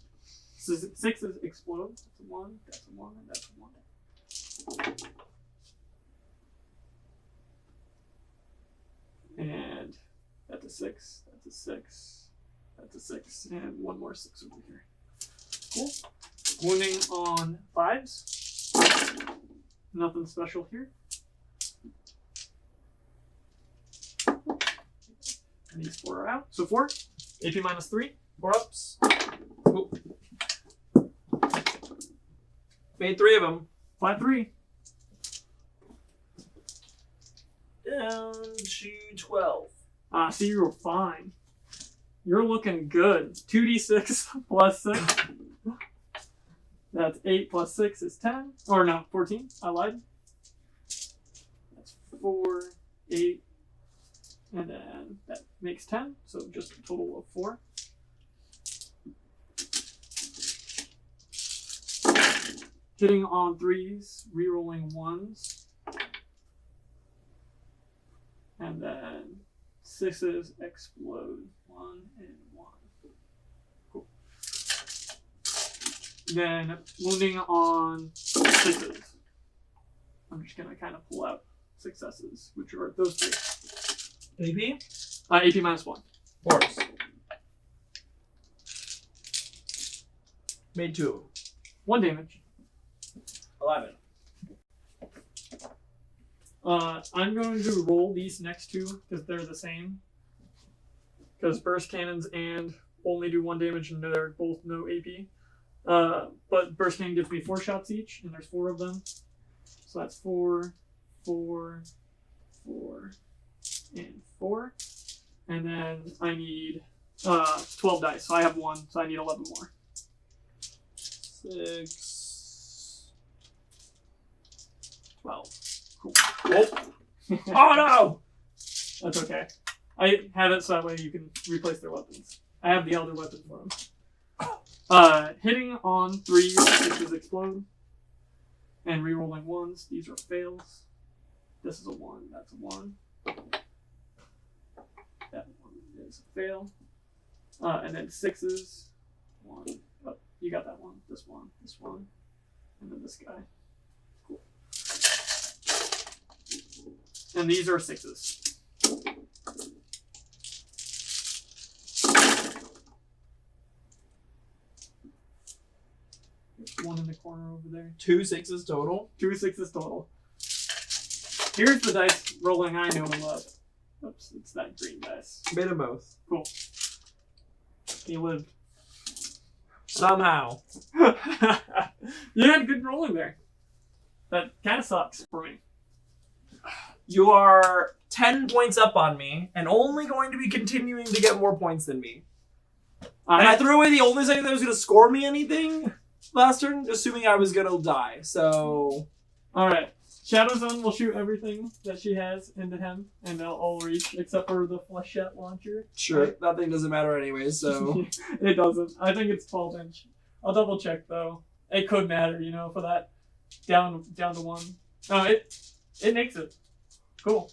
So 6s explode. That's a 1, that's a 1, and that's a 1. And that's a 6, that's a 6, that's a 6, and one more 6 over here. Cool. Wounding on 5s. Nothing special here. And these 4 are out. So 4. AP minus 3. 4-ups. Oop. Made 3 of them. Flat 3. Down to 12. So you're fine. You're looking good. 2d6 plus 6. That's 8 plus 6 is 10. Or no, 14. I lied. That's 4, 8, and then that makes 10. So just a total of 4. Hitting on 3s, rerolling 1s. And then 6s explode. 1 and 1. Cool. Then wounding on 6s. I'm just gonna kind of pull out successes, which are those 3. AP? AP minus 1. 4s. Made 2 of them. 1 damage. 11. I'm going to roll these next 2 because they're the same. Because burst cannons and only do 1 damage and they're both no AP. But burst cannon gives me 4 shots each, and there's 4 of them. So that's 4, 4, 4, and 4. And then I need 12 dice. So I have 1, so I need 11 more. 6, 12. Cool. Oh no! That's okay. I have it so that way you can replace their weapons. I have the elder weapon for them. Hitting on 3s, 6s explode. And rerolling 1s. These are fails. This is a 1. That's a 1. That one is a fail. And then 6s. 1. Oh, you got that one. This one. This one. And then this guy. Cool. And these are 6s. There's 1 in the corner over there. 2 6s total. 2 6s total. Here's the dice rolling I know and love. Oops, it's that green dice. Made them both. Cool. He lived. Somehow. You had good rolling there. That kind of sucks for me. You are 10 points up on me, and only going to be continuing to get more points than me. And I threw away the only thing that was going to score me anything last turn, assuming I was going to die. So, Alright. Shadow Zone will shoot everything that she has into him, and they'll all reach, except for the flechette launcher. sure, that thing doesn't matter anyway, so... It doesn't. I think it's 12 inch. I'll double check though. It could matter, you know, for that down to 1. No, it makes it. Cool.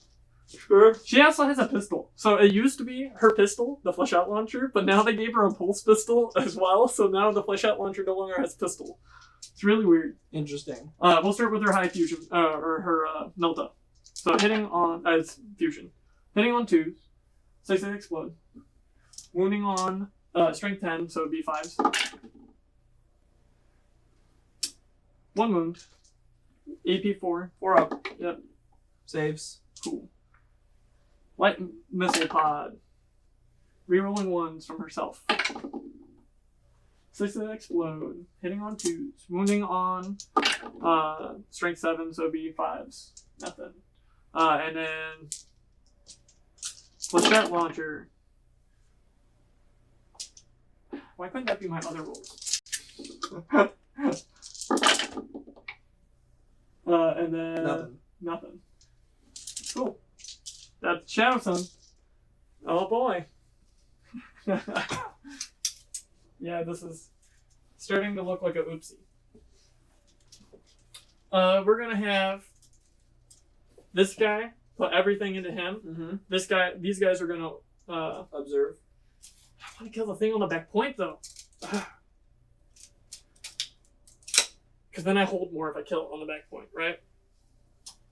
Sure. She also has a pistol. So it used to be her pistol, the flechette launcher, but now they gave her a pulse pistol as well, so now the flechette launcher no longer has pistol. It's really weird. Interesting. We'll start with her high fusion, or her Melta. So hitting on, it's fusion. Hitting on 2s, 6 they explode. Wounding on strength 10, so it'd be 5s. 1 wound. AP 4. 4 up. Yep. Saves. Cool. Light missile pod. Rerolling 1s from herself. 6 that explode. Hitting on 2s. Wounding on strength 7, so it'd be 5s. Nothing. And then flechette launcher. Why couldn't that be my other rolls? And then nothing. Cool. That's Shadow Sun. Oh boy. Yeah, this is starting to look like a oopsie. We're gonna have this guy put everything into him. Mm-hmm. These guys are gonna Observe. I want to kill the thing on the back point though. Because then I hold more if I kill it on the back point, right?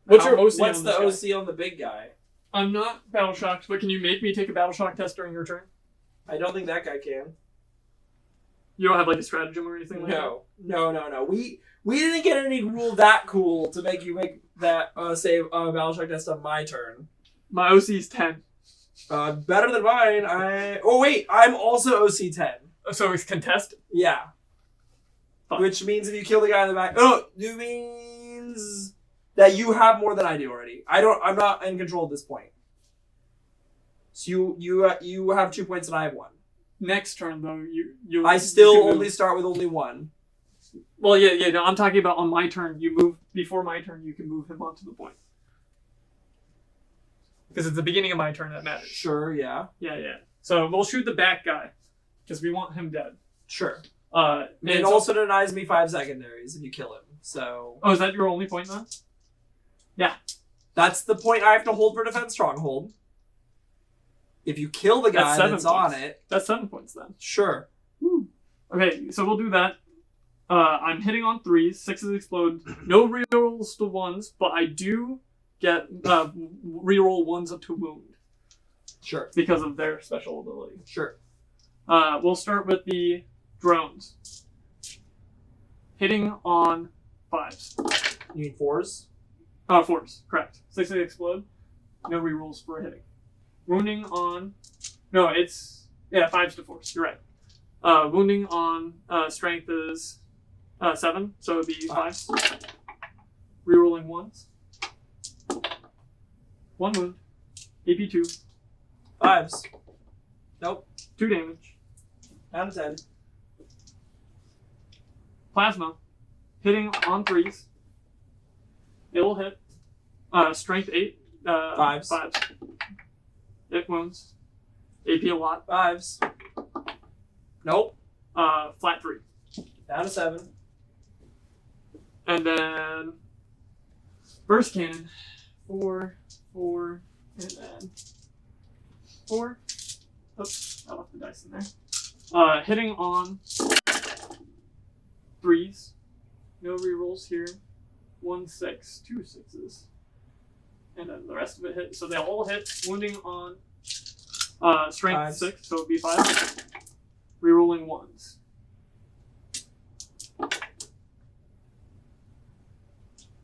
What's your OC What's on the this guy? OC on the big guy? I'm not battle shocked, but can you make me take a battle shock test during your turn? I don't think that guy can. You don't have like a stratagem or anything like that? No. We didn't get any rule that cool to make you make that save battle shock test on my turn. My OC is 10. Better than mine. Oh wait, I'm also OC 10. So it's contested? Yeah. Fuck. Which means if you kill the guy in the back, it means that you have more than I do already. I'm not in control at this point. So you have 2 points and I have 1. Next turn though, you. I still only start with only 1. Well, yeah. No, I'm talking about on my turn. You move before my turn. You can move him onto the point. Because it's the beginning of my turn that matters. Sure, yeah. Yeah. So we'll shoot the back guy because we want him dead. Sure. It also denies me 5 secondaries if you kill him. So. Oh, is that your only point then? Yeah. That's the point I have to hold for defense stronghold. If you kill the guy that's on it. That's 7 points then. Sure. Woo. Okay, so we'll do that. I'm hitting on 3s, 6s explode. No rerolls to 1s, but I do get reroll 1s up to wound. Sure. Because of their special ability. Sure. We'll start with the drones. Hitting on 5s. You mean 4s? 4s, correct. 6 they explode. No rerolls for hitting. Wounding on... No, it's... Yeah, 5s to 4s. You're right. Wounding on strength is 7, so it'd be 5s. Rerolling 1s. 1 wound. AP 2. 5s. Nope. 2 damage. Down to 10. Plasma. Hitting on 3s. It'll hit. Strength 8. 5s. 5s. It wounds. AP a lot. 5s. Nope. Flat 3. Down to 7. And then burst cannon. 4, and then 4. Oops, I left the dice in there. Hitting on 3s. No rerolls here. 1 6, 2 6s. And then the rest of it hit. So they all hit. Wounding on strength 6, so it'd be 5. Rerolling 1s.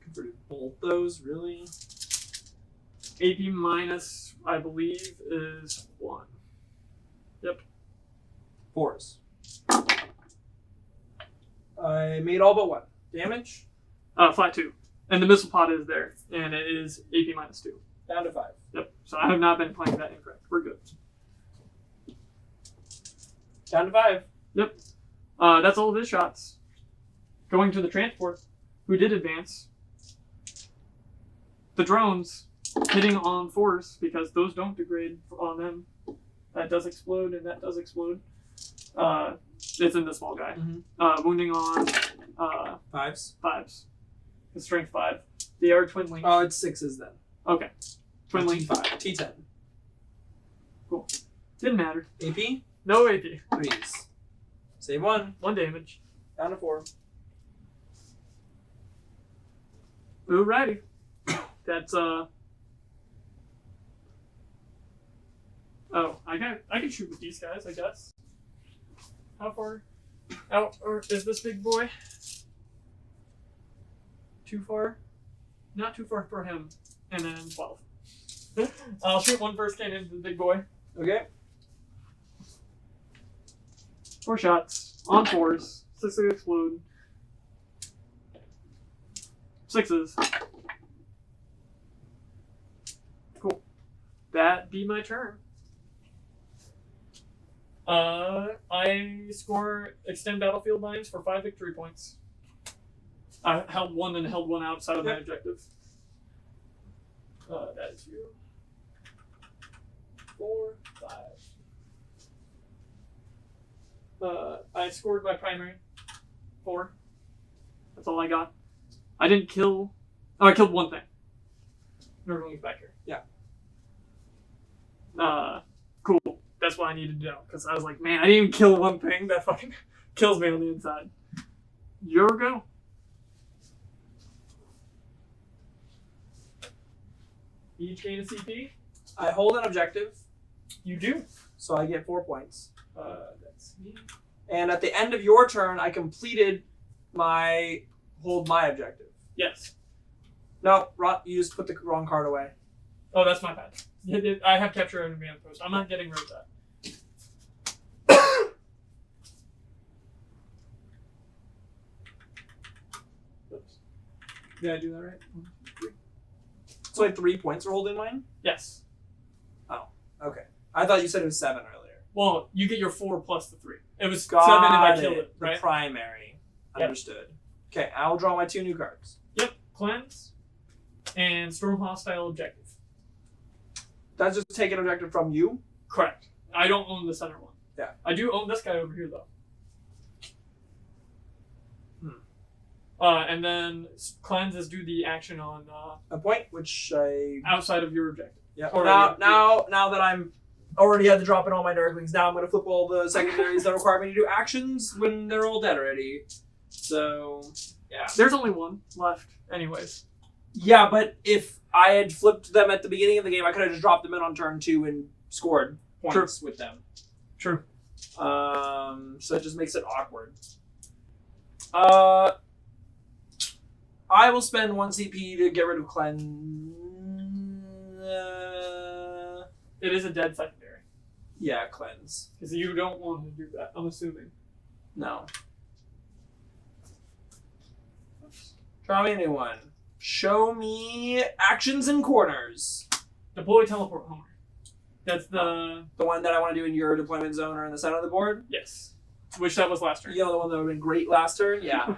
Converted both those, really? AP minus, I believe, is 1. Yep. 4s. I made all but one. Damage? Flat 2. And the missile pod is there, and it is AP -2. Down to 5. Yep. So I have not been playing that incorrect. We're good. Down to 5. Yep. That's all of his shots. Going to the transport, who did advance. The drones hitting on 4s because those don't degrade on them. That does explode, and that does explode. It's in the small guy. Mm-hmm. Wounding on 5s. 5s. His strength 5. They are twinling. Oh, it's 6s then. Okay. Twinling. T5. T10. Cool. Didn't matter. AP? No AP. 3s. Save 1. 1 damage. Down to 4. Alrighty. That's Oh, I can shoot with these guys, I guess. How far out or is this big boy? Too far? Not too far for him. And then 12. I'll shoot one first cannon into the big boy. Okay. 4 shots on 4s. 6 explode. 6s. Cool. That be my turn. I score extend battlefield lines for 5 victory points. I held 1 and held 1 outside of my objective. That is you. 4, 5. I scored my primary. 4. That's all I got. I didn't kill. Oh, I killed 1 thing. Everyone's back here. Yeah. Cool. That's what I needed to know. Because I was like, man, I didn't even kill 1 thing. That fucking kills me on the inside. Your go. Each gain a CP. I hold an objective, You do. so I get 4 points. That's me. And at the end of your turn, I completed my hold my objective. Yes. No, you just put the wrong card away. Oh, that's my bad. I have capture enemy outpost. I'm not getting rid of that. Oops. Did I do that right? 1, 2, 3. So like 3 points for holding mine? Yes. Okay. I thought you said it was 7 earlier. Well, you get your 4 plus the 3. It was Got 7 if I killed it, The right? primary. Yep. Understood. Okay, I'll draw my 2 new cards. Yep. Cleanse and storm hostile objective. That's just take an objective from you? Correct. I don't own the center one. Yeah. I do own this guy over here though. And then cleanses do the action on A point, which I... outside of your objective. Yeah. Or Now that I'm already had to drop in all my Nurglings, now I'm going to flip all the secondaries that require me to do actions when they're all dead already. So, yeah. There's only 1 left, anyways. Yeah, but if I had flipped them at the beginning of the game, I could have just dropped them in on turn 2 and scored points with them. True. So it just makes it awkward. I will spend 1 CP to get rid of Cleanse. It is a dead secondary. Yeah, Cleanse. Because you don't want to do that, I'm assuming. No. Draw me a new one. Show me actions and corners. Deploy teleport homer. That's the... The one that I want to do in your deployment zone or in the center of the board? Yes. Which that was last turn. You know, the one that would have been great last turn? Yeah.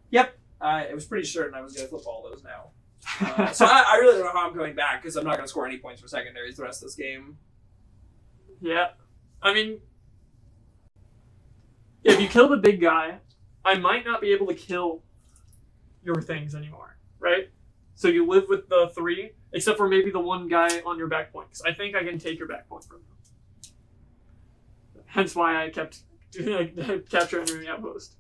Yep. I was pretty certain I was going to flip all those now. So I really don't know how I'm going back because I'm not going to score any points for secondaries the rest of this game. Yeah. I mean, if you kill the big guy, I might not be able to kill your things anymore, right? So you live with the 3, except for maybe the 1 guy on your back point, because I think I can take your back point from you. Hence why I kept capture enemy outpost.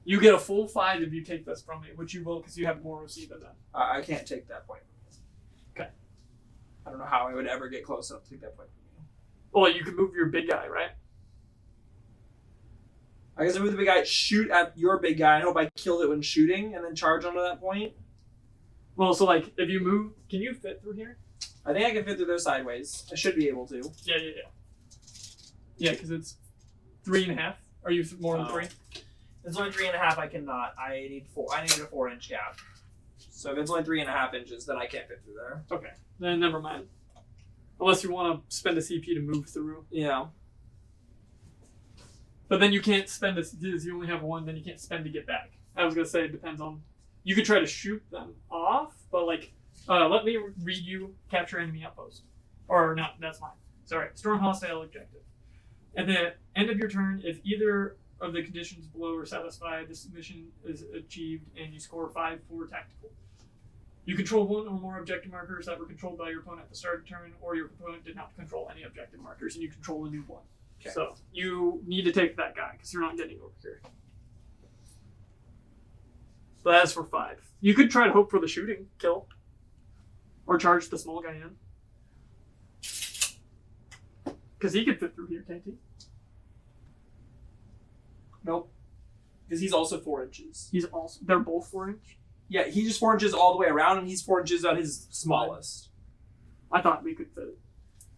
You get a full 5 if you take this from me, which you will because you have more OC than that. I can't take that point from you. Okay. I don't know how I would ever get close enough to take that point from you. Well, you can move your big guy, right? I guess I move the big guy, shoot at your big guy, and hope I killed it when shooting, and then charge onto that point. Well, so like, if you move, can you fit through here? I think I can fit through there sideways. I should be able to. Yeah. Yeah, because it's 3.5. Are you more than 3? It's only 3.5. I cannot. I need 4. I need a 4-inch gap. So if it's only 3.5 inches, then I can't fit through there. Okay, then never mind. Unless you want to spend a CP to move through. Yeah. But then you can't spend a. You only have 1, then you can't spend to get back. I was gonna say it depends on. You could try to shoot them off, but like, let me read you capture enemy outpost, or not. That's mine. Sorry, storm hostile objective. At the end of your turn, if either of the conditions below are satisfied, this mission is achieved, and you score 5 for tactical. You control 1 or more objective markers that were controlled by your opponent at the start of the turn, or your opponent did not control any objective markers, and you control a new one. Okay. So you need to take that guy because you're not getting over here. But that's for 5. You could try to hope for the shooting kill, or charge the small guy in, because he could fit through here, can't he? Nope. Because he's also 4 inches. He's also. They're both 4-inch. Yeah, he's just 4 inches all the way around, and he's 4 inches at his smallest. I thought we could fit it.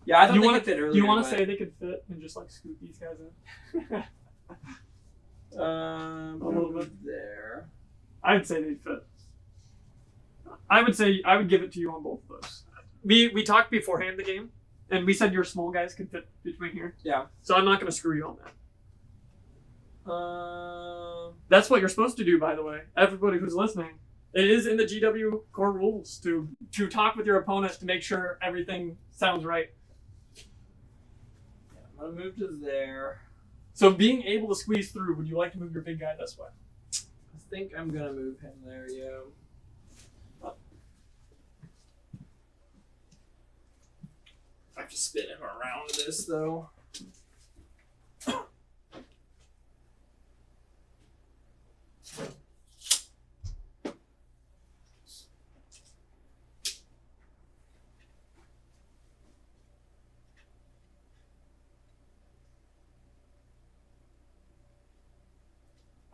Yeah, I thought You they wanna- could fit earlier. Do you want to but- say they could fit and just like scoot these guys in? A little bit there. I'd say they'd fit. I would say I would give it to you on both of those. We talked beforehand the game, and we said your small guys could fit between here. Yeah. So I'm not going to screw you on that. That's what you're supposed to do, by the way. Everybody who's listening, it is in the GW core rules to talk with your opponent to make sure everything sounds right. Yeah, I'm gonna move to there. So being able to squeeze through, would you like to move your big guy this way? I think I'm gonna move him there. Yeah. I have to spin him around this though.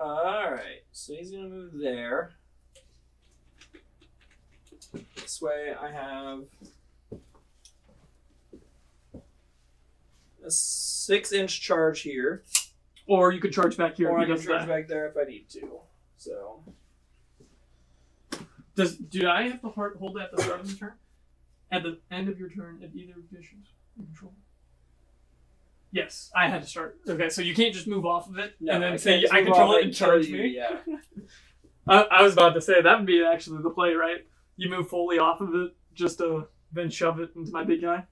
Alright, so he's gonna move there. This way I have a 6-inch charge here. Or you could charge back here. Or if I he can does charge that. back there if I need to. So Do I have to hold that at the start of the turn? At the end of your turn, if either conditions you control. Yes, I had to start. Okay, so you can't just move off of it and then say I control it and charge me. Yeah. I was about to say that would be actually the play, right? You move fully off of it just to then shove it into my big guy.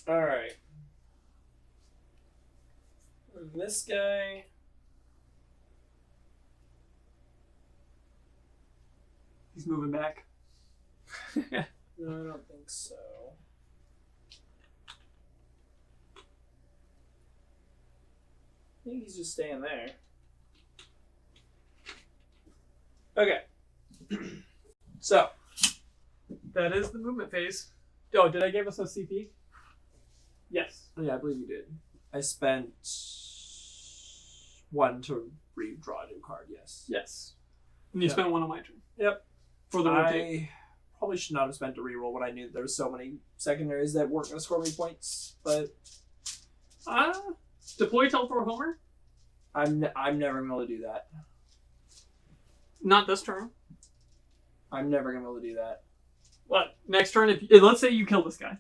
Alright. This guy. He's moving back. No, I don't think so. I think he's just staying there. Okay. So. That is the movement phase. Oh, did I give us a CP? Yes. Yeah, I believe you did. I spent 1 to redraw a new card, yes. Yes. And you Yeah. spent 1 on my turn. Yep. For the rotate. I probably should not have spent a reroll when I knew there was so many secondaries that weren't going to score me points, but Deploy teleport Homer? I'm never going to be able to do that. Not this turn. I'm never going to be able to do that. What? Next turn, if let's say you kill this guy.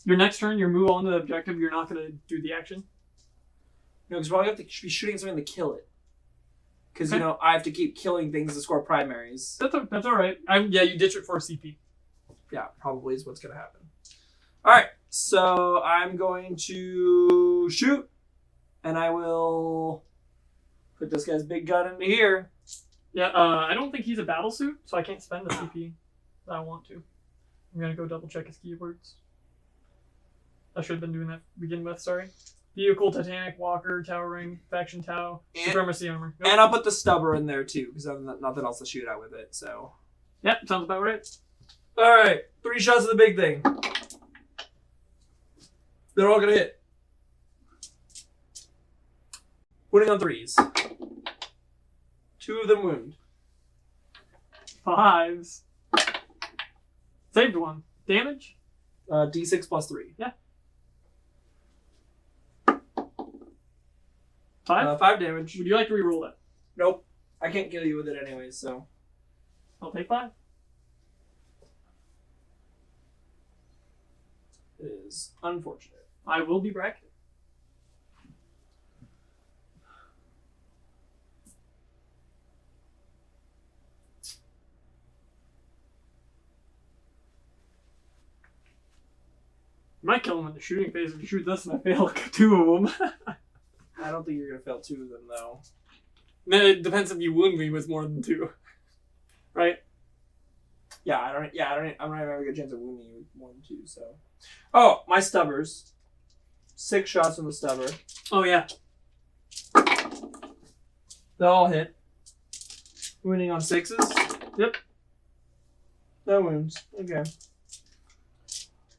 Your next turn, you move on to the objective, you're not going to do the action? No, because we'll have to be shooting something to kill it. Because, Okay. I have to keep killing things to score primaries. That's all right. Yeah, you ditch it for a CP. Yeah, probably is what's going to happen. Alright, so I'm going to shoot, and I will put this guy's big gun into here. Yeah, I don't think he's a battle suit, so I can't spend the CP that I want to. I'm going to go double check his keywords. I should have been doing that to begin with, sorry. Vehicle, Titanic, Walker, Towering, Faction Tau, And- Supremacy Armor. Nope. And I'll put the stubber in there too, because I have nothing else to shoot at with it, so. Yep, sounds about right. Alright, 3 shots of the big thing. They're all gonna hit. Winning on 3s. 2 of them wound. 5s. Saved one. Damage? D6 plus 3. 5? 5 damage. Would you like to reroll that? Nope. I can't kill you with it anyways, so. I'll take 5. It is unfortunate. I will be bracketed. You might kill him in the shooting phase if you shoot this and I fail 2 of them. I don't think you're gonna fail 2 of them though. No, it depends if you wound me with more than 2. Right? I'm not even having a good chance of wounding you with more than 2, so. Oh, my stubbers. 6 shots from the stubber. Oh, yeah. They all hit. Wounding on 6s? Yep. No wounds. Okay.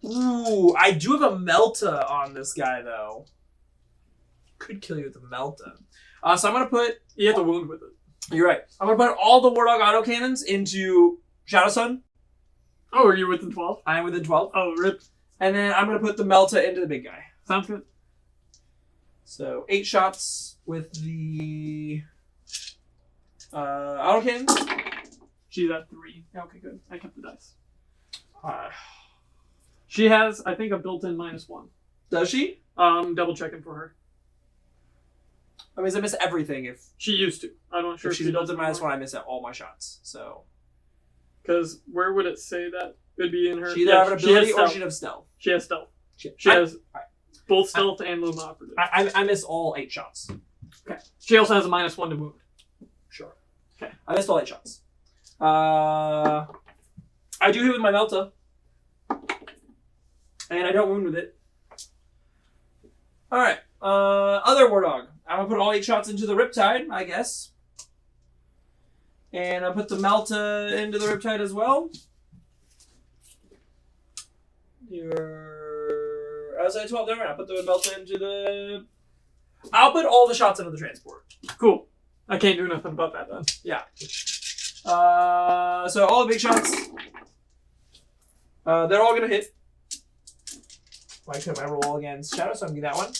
Ooh, I do have a Melta on this guy though. Could kill you with a Melta. So I'm gonna put. You have to wound with it. You're right. I'm gonna put all the Wardog autocannons into Shadow Sun. Oh, are you within 12? I am within 12. Oh, rip. And then I'm gonna put the Melta into the big guy. Sounds good. So 8 shots with the autocannon. She's at 3. Okay, good. I kept the dice. She has, I think, a built-in -1. Does she? Double checking for her. I mean, I miss everything if She used to. I'm not sure she's a does built-in anymore. -1. I miss all my shots. So Because where would it say that? It would be in her. she either have an ability she or has she'd have stealth. She has stealth. She I- has both stealth and Luma operative. I miss all 8 shots. Okay. She also has a -1 to wound. Sure. Okay. I missed all 8 shots. I do hit with my Melta. And I don't wound with it. Alright. Other Wardog. I'm gonna put all 8 shots into the Riptide, I guess. And I'll put the Melta into the Riptide as well. Outside 12, never mind. I'll put the Melta into the... I'll put all the shots into the transport. Cool. I can't do nothing about that then. Yeah. So all the big shots, they're all gonna hit. Why couldn't I roll against Shadow? So I'm gonna do that one.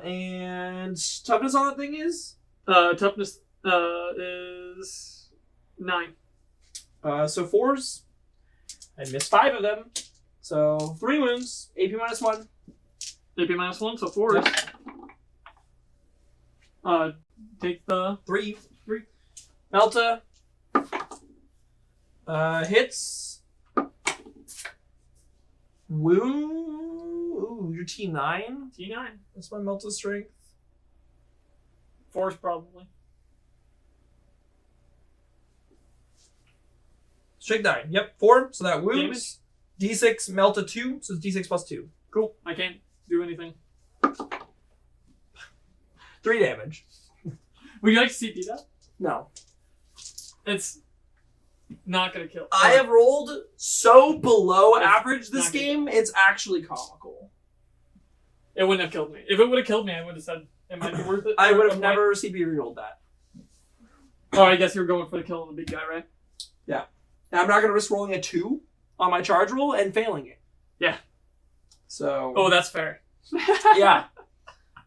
And toughness on that thing is? Toughness is 9. So 4s. I missed 5 of them. So 3 wounds. AP -1. AP -1, so 4 is. Take the 3. Melta. Hits. Wound. Ooh, you're T9. T9. That's my Melta strength. 4's probably. Strength 9. Yep, 4. So that wounds. D6 Melta 2. So it's D6 plus 2. Cool. I can't do anything. 3 damage. Would you like to CP that? No. It's not gonna kill. I have rolled so below It's average this not good. game, it's actually comical. It wouldn't have killed me. If it would have killed me, I would have said it might be worth it. I Or would have it might- never CP rerolled that. Oh, I guess you're going for the kill on the big guy, right? Now, I'm not going to risk rolling a 2 on my charge roll and failing it. Yeah. So. Oh, that's fair. yeah.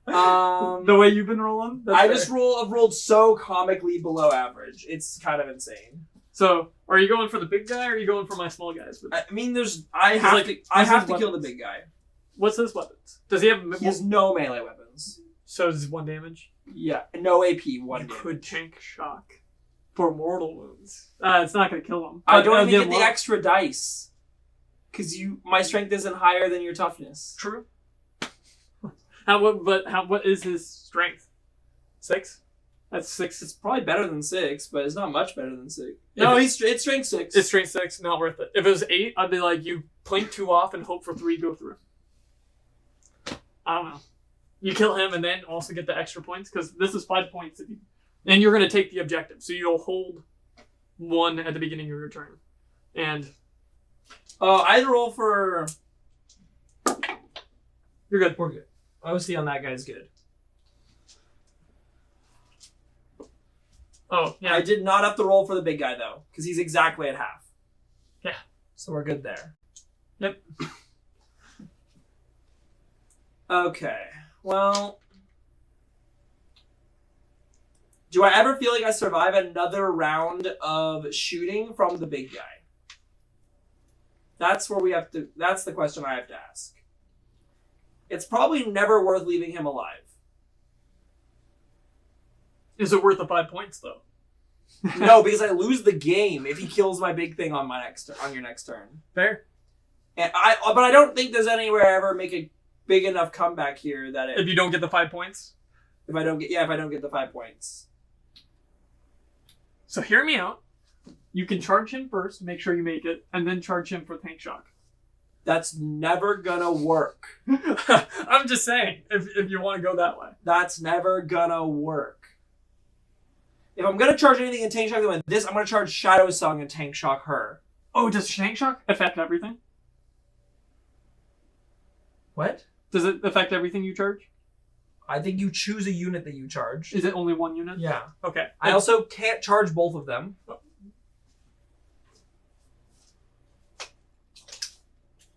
The way you've been rolling. That's I fair. just have rolled so comically below average. It's kind of insane. So, are you going for the big guy or are you going for my small guys? I mean, I have like, to this is kill the weapons. big guy. What's his weapons? Does he have? He has no melee weapons. So is 1 damage? Yeah, no AP, 1 You damage. could tank shock for mortal wounds. It's not gonna kill him. I But don't it'll even get him the up. extra dice. Because my strength isn't higher than your toughness. True. What is his strength? 6. That's 6. It's probably better than 6, but it's not much better than 6. If No, it- it's strength 6. It's strength 6. Not worth it. If it was 8, I'd be like, you plink 2 off and hope for 3 go through. I don't know. You kill him and then also get the extra points because this is 5 points, and you're gonna take the objective. So you'll hold 1 at the beginning of your turn, and I'd roll for... you're good. We're good. OC on that guy's good. Oh yeah, I did not have to roll for the big guy, though, because he's exactly at half. Yeah. So we're good there. Yep. Okay. Well, do I ever feel like I survive another round of shooting from the big guy? That's the question I have to ask. It's probably never worth leaving him alive. Is it worth the 5 points though? No, because I lose the game if he kills my big thing on your next turn. Fair. But I don't think there's anywhere I ever make a big enough comeback here that If you don't get the 5 points. if I don't get the 5 points. So hear me out. You can charge him first, make sure you make it, and then charge him for tank shock. That's never gonna work. I'm just saying, if you want to go that way. That's never gonna work. If I'm gonna charge anything in tank shock with this, I'm gonna charge Shadow Song and tank shock her. Oh, does tank shock affect everything? What? Does it affect everything you charge? I think you choose a unit that you charge. Is it only one unit? Yeah. Okay. I also can't charge both of them.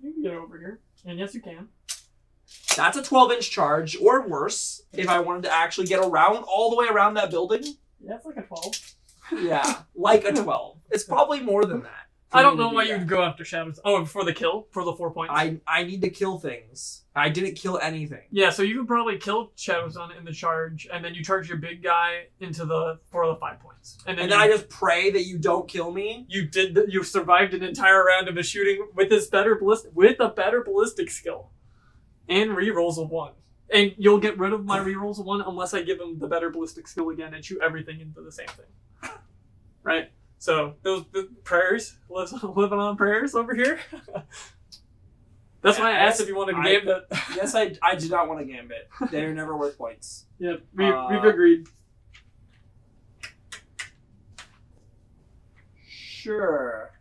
You can get over here. And yes, you can. That's a 12-inch charge, or worse, if I wanted to actually get around all the way around that building. Yeah, it's like a 12. Yeah, like a 12. It's probably more than that. I don't know why you'd go after Shadows. Oh, for the kill? For the 4 points? I need to kill things. I didn't kill anything. Yeah, so you could probably kill Shadows on in the charge, and then you charge your big guy for the 5 points. And then I just pray that you don't kill me. You survived an entire round of his shooting with a better ballistic skill. And rerolls of 1. And you'll get rid of my rerolls of 1 unless I give him the better ballistic skill again and shoot everything into the same thing. Right? So, the prayers, living on prayers over here. That's why I asked if you wanted to gambit. Yes, I do not want to gambit. They're never worth points. Yeah, we've agreed. Sure.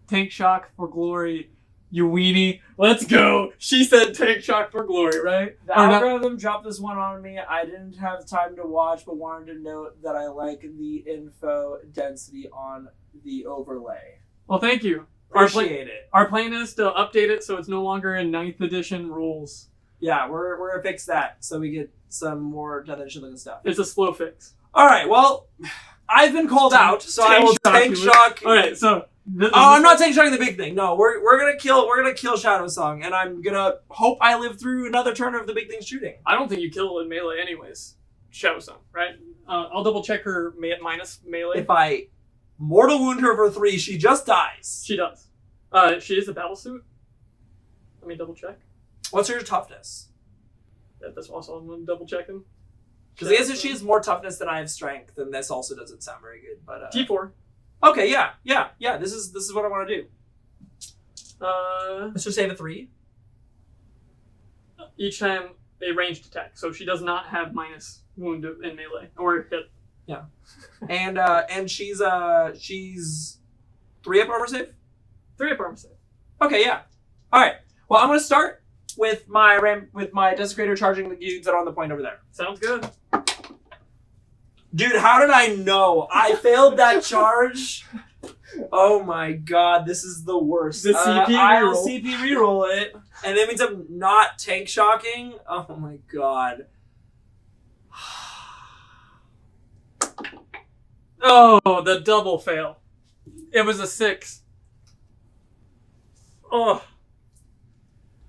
Tank shock for glory, you weenie. Let's go. She said tank shock for glory, right? The algorithm dropped this one on me. I didn't have time to watch, but wanted to note that I like the info density on the overlay. Well, thank you. Appreciate it. Our plan is to update it so it's no longer in 9th edition rules. Yeah, we're gonna fix that so we get some more 10th edition looking stuff. It's a slow fix. All right, well, I've been called out, so I will tank shock. All right, so I'm not tank shocking the big thing. No, we're gonna kill Shadow Song, and I'm gonna hope I live through another turn of the big thing shooting. I don't think you kill in melee anyways. Shadow Song, right? I'll double check her minus melee. If I mortal wound her for 3, she just dies. She does. She is a battle suit. Let me double check. What's her toughness? Yeah, that's also I'm double checking. Because I guess if she has more toughness than I have strength, then this also doesn't sound very good. But T4. Okay, yeah. This is what I want to do. Let's just save a 3. Each time a ranged attack, so she does not have minus wound in melee or hit. Yeah, and she's 3 up armor save. 3 up armor save. Okay, yeah. All right. Well, I'm gonna start with my desecrator charging the dudes that are on the point over there. Sounds good. Dude, how did I know? I failed that charge. Oh my god, this is the worst. The CP I'll reroll. CP reroll it, and that means I'm not tank shocking. Oh my god. Oh, the double fail. It was a 6. Oh.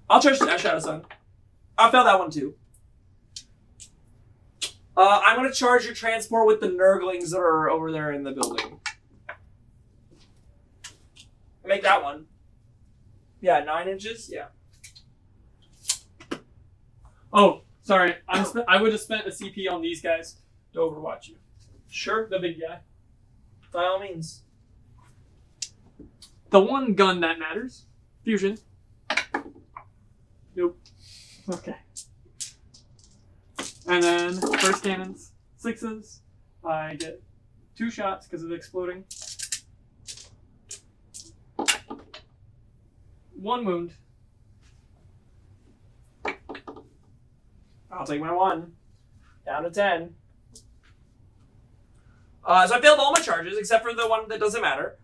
I'll charge Shadow Sun. I'll fail that one too. I'm gonna charge your transport with the Nurglings that are over there in the building. Make that one. Yeah, 9 inches. Yeah. Oh, sorry. I would have spent a CP on these guys to overwatch you. Sure. The big guy. By all means. The one gun that matters. Fusion. Nope. Okay. And then first cannons. 6s. I get 2 shots because of exploding. 1 wound. I'll take my 1. Down to 10. So I failed all my charges except for the one that doesn't matter.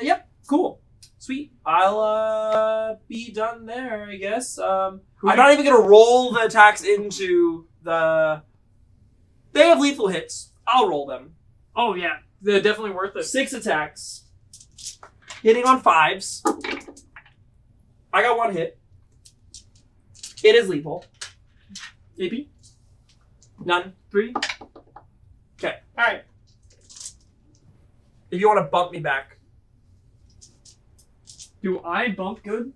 Yep, cool. Sweet. I'll be done there, I guess. I'm not even gonna roll the attacks into the. They have lethal hits. I'll roll them. Oh yeah, they're definitely worth it. 6 attacks. Hitting on 5s. I got 1 hit. It is lethal. AP? None. 3? Okay. Alright. If you want to bump me back. Do I bump good?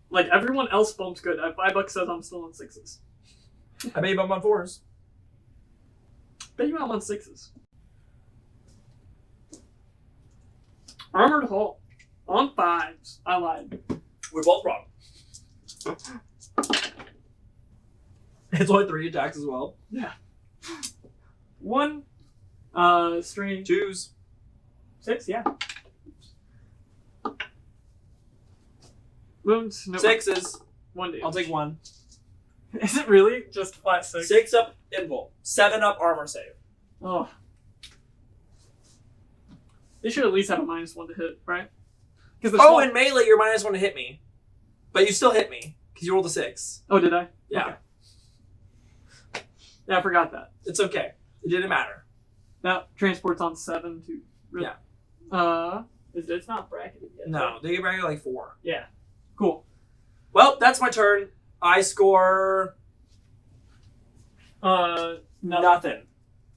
Like, everyone else bumps good. $5 says I'm still on 6s. I may bump on 4s. Bet you I'm on 6s. Armored Hull. On 5s. I lied. We're both wrong. It's only 3 attacks as well. Yeah. 1. Strain. 2s. 6, yeah. Wounds. No. 6s. 1 damage. I'll take 1. Is it really just flat 6? 6 up invul. 7 up armor save. Oh. They should at least have a -1 to hit, right? Oh, in melee, you're -1 to hit me. But you still hit me, because you rolled a 6. Oh, did I? Yeah. Okay. Yeah, I forgot that. It's okay. It didn't matter. Now, transport's on 7 too. Really? Yeah. It's not bracketed yet. No, right? they get back at like 4. Yeah. Cool. Well, that's my turn. I score nothing.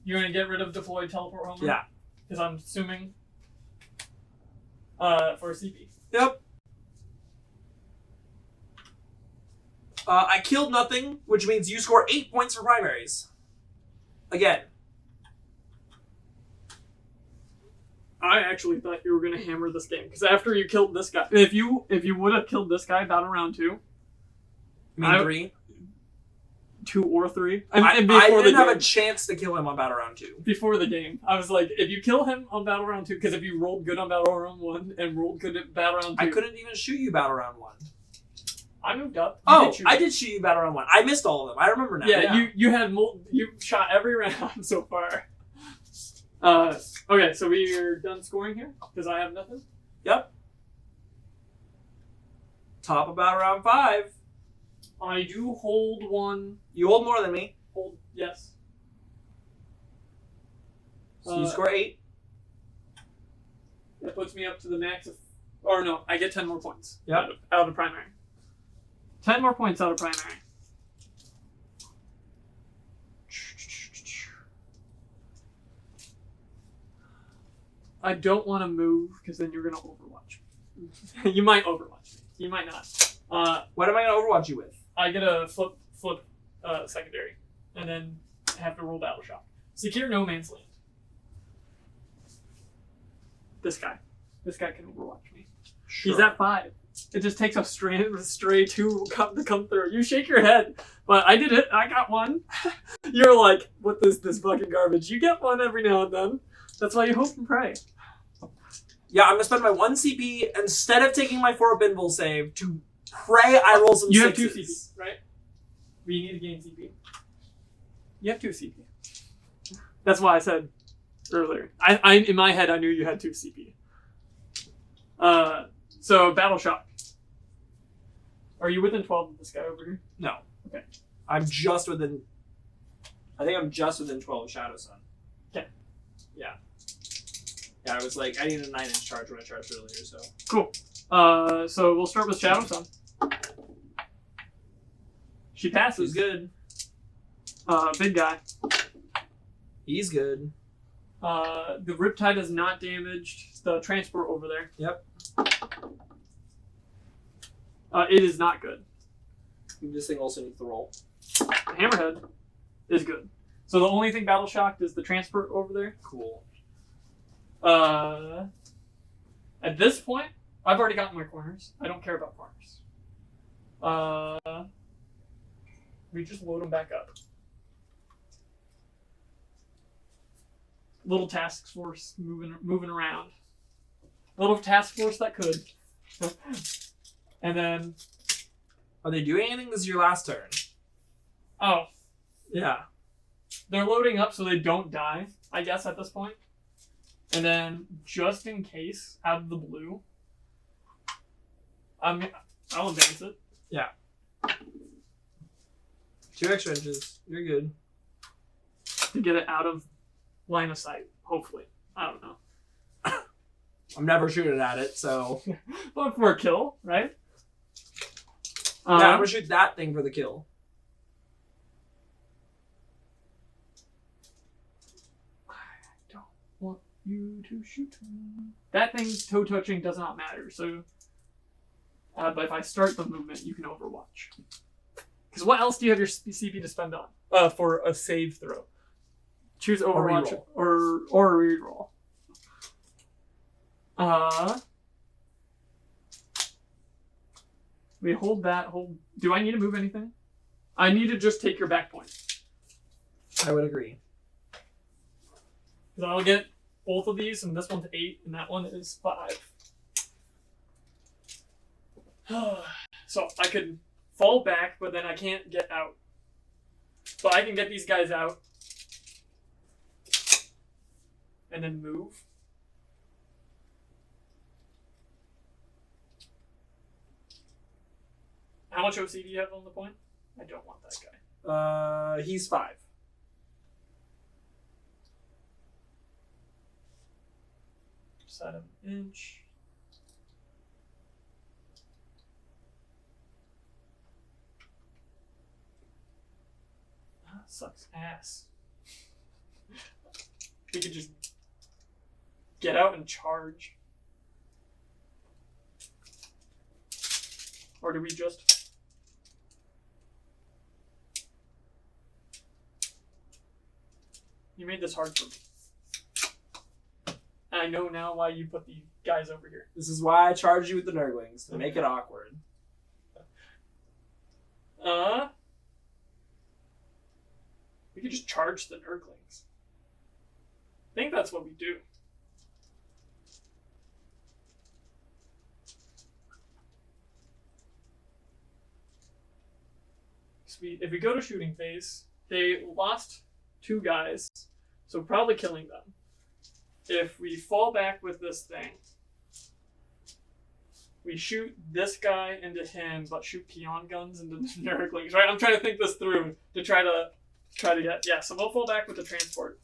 You're gonna get rid of deployed teleport homer? Yeah. Because I'm assuming for CP. Yep. I killed nothing, which means you score 8 points for primaries. Again. I actually thought you were gonna hammer this game because after you killed this guy, if you would have killed this guy battle round 2, You mean 3? 2 or 3, I and before didn't the have game, a chance to kill him on battle round 2. before the game, I was like, if you kill him on battle round 2, because if you rolled good on battle round 1 and rolled good at battle round 2, I couldn't even shoot you battle round 1. I moved up. I did shoot you battle round 1. I missed all of them. I remember now. Yeah, you had you shot every round so far. Okay, so we're done scoring here because I have nothing. Yep. Top of battle round 5. I do hold 1. You hold more than me. Hold yes. So you score 8. That puts me up to the max of, or no, I get 10 more points. Yep. Out of primary. 10 more points out of primary. I don't want to move because then you're gonna overwatch me. You might overwatch me. You might not. What am I going to overwatch you with? I get a flip secondary, and then have to roll battle shock. Secure no man's land. This guy can overwatch me. Sure. He's at 5. It just takes a stray 2 to come through. You shake your head, but I did it. I got 1. You're like, what is this fucking garbage? You get 1 every now and then. That's why you hope and pray. Yeah, I'm going to spend my 1 CP instead of taking my 4 up invul save to pray I roll some You 6s. have 2 CP, right? We need to gain CP. You have 2 CP. That's why I said earlier. I in my head I knew you had 2 CP. So battle shock. Are you within 12 of this guy over here? No. Okay. I'm just within... I think I'm just within 12 of Shadow Sun. Okay. Yeah. Yeah, I was like, I need a 9-inch charge when I charged earlier, so... Cool. So we'll start with Shadow Sun. She passes. He's good. Big guy. He's good. The Riptide is not damaged. The transport over there. Yep. It is not good. This thing also needs to roll. The Hammerhead is good. So the only thing battle shocked is the transport over there. Cool. At this point, I've already gotten my corners. I don't care about corners. We just load them back up. Little task force moving around. Little task force that could. And then... Are they doing anything? This is your last turn. Oh. Yeah. They're loading up so they don't die, I guess, at this point. And then, just in case, out of the blue, I'll advance it. 2 extra inches. You're good. To get it out of line of sight, hopefully. I don't know. I'm never shooting at it, so. But for a kill, right? Yeah, I'm gonna shoot that thing for the kill. I don't want you to shoot me. That thing's toe touching does not matter, so. But if I start the movement, you can overwatch. Because what else do you have your CP to spend on? For a save throw. Choose Overwatch or reroll. We hold that. Do I need to move anything? I need to just take your back point. I would agree. Because I'll get both of these, and this one's 8, and that one is 5. So I could fall back, but then I can't get out. But I can get these guys out. And then move. How much OC do you have on the point? I don't want that guy. He's 5. Side of an inch. Sucks ass. We could just get out and charge. Or do we just... You made this hard for me. And I know now why you put the guys over here. This is why I charged you with the Nurglings, to make it awkward. We could just charge the Nurglings. I think that's what we do. If we go to shooting phase, they lost 2 guys, so probably killing them. If we fall back with this thing, we shoot this guy into him, but shoot peon guns into the Nurglings, right? I'm trying to think this through to try to get... Yeah, so we'll fall back with the transport.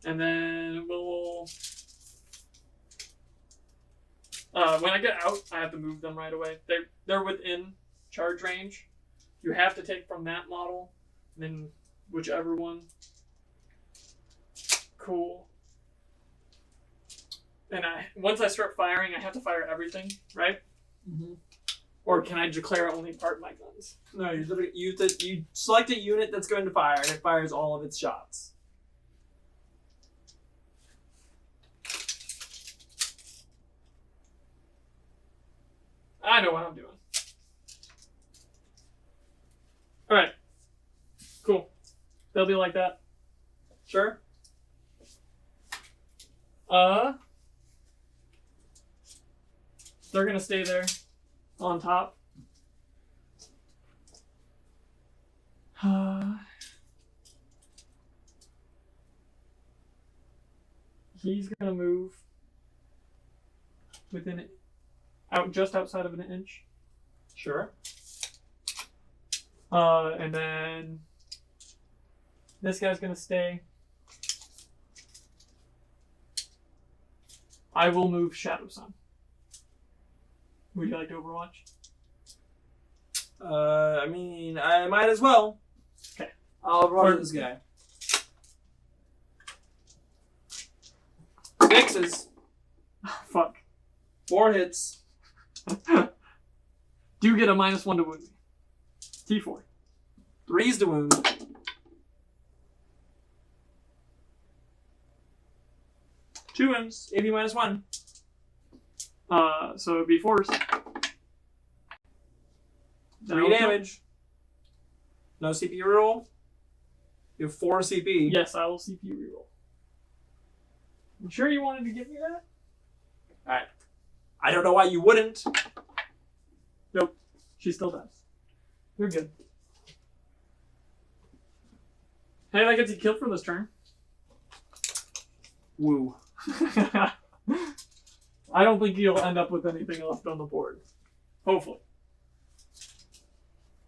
And then we'll... when I get out, I have to move them right away. They're within charge range. You have to take from that model, and then whichever one. Cool. And once I start firing, I have to fire everything, right? Mm-hmm. Or can I declare only part of my guns? No, you select a unit that's going to fire, and it fires all of its shots. I know what I'm doing. Alright. Cool. They'll be like that. Sure. They're gonna stay there on top. He's gonna move within it. Just outside of an inch. Sure. And then this guy's gonna stay. I will move Shadow Sun. Would you like to Overwatch? I mean, I might as well. Okay. I'll overwatch this guy. Fixes. Fuck. 4 hits. Do get a -1 to wound me. T4. 3's to wound. 2 wounds. AP -1. So it'd be force. 3 damage. No CP reroll. You have 4 CP. Yes, I will CP reroll. You sure you wanted to give me that? Alright. I don't know why you wouldn't. Nope. She still does. You're good. Hey, that gets you killed for this turn. Woo. I don't think you'll end up with anything left on the board. Hopefully.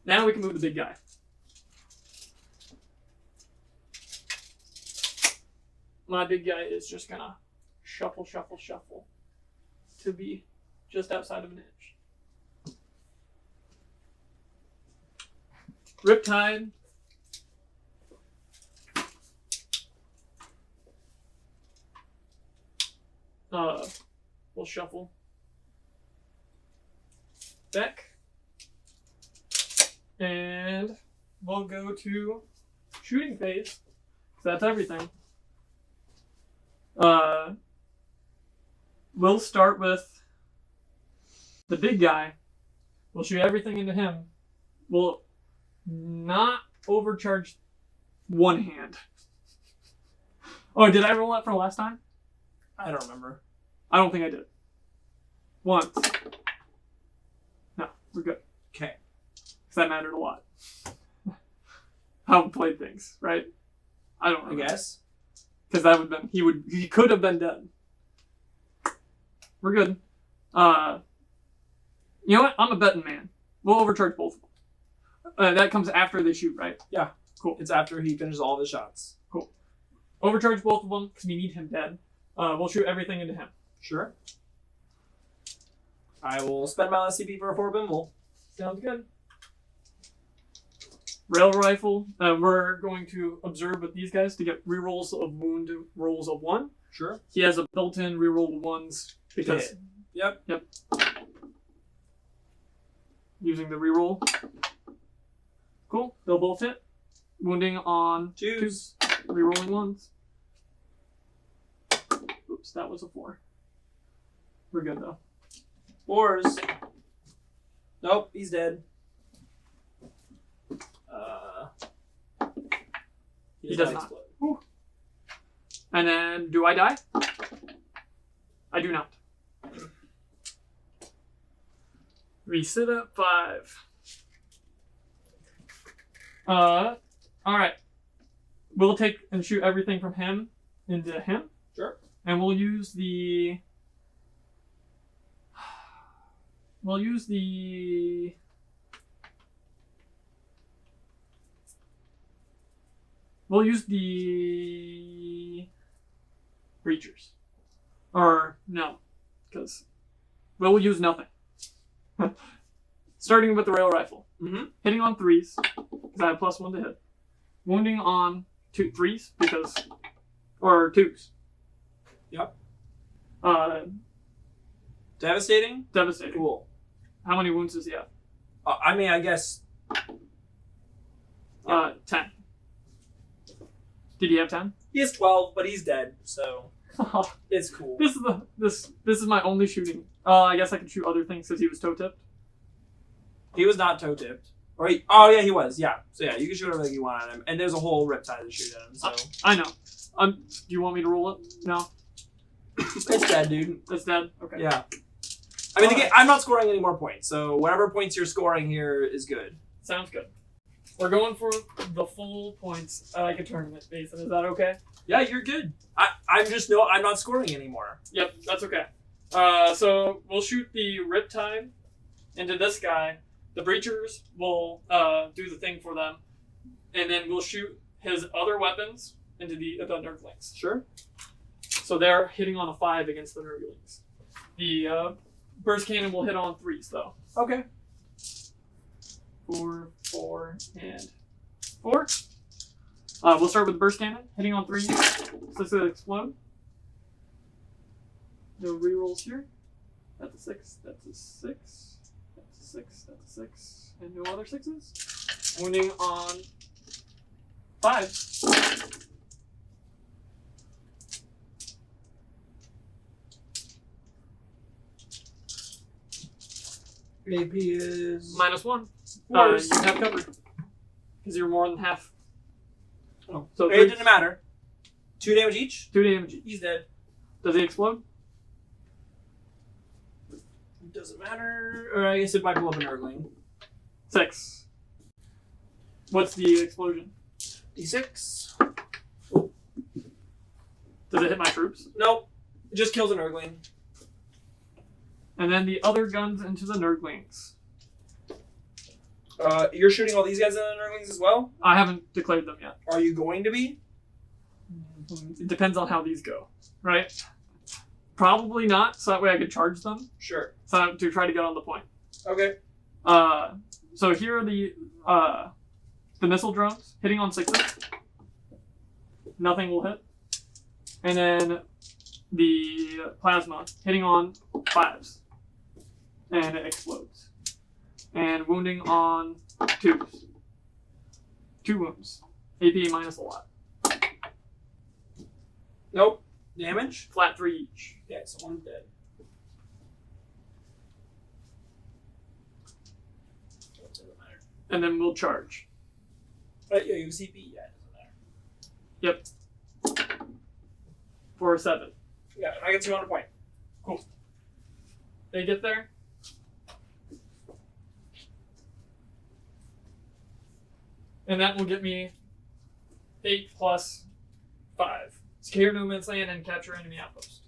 Now we can move the big guy. My big guy is just gonna shuffle, shuffle, shuffle to be just outside of an inch. Riptide. We'll shuffle. Back. And we'll go to shooting phase. 'Cause that's everything. We'll start with the big guy. We'll shoot everything into him. We'll not overcharge one hand. Oh, did I roll that for last time? I don't remember. I don't think I did. Once. No, we're good. Okay. Because that mattered a lot. How we played things, right? I don't know. I guess. Because that would have been, he could have been dead. We're good. You know what? I'm a betting man. We'll overcharge both of them. That comes after they shoot, right? Yeah. Cool. It's after he finishes all of his shots. Cool. Overcharge both of them because we need him dead. We'll shoot everything into him. Sure. I will spend my last CP for a 4 bimble. Sounds good. Rail rifle. We're going to observe with these guys to get rerolls of wound rolls of 1. Sure. He has a built-in reroll of 1s because Yep. using the reroll. Cool. They'll both hit. Wounding on 2s. Rerolling 1s. Oops, that was a 4. We're good though. 4s. Nope, he's dead. He does not. Whew. And then, do I die? I do not. We sit at 5. Alright. We'll take and shoot everything from him into him. Sure. And we'll use the breachers. Or no, because we'll use nothing. Starting with the rail rifle. Mm-hmm. Hitting on 3s, because I have +1 to hit. Wounding on 3s, or 2s. Yep. Devastating. Cool. How many wounds does he have? I mean, I guess 10. Did he have 10? he has 12, but he's dead, so it's cool. This is my only shooting. I guess I can shoot other things because he was toe tipped. He was not toe tipped. Oh yeah, he was. Yeah. So yeah, you can shoot everything you want at him, and there's a whole riptide to shoot at him. So I know. Do you want me to roll it? No. it's dead, dude. It's dead. Okay. Yeah. I mean, again, I'm not scoring any more points, so whatever points you're scoring here is good. Sounds good. We're going for the full points like a tournament, Mason. Is that okay? Yeah, you're good. I'm not scoring anymore. Yep, that's okay. So we'll shoot the Riptide into this guy. The Breachers will do the thing for them. And then we'll shoot his other weapons into the Nurglings. Sure. So they're hitting on a 5 against the Nurglings. The Burst Cannon will hit on 3s, though. Okay. 4, 4, and 4. We'll start with the Burst Cannon, hitting on 3s. So it's going to explode. No rerolls here. That's a 6, that's a 6, that's a 6, that's a 6, and no other 6s. Wounding on 5. AP is -1. Worse. You have covered. Because you're more than half. Oh. So it didn't matter. 2 damage each? 2 damage each. He's dead. Does he explode? Doesn't matter. Or I guess it might blow up an Nurgling. 6. What's the explosion? D6. Does it hit my troops? Nope. It just kills an Nurgling. And then the other guns into the Nurglings. You're shooting all these guys in the Nurglings as well? I haven't declared them yet. Are you going to be? It depends on how these go, right? Probably not, so that way I could charge them. Sure. So to try to get on the point. Okay. So here are the missile drones hitting on 6s. Nothing will hit. And then the plasma hitting on 5s. And it explodes. And wounding on 2s. 2 wounds. AP minus a lot. Nope. Damage? Flat 3 each. Okay, so one's dead. Doesn't matter. And then we'll charge. But yeah, you have CP. Yeah, it doesn't matter. Yep. For a 7. Yeah, and I get 200 point. Cool. They get there. And that will get me 8 plus 5. Secure no man's land and capture enemy outpost.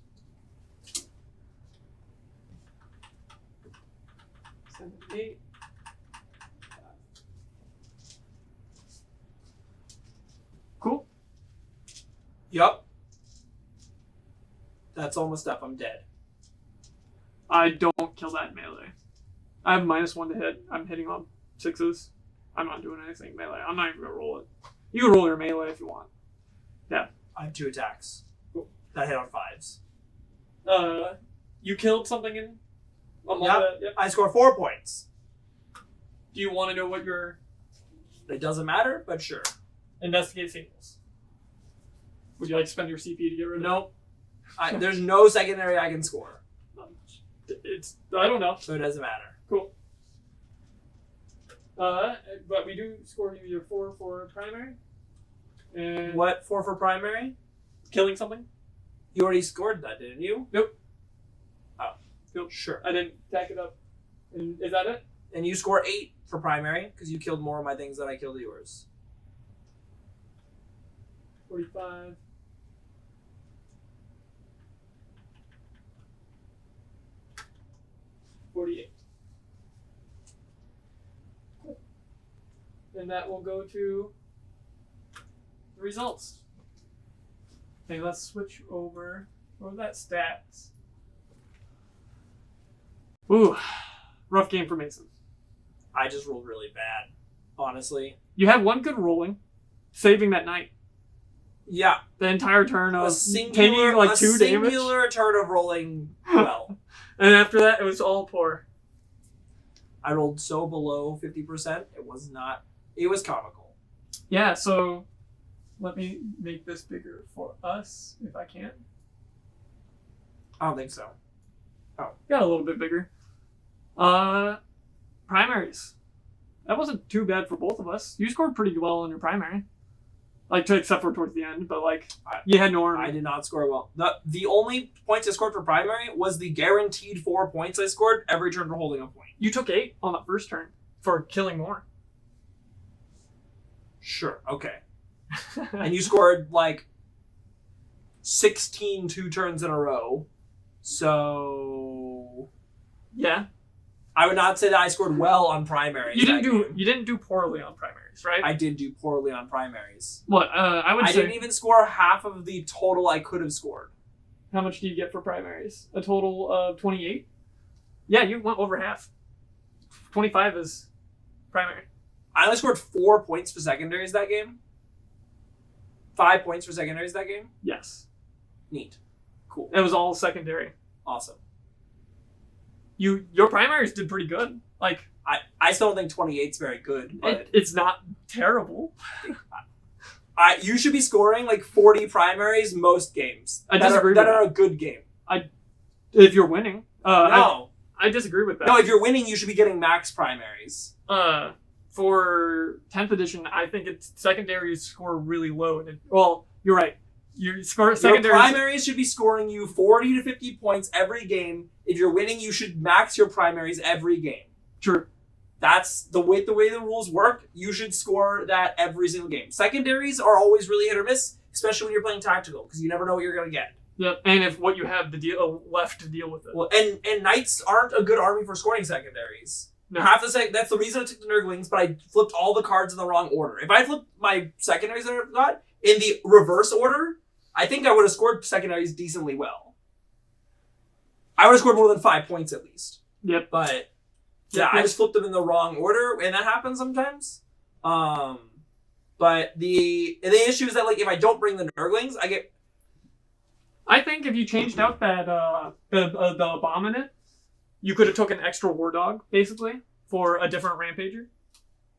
7, 8. Cool. Yup. That's almost up. I'm dead. I don't kill that in melee. I have -1 to hit. I'm hitting on 6s. I'm not doing anything melee. I'm not even gonna roll it. You can roll your melee if you want. Yeah. I have 2 attacks. That hit on 5s. You killed something in. Yep. Yep. I score 4 points. Do you want to know what your It doesn't matter, but sure. investigate signals? Would you like to spend your CP to get rid of Nope. There's no secondary I can score, it? I don't know. so it doesn't matter. Cool. But we do score you your 4 for primary. And What, 4 for primary? killing something? You already scored that, didn't you? Nope. Oh. Nope. Sure. I didn't tack it up. And is that it? And you score 8 for primary, because you killed more of my things than I killed yours. 45. $48. Cool. And that will go to the results. Okay, let's switch over. What was that stats? Ooh, rough game for Mason. I just rolled really bad, honestly. You had one good rolling, saving that knight. Yeah. The entire turn of Taking like 2 damage. A singular turn of rolling well. And after that, it was all poor. I rolled so below 50%, it was not... It was comical. Yeah, so let me make this bigger for us, if I can. I don't think so. Got a little bit bigger. Primaries. That wasn't too bad for both of us. You scored pretty well on your primary. Like, except for towards the end, but like, you had no army. I did not score well. The only points I scored for primary was the guaranteed 4 points I scored every turn for holding a point. You took 8 on the first turn for killing more. Sure, okay. And you scored like 16 2 turns in a row. So Yeah. I would not say that I scored well on primaries. You didn't do poorly on primaries, right? I did do poorly on primaries. What? I would I say. didn't even score half of the total I could have scored. How much do you get for primaries? A total of 28? Yeah, you went over half. 25 is primary. I only scored 4 points for secondaries that game. 5 points for secondaries that game. Yes. Neat. Cool. It was all secondary. Awesome. Your primaries did pretty good. Like, I still don't think 28's very good, but it's not terrible. you should be scoring like 40 primaries most games. I disagree with that are a good game. If you're winning. No. I disagree with that. No, if you're winning, you should be getting max primaries. For 10th edition, I think its secondaries score really low. Well, you're right. You score Your secondaries. primaries should be scoring you 40 to 50 points every game. If you're winning, you should max your primaries every game. True. That's the way the rules work. You should score that every single game. Secondaries are always really hit or miss, especially when you're playing tactical, because you never know what you're going to get. Yep. And if what you have left to deal with it. Well, and knights aren't a good army for scoring secondaries. No. Half the that's the reason I took the Nurglings, but I flipped all the cards in the wrong order. If I flipped my secondaries that I've got in the reverse order, I think I would have scored secondaries decently well. I would have scored more than 5 points at least. Yep. But yeah, I just flipped them in the wrong order, and that happens sometimes. But the issue is that like if I don't bring the Nurglings, I think if you changed out that the Abominant, you could have took an extra War Dog, basically, for a different Rampager.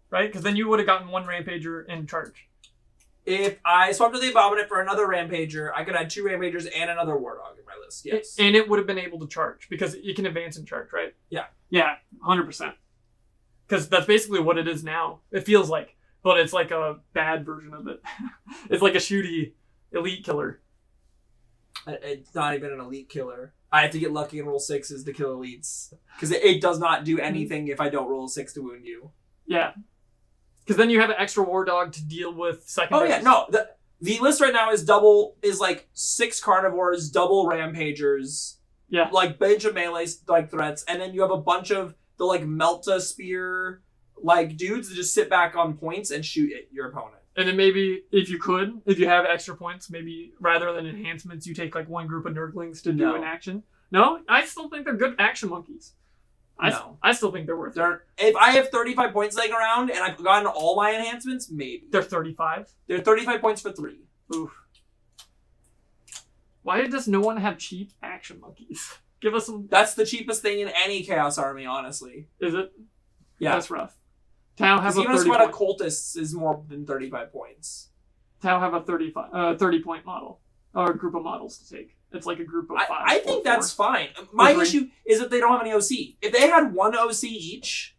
Right? Because then you would have gotten one Rampager in charge. If I swapped to the Abominant for another Rampager, I could have 2 Rampagers and another War Dog in my list, yes. And it would have been able to charge, because you can advance and charge, right? Yeah. Yeah, 100%. Because that's basically what it is now. It feels like. But it's like a bad version of it. It's like a shooty elite killer. It's not even an elite killer. I have to get lucky and roll 6s to kill elites. Because it does not do anything if I don't roll a 6 to wound you. Yeah. Because then you have an extra War Dog to deal with secondaries. Oh yeah, no. The list right now is like 6 carnivores, double rampagers. Yeah. Like bunch of melee like threats. And then you have a bunch of the like Melta spear like dudes that just sit back on points and shoot at your opponent. And then maybe, if you have extra points, maybe rather than enhancements, you take like one group of Nurglings to do an action. No? I still think they're good action monkeys. I still think they're worth it. If I have 35 points laying around and I've gotten all my enhancements, maybe. They're 35? They're 35 points for 3. Oof. Why does no one have cheap action monkeys? Give us some... That's the cheapest thing in any Chaos Army, honestly. Is it? Yeah. That's rough. Tau have a even 30 a squad of point. cultists is more than 35 points. Tau have a 30 point model. Or a group of models to take. It's like a group of 5. I think that's fine. My issue is that they don't have any OC. If they had one OC each,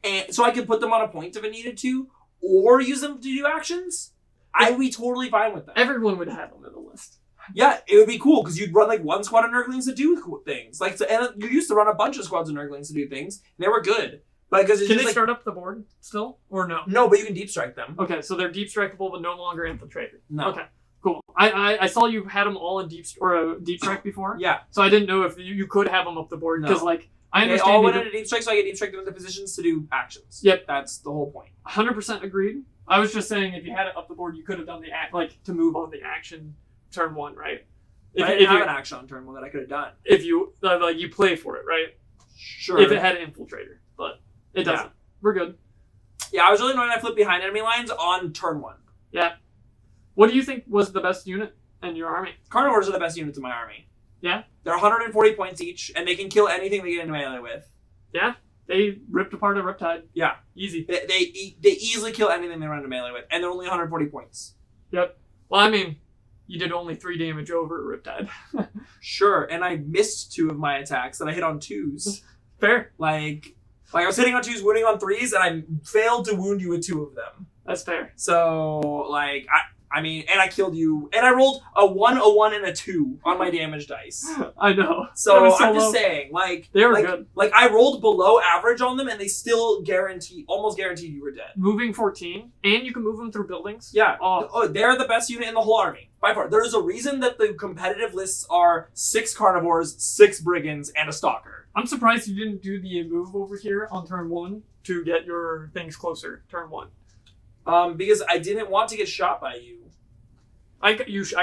and so I could put them on a point if I needed to, or use them to do actions, I would be totally fine with that. Everyone would have them in the list. Yeah, it would be cool, because you'd run like one squad of Nurglings to do cool things. Like, and you used to run a bunch of squads of Nurglings to do things, and they were good. But because Can they start up the board still? Or no? No, but you can deep strike them. Okay, so they're deep strikeable, but no longer infiltrated. No. Okay, cool. I saw you had them all in deep strike before. Yeah. So I didn't know if you could have them up the board, because like I They understand all went into deep strike, so I get deep strike them into positions to do actions. Yep. That's the whole point. 100% agreed. I was just saying if you had it up the board, you could have done the to move on the action turn 1, right? I didn't have an action on turn 1 that I could have done. If you you play for it, right? Sure. If it had an infiltrator, but it doesn't. Yeah. We're good. Yeah, I was really annoyed I flipped behind enemy lines on turn 1. Yeah. What do you think was the best unit in your army? Carnivores are the best units in my army. Yeah? They're 140 points each, and they can kill anything they get into melee with. Yeah? They ripped apart a Riptide. Yeah. Easy. They easily kill anything they run into melee with, and they're only 140 points. Yep. Well, I mean, you did only 3 damage over a Riptide. Sure, and I missed 2 of my attacks that I hit on 2s. Fair. Like I was hitting on 2s, wounding on 3s, and I failed to wound you with 2 of them. That's fair. So, like, I mean, and I killed you, and I rolled a 1, and a 2 on my damage dice. I know. So so I'm just low. saying, like, They were good. Like, I rolled below average on them, and they still almost guaranteed you were dead. Moving 14, and you can move them through buildings. Yeah. Oh, They're the best unit in the whole army. By far. There's a reason that the competitive lists are 6 carnivores, 6 brigands, and a stalker. I'm surprised you didn't do the move over here on turn 1 to get your things closer. Turn 1. Because I didn't want to get shot by you. I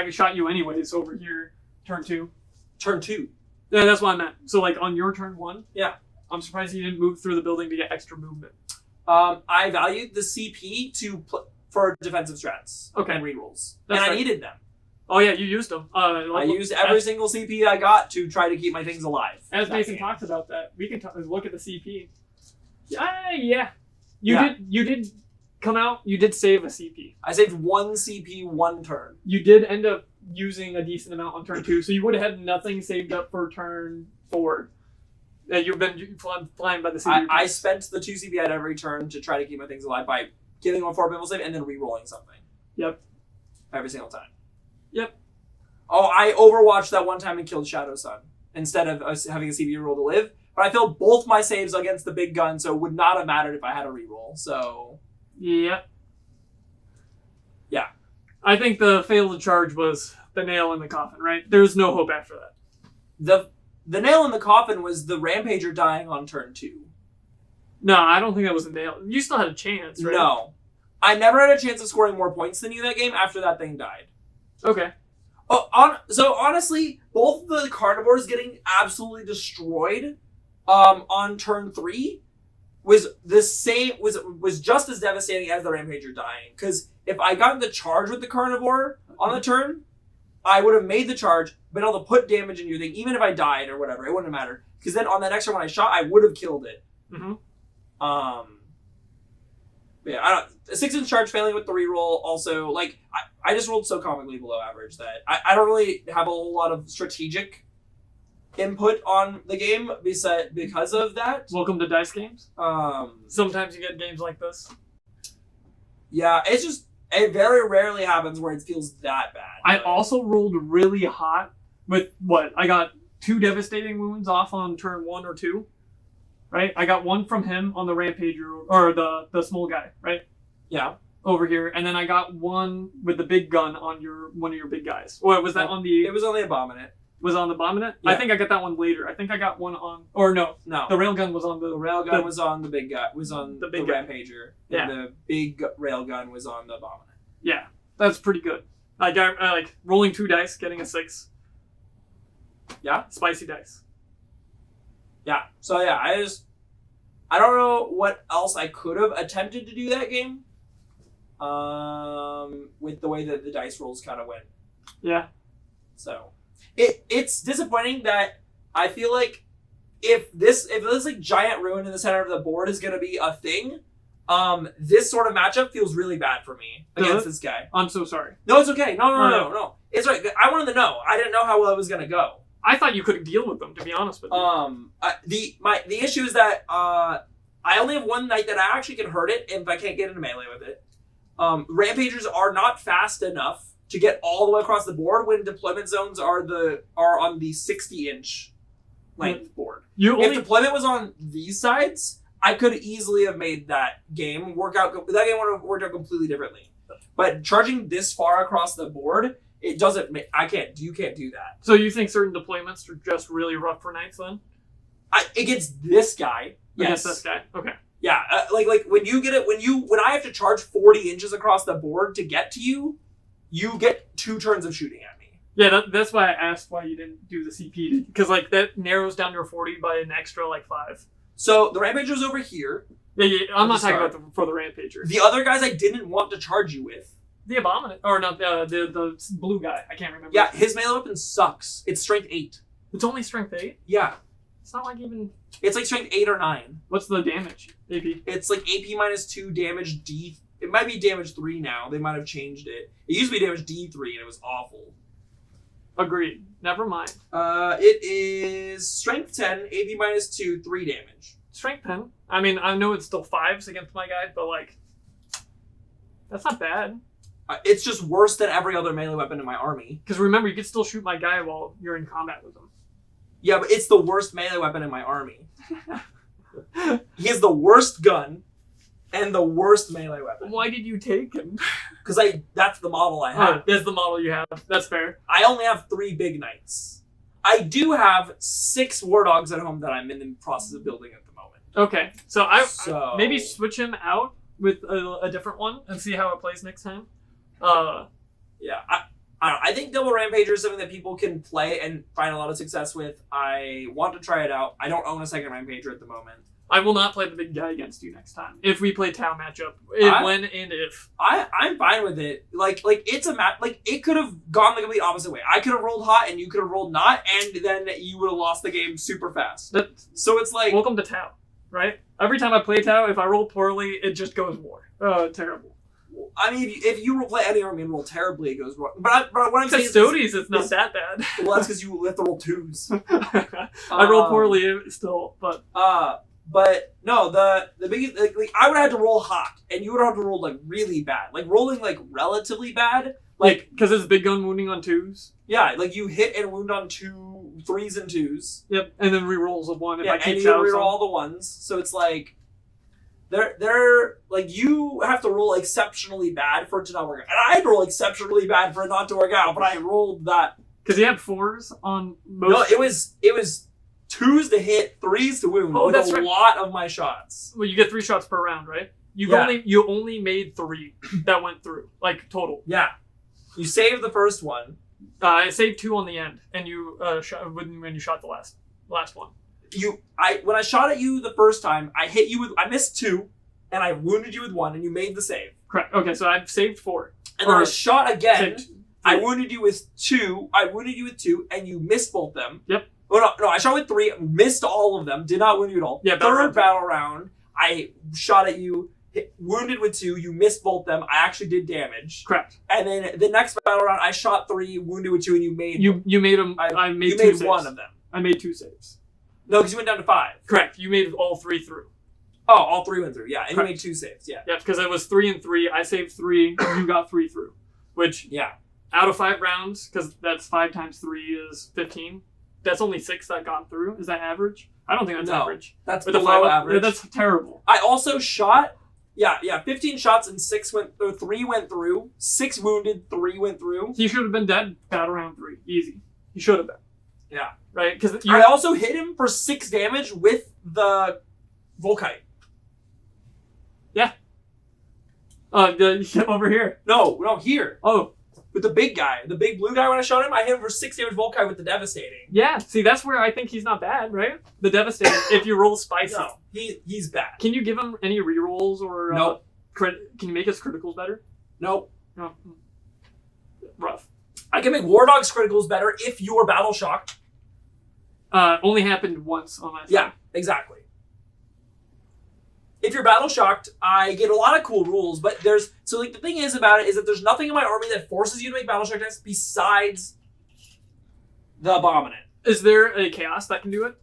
shot you anyways over here. Turn 2. Turn 2. Yeah, that's what I meant. So like on your turn 1. Yeah. I'm surprised you didn't move through the building to get extra movement. I valued the CP for defensive strats. Okay. And rerolls. That's and I right. needed them. Oh yeah, you used them. I used every single CP I got to try to keep my things alive. As Mason talks about that, we can look at the CP. Yeah. You did come out. You did save a CP. I saved 1 CP 1 turn. You did end up using a decent amount on turn 2, so you would have had nothing saved up for turn 4. You've been flying by the CP. I spent the 2 CP at every turn to try to keep my things alive by giving them a 4 pinball save and then re-rolling something. Yep. Every single time. Yep. Oh, I overwatched that one time and killed Shadow Sun instead of us having a CPU roll to live. But I failed both my saves against the big gun, so it would not have mattered if I had a reroll. So Yep. Yeah. I think the fail to charge was the nail in the coffin, right? There's no hope after that. the nail in the coffin was the Rampager dying on turn 2. No, I don't think that was a nail. You still had a chance, right? No. I never had a chance of scoring more points than you that game after that thing died. Okay. So honestly, both the carnivores getting absolutely destroyed on turn 3 was the same was just as devastating as the Rampager dying. Because if I got the charge with the carnivore on the turn, I would have made the charge, been able to put damage in your thing, even if I died or whatever, it wouldn't have mattered. Because then on that extra one I shot, I would have killed it. Mm-hmm. Yeah, I don't. A 6-inch charge failing with the reroll also, like, I just rolled so comically below average that I don't really have a whole lot of strategic input on the game because of that. Welcome to dice games. Sometimes you get games like this. Yeah, it's just, it very rarely happens where it feels that bad. I also rolled really hot with what? I got 2 devastating wounds off on turn 1 or 2. Right? I got one from him on the Rampager, or the small guy, right? Yeah. Over here. And then I got one with the big gun on one of your big guys. Or was that on the... It was on the Abominant. Was on the Abominant? Yeah. I think I got that one later. I think I got one on... Or no. No. The railgun was on The railgun was on the big guy, was on the big guy. Rampager. Yeah. And the big railgun was on the Abominant. Yeah. That's pretty good. I like rolling 2 dice, getting a 6. Yeah. Spicy dice. Yeah. So yeah, I don't know what else I could have attempted to do that game. With the way that the dice rolls kind of went. Yeah. So it's disappointing that I feel like if this like giant ruin in the center of the board is gonna be a thing, this sort of matchup feels really bad for me against this guy. I'm so sorry. No, it's okay. No. It's right. I wanted to know. I didn't know how well it was gonna go. I thought you could deal with them, to be honest with you. The issue is that I only have one knight that I actually can hurt it if I can't get into melee with it. Rampagers are not fast enough to get all the way across the board when deployment zones are on the 60-inch length board. If deployment was on these sides, I could easily have made that game work out. That game would have worked out completely differently. But charging this far across the board, it doesn't make... You can't do that. So you think certain deployments are just really rough for knights then? Against this guy, yes. Against this guy? Okay. Yeah, like when you get it, when I have to charge 40 inches across the board to get to you, you get 2 turns of shooting at me. Yeah, that's why I asked why you didn't do the CP, because like that narrows down your 40 by an extra like 5. So the Rampager's over here. Yeah, I'm not talking about for the Rampager. The other guys I didn't want to charge you with. The Abominant, or not the blue guy. I can't remember. Yeah, his melee weapon sucks. It's strength 8. It's only strength 8. Yeah, it's not like even. It's like strength 8 or 9. What's the damage? AP. It's like AP minus 2, damage D. It might be damage 3 now. They might have changed it. It used to be damage D3 and it was awful. Agreed. Never mind. It is strength 10, AP minus 2, 3 damage. Strength 10. I mean, I know it's still 5s against my guy, but like, that's not bad. It's just worse than every other melee weapon in my army. Because remember, you can still shoot my guy while you're in combat with him. Yeah, but it's the worst melee weapon in my army. He has the worst gun and the worst melee weapon. Why did you take him? Because that's the model I have. That's the model you have. That's fair. I only have 3 big knights. I do have 6 war dogs at home that I'm in the process of building at the moment. Okay, so I maybe switch him out with a different one and see how it plays next time. Yeah, I think Double Rampager is something that people can play and find a lot of success with. I want to try it out. I don't own a second Rampager at the moment. I will not play the big guy against you next time. If we play Tau matchup. When and if. I'm fine with it. Like it's a match. Like, it could have gone the complete opposite way. I could have rolled hot and you could have rolled not, and then you would have lost the game super fast. So it's like... Welcome to Tau, right? Every time I play Tau, if I roll poorly, it just goes more. Terrible. I mean, if you play any army and roll terribly, it goes wrong. But what I'm saying Custodies, it's not that bad. Well, that's because you have to roll 2s. I roll poorly still, but... But no, the biggest, like I would have had to roll hot, and you would have to roll like really bad. Like rolling like relatively bad Like, because it's big gun wounding on 2s. Yeah, like you hit and wound on 2, 3s and 2s. Yep, and then rerolls of 1 if I And keep you shadow reroll some. all the 1s. So it's like they're like you have to roll exceptionally bad for it to not work out. And I'd roll exceptionally bad for it not to work out, but I rolled that. Because you had 4s on most. No, it was 2s to hit, 3s to wound. Oh, with that's a right. lot of my shots. Well, you get 3 shots per round, right? Yeah. You only made 3 that went through, like total. Yeah. You saved the first one. I saved 2 on the end, and you shot when you shot the last one. When I shot at you the first time, I missed 2, and I wounded you with 1, and you made the save. Correct. Okay, so I've saved 4. And then I shot again. Saved I 3. wounded you with 2. And you missed both them. Yep. Oh no! I shot with 3, missed all of them, did not wound you at all. Yeah, Third battle round, I shot at you, wounded with 2, you missed both them. I actually did damage. Correct. And then the next battle round, I shot 3, wounded with 2, and you made You made them. I made you 2 made saves. 1 of them. I made 2 saves. No, because you went down to 5. Correct. You made all 3 through. Oh, all 3 went through. Yeah, and Correct. you made 2 saves. Yeah. Yeah, because it was 3 and 3. I saved 3. You got 3 through. Which Yeah. out of 5 rounds, because that's 5 times 3 is 15. That's only 6 that got through. Is that average? I don't think that's No. average. That's With a below 5 average. Yeah, that's terrible. I also shot. Yeah, 15 shots and 3 went through. 6 wounded, 3 went through. He should have been dead battle round 3. Easy. He should have been. Yeah. Right? Because I also hit him for 6 damage with the Volkite. over here. No, here. Oh, With the big guy. The big blue guy when I shot him, I hit him for 6 damage Volkite with the Devastating. yeah. See, that's where I think he's not bad, right? The devastating. If you roll spicy. No, he's bad. Can you give him any rerolls or Nope. Can you make his criticals better? Nope. No. Rough. I can make War Dog's criticals better if you are battle shocked. Only happened once on my side. Yeah, exactly. If you're battle shocked, I get a lot of cool rules, but the thing is about it is that there's nothing in my army that forces you to make battle shock tests besides the Abominant. Is there a chaos that can do it?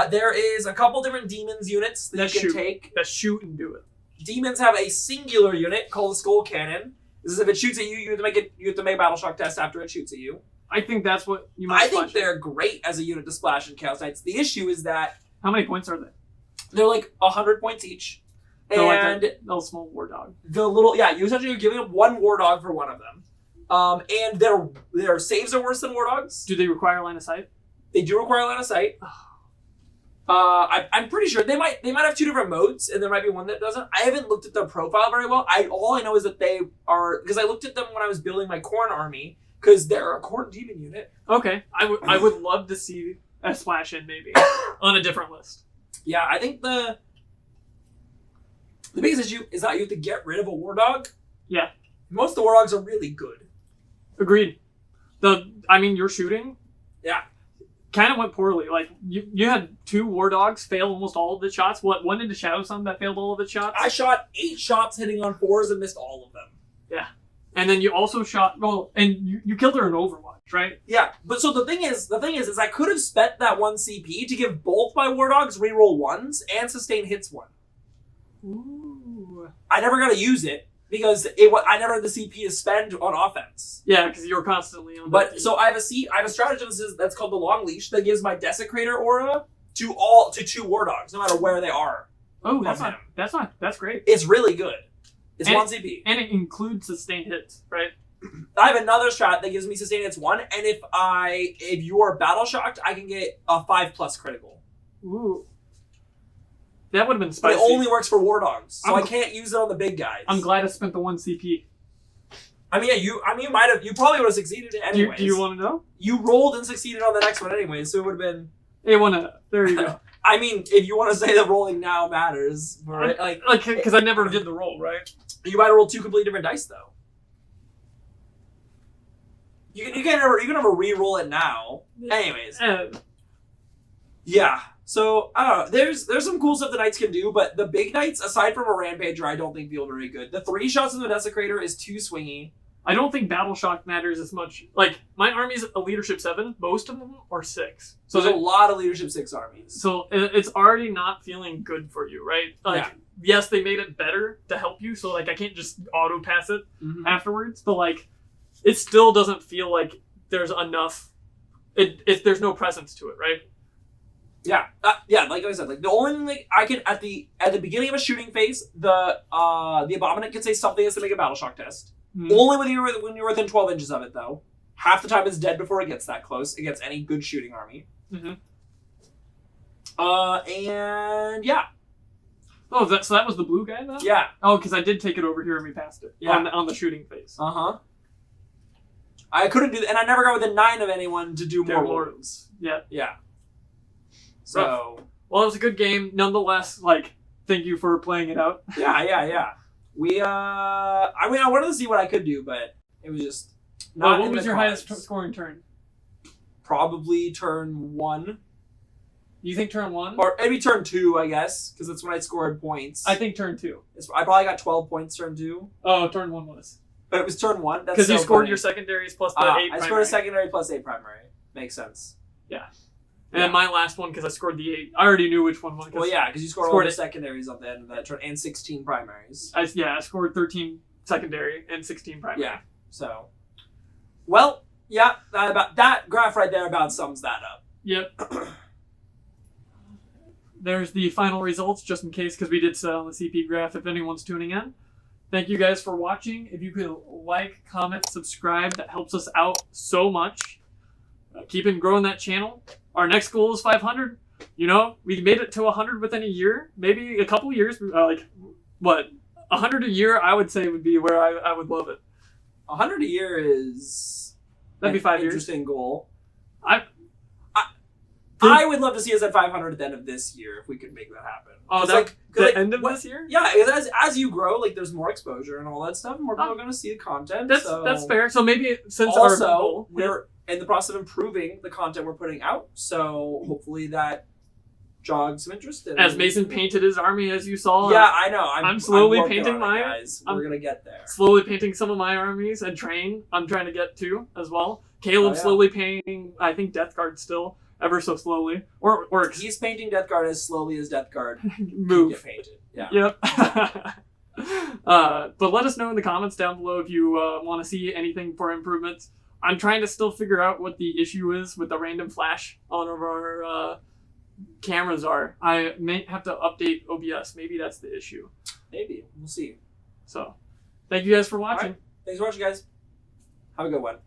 There is a couple different demons units that you can take. That shoot and do it. Demons have a singular unit called the Skull Cannon. This is if it shoots at you, you have to make a battle shock test after it shoots at you. I think that's what you might I think splash. they're great as a unit to splash in Chaos Knights. The issue is that How many points are they? they're like 100 points each. They're like And a little small war dog. you essentially are giving up 1 War Dog for one of them. And their saves are worse than War Dogs. Do they require line of sight? They do require line of sight. I'm pretty sure they might have 2 different modes, and there might be one that doesn't. I haven't looked at their profile very well. All I know is that they are, because I looked at them when I was building my Khorne army, because they're a Khorne demon unit. Okay, I would love to see a splash in maybe on a different list. Yeah, I think the biggest issue is that you have to get rid of a War Dog. Yeah. Most of the War Dogs are really good. Agreed. Your shooting. Yeah. Kind of went poorly. Like you had 2 war dogs fail almost all of the shots. One into Shadow Sun that failed all of the shots. I shot 8 shots hitting on 4s and missed all of them. Yeah. And then you also shot and you killed her in Overwatch, right? Yeah, but so the thing is I could have spent that 1 CP to give both my War Dogs reroll 1s and sustain hits 1. Ooh. I never got to use it because I never had the CP to spend on offense. Yeah, because you were constantly on. But so I have a stratagem that's called the Long Leash that gives my Desecrator aura to 2 War Dogs, no matter where they are. Oh, Love that's great. It's really good. It's And- 1 CP. And it includes sustained hits, right? I have another strat that gives me sustain hits 1, and if you are battle shocked, I can get a 5+ critical. Ooh. That would have been But spicy. it only works for War Dogs, so I'm- I can't use it on the big guys. I'm glad I spent the 1 CP. You probably would have succeeded it anyways. Do you want to know? You rolled and succeeded on the next one anyways, so it would have been. Hey, there you go. I mean, if you want to say that rolling now matters, right? Like Because I never did the roll, right? you might have rolled 2 completely different dice though. You can never re-roll it now. Anyways, yeah. So I don't know. There's some cool stuff the knights can do, but the big knights, aside from a rampager, I don't think feel very good. The 3 shots in the Desecrator is too swingy. I don't think Battle Shock matters as much. Like, my army's a leadership 7. Most of them are 6. So there's a lot of leadership 6 armies. So it's already not feeling good for you, right? Like, yes, they made it better to help you, so, like, I can't just auto-pass it Mhm. afterwards. But, like, it still doesn't feel like there's enough. There's no presence to it, right? Yeah, like I said, like the only thing like I can at the beginning of a shooting phase, the abominant can say something has to make a battle shock test. Only when you're within 12 inches of it, though. Half the time it's dead before it gets that close against any good shooting army. And yeah. Oh, so that was the blue guy, though? Yeah. Oh, because I did take it over here and we passed it. Yeah. On the shooting phase. I couldn't do that, and I never got within 9 of anyone to do more wounds. Yeah. Yeah. So. Well, it was a good game, nonetheless. Like, thank you for playing it out. Yeah. We I mean, I wanted to see what I could do, but it was just not. What was your highest scoring turn? Probably turn 1. You think turn 1? Or maybe turn 2, I guess, because that's when I scored points. I think turn 2. I probably got 12 points turn 2. Oh, turn 1 was. But it was turn 1. Because you scored your secondaries plus the 8 primary. I scored a secondary plus 8 primary. Makes sense. Yeah. And then my last one, because I scored the 8. I already knew which one was. Well, yeah, because you scored all the secondaries at the end of that turn and 16 primaries. I scored 13 secondary and 16 primary. Yeah, so. Well, yeah, about that graph right there about sums that up. Yep. There's the final results, just in case, because we did set on the CP graph if anyone's tuning in. Thank you guys for watching. If you could like, comment, subscribe, that helps us out so much. Keep on growing that channel. Our next goal is 500. You know, we made it to 100 within a year, maybe a couple years. 100 a year, I would say would be where I would love it. 100 a year is that'd be 5 years. Interesting goal. I would love to see us at 500 at the end of this year if we could make that happen. Oh, end of this year? Yeah, as you grow, like there's more exposure and all that stuff, and more people are going to see the content. That's fair. So maybe since also our goal, we're in the process of improving the content we're putting out, so hopefully that jogs some interest. As Mason painted his army, as you saw. Yeah, I know. I'm slowly painting mine. mine. Guys, we're gonna get there. Slowly painting some of my armies and train. I'm trying to get to as well. Caleb's slowly painting. I think Death Guard still. Ever so slowly, or he's painting Death Guard as slowly as Death Guard move get painted. Yeah. Yep. But let us know in the comments down below if you want to see anything for improvements. I'm trying to still figure out what the issue is with the random flash on our cameras are. I may have to update OBS. Maybe that's the issue. Maybe we'll see. So, thank you guys for watching. Right. Thanks for watching, guys. Have a good one.